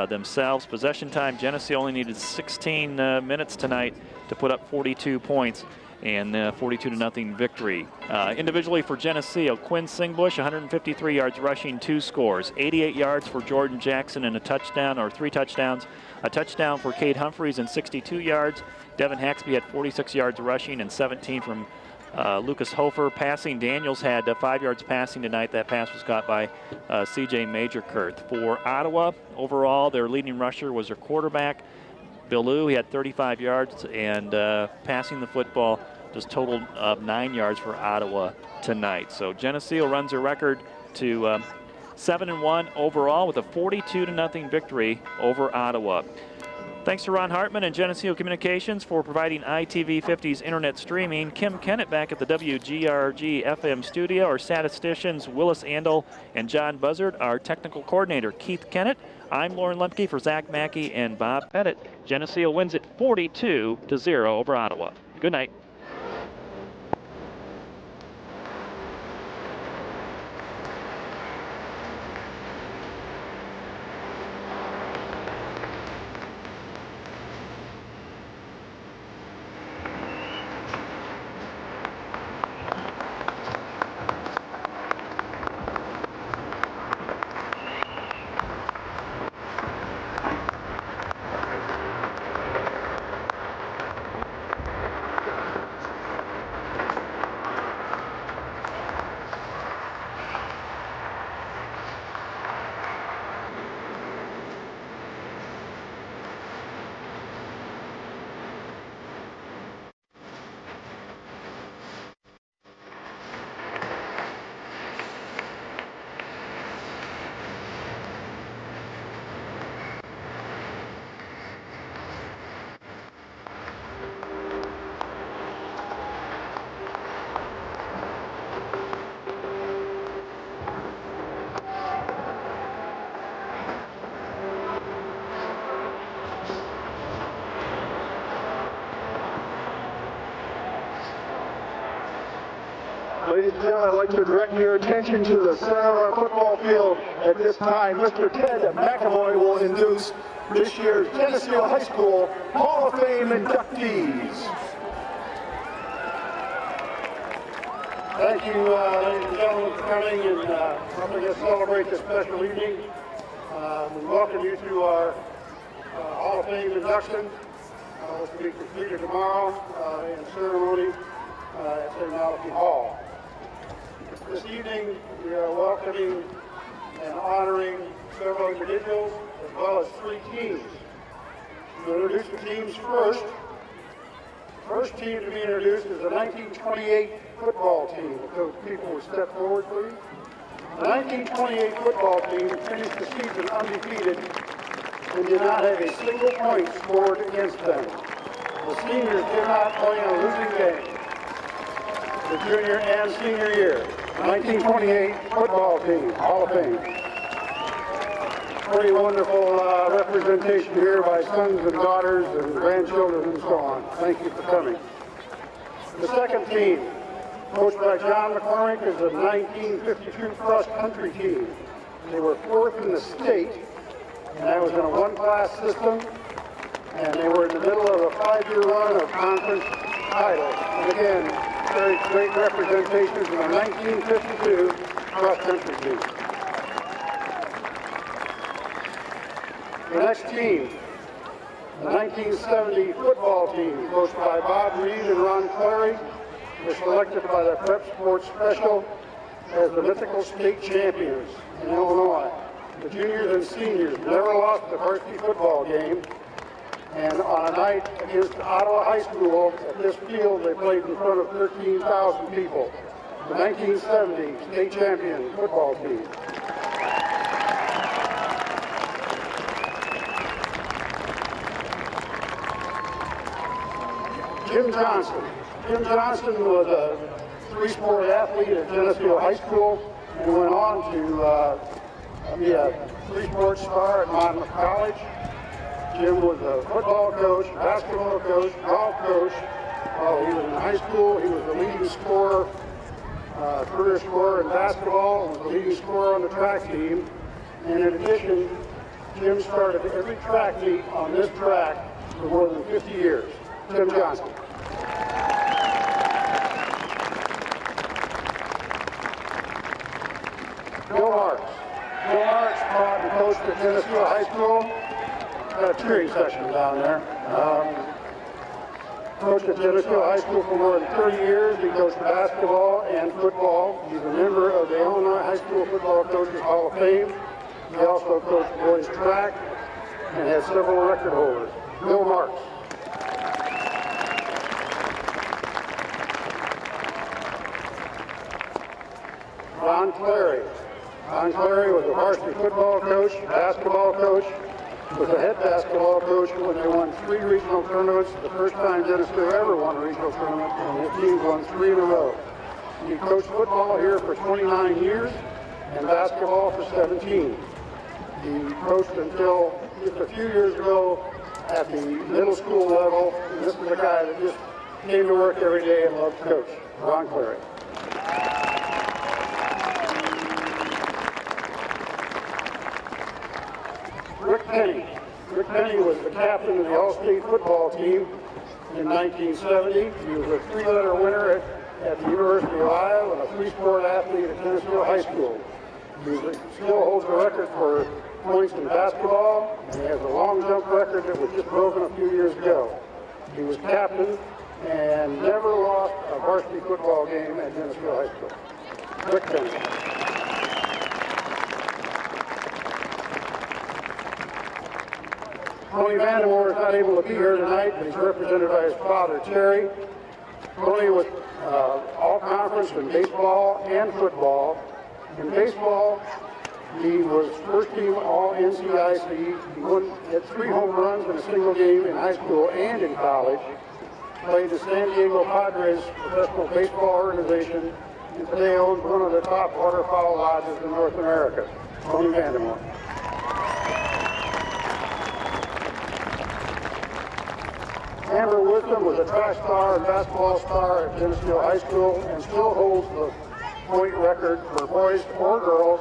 themselves. Possession time, Geneseo only needed 16 minutes tonight to put up 42 points and 42-0 victory. Individually for Geneseo, Quinn Singbush, 153 yards rushing, 2 scores. 88 yards for Jordan Jackson and a touchdown, or 3 touchdowns. A touchdown for Cade Humphreys and 62 yards. Devin Haxby had 46 yards rushing and 17 from Lucas Hofer. Passing, Daniels had 5 yards passing tonight. That pass was caught by C.J. Majorkirth. For Ottawa, overall, their leading rusher was their quarterback, Bill Liu. He had 35 yards, and passing the football just totaled 9 yards for Ottawa tonight. So Geneseo runs their record to 7-1 overall with a 42-0 victory over Ottawa. Thanks to Ron Hartman and Geneseo Communications for providing ITV 50's internet streaming. Kim Kennett back at the WGRG FM studio. Our statisticians Willis Andel and John Buzzard. Our technical coordinator Keith Kennett. I'm Lauren Lemke for Zach Mackey and Bob Pettit. Geneseo wins it 42-0 over Ottawa. Good night.
Ladies and gentlemen, I'd like to direct your attention to the center of our football field at this time. Mr. Ted McAvoy will introduce this year's Geneseo High School Hall of Fame inductees. Thank you, ladies and gentlemen, for coming and helping us celebrate this special evening. We welcome you to our Hall of Fame induction, which will be completed tomorrow in ceremony at St. Malachi Hall. This evening, we are welcoming and honoring several individuals as well as 3 teams. We'll introduce the teams first. The first team to be introduced is the 1928 football team. If those people would step forward, please. The 1928 football team finished the season undefeated and did not have a single point scored against them. The seniors did not play in a losing game the junior and senior year. 1928 football team, Hall of Fame. Pretty wonderful representation here by sons and daughters and grandchildren and so on. Thank you for coming. The second team, coached by John McCormick, is the 1952 cross-country team. They were 4th in the state, and that was in a 1-class system, and they were in the middle of a 5-year run of conference titles. And again, very great representations in the 1952 cross-country team. The next team, the 1970 football team, coached by Bob Reed and Ron Clary, was selected by the Prep Sports Special as the mythical state champions in Illinois. The juniors and seniors never lost a varsity football game, and on a night against Ottawa High School at this field, they played in front of 13,000 people. The 1970 state champion football team. Jim Johnson. Jim Johnson was a three-sport athlete at Geneseo High School and went on to be a three-sport star at Monmouth College. Jim was a football coach, basketball coach, golf coach. While he was in high school, he was the leading scorer, career scorer in basketball, and was the leading scorer on the track team. And in addition, Jim started every track meet on this track for more than 50 years. Jim Johnson. Bill Marks. Bill Marks taught and coached at Geneseo High School. Got a cheering session down there. Coached at Geneseo High School for more than 30 years. He coached basketball and football. He's a member of the Illinois High School Football Coaches Hall of Fame. He also coached boys track and has several record holders. Bill Marks. Ron Clary. Ron Clary was a varsity football coach, basketball coach, was a head basketball coach when they won 3 regional tournaments, the first time Geneseo ever won a regional tournament, and his team won 3 in a row. He coached football here for 29 years and basketball for 17. He coached until just a few years ago at the middle school level, and this is a guy that just came to work every day and loved to coach, Ron Clary. Rick Penny. Rick Penny was the captain of the All-State football team in 1970. He was a 3-letter winner at the University of Iowa and a 3-sport athlete at Geneseo High School. He still holds the record for points in basketball, and he has a long jump record that was just broken a few years ago. He was captain and never lost a varsity football game at Geneseo High School. Rick Penny. Tony Vandemore is not able to be here tonight, but he's represented by his father, Terry. Tony was all-conference in baseball and football. In baseball, he was first-team All-NCIC. He had 3 home runs in a single game in high school and in college. Played the San Diego Padres professional baseball organization, and today owns one of the top waterfowl lodges in North America. Tony Vandemore. Amber Wisdom was a track star and basketball star at Geneseo High School and still holds the point record for boys or girls,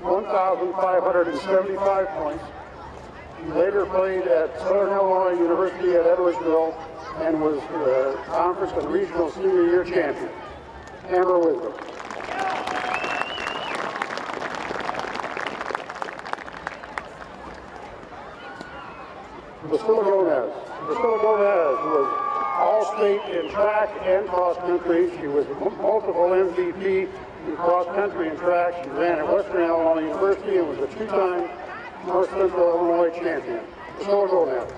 1,575 points. He later played at Southern Illinois University at Edwardsville and was the conference and regional senior year champion. Amber Wisdom. Priscilla Gomez. Priscilla Gomez was all-state in track and cross-country. She was multiple MVP in cross-country and track. She ran at Western Illinois University and was a 2-time North Central Illinois champion. Priscilla Gomez.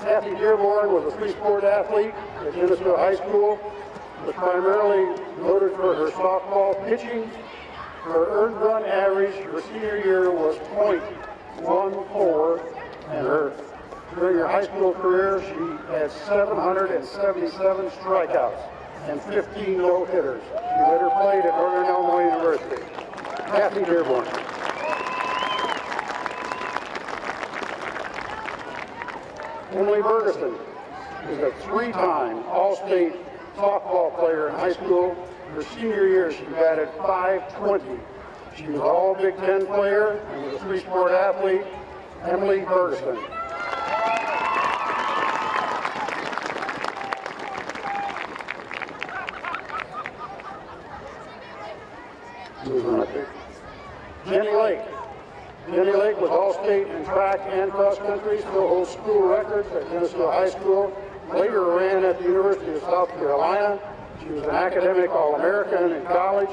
Kathy Dearborn was a 3-sport athlete at Geneseo High School. Was primarily noted for her softball pitching. Her earned run average her senior year was .14, and during her high school career, she had 777 strikeouts and 15 no-hitters. She later played at Northern Illinois University. Kathy Dearborn. Emily Ferguson is a 3-time All-State softball player in high school. Her senior year, she batted .520. She was an All-Big Ten player and was a 3-sport athlete. Emily Ferguson. Jenny Lake. Jenny Lake was All-State in track and cross country, still holds school records at Geneseo High School. Later ran at the University of South Carolina. She was an academic All-American in college,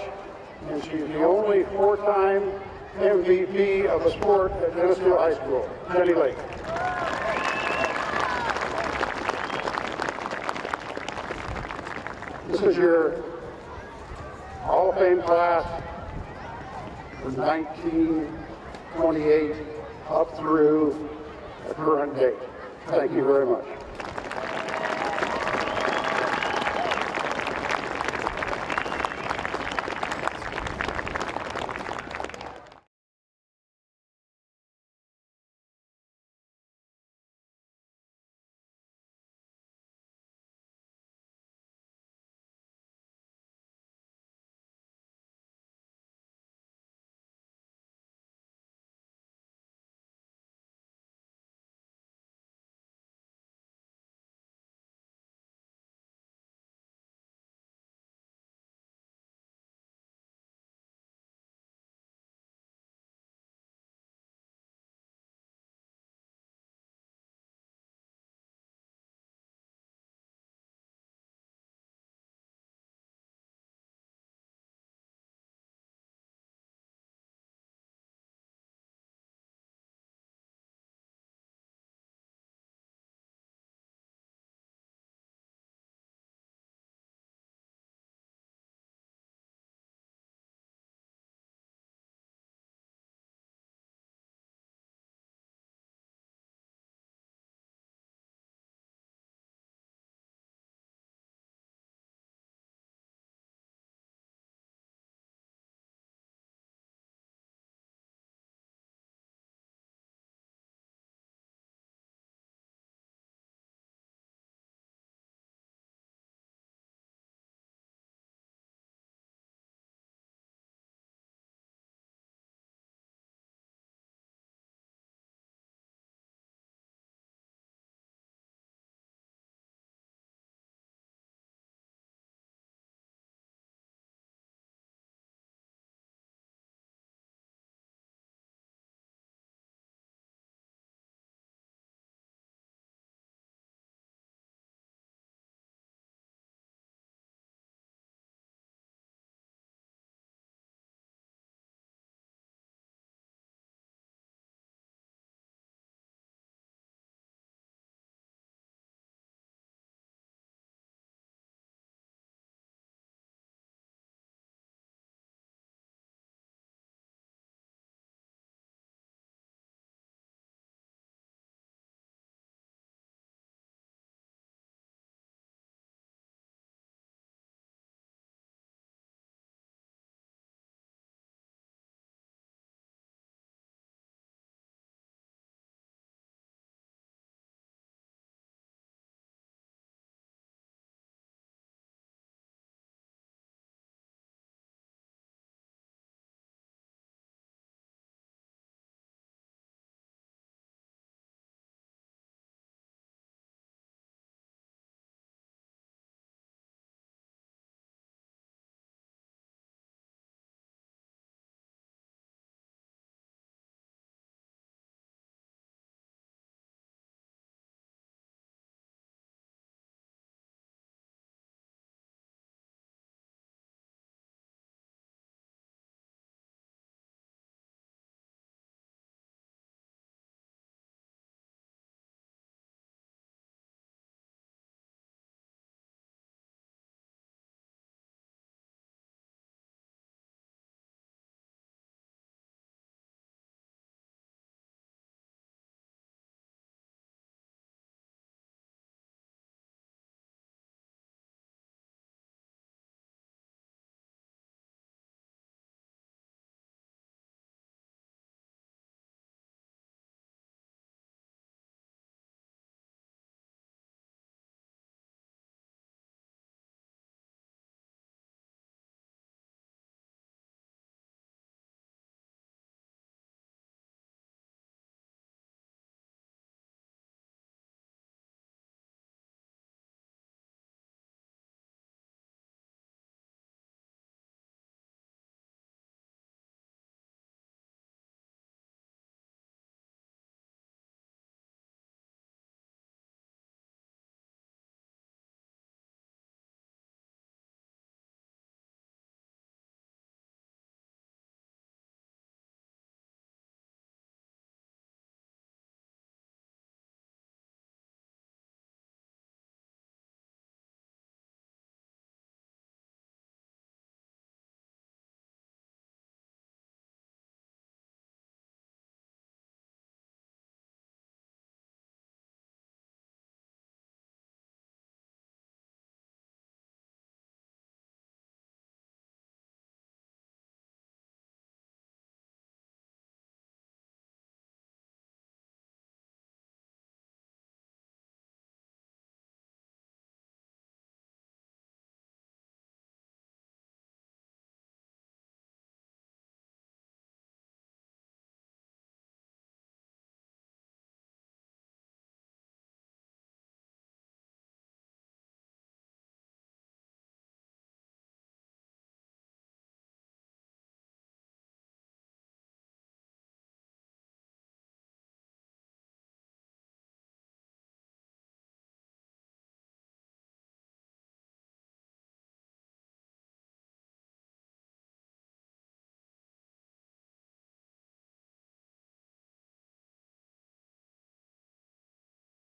and she's the only 4-time MVP of the sport at Geneseo High School. Jenny Lake. This is your Hall of Fame class from 1928 up through the current date. Thank you very much.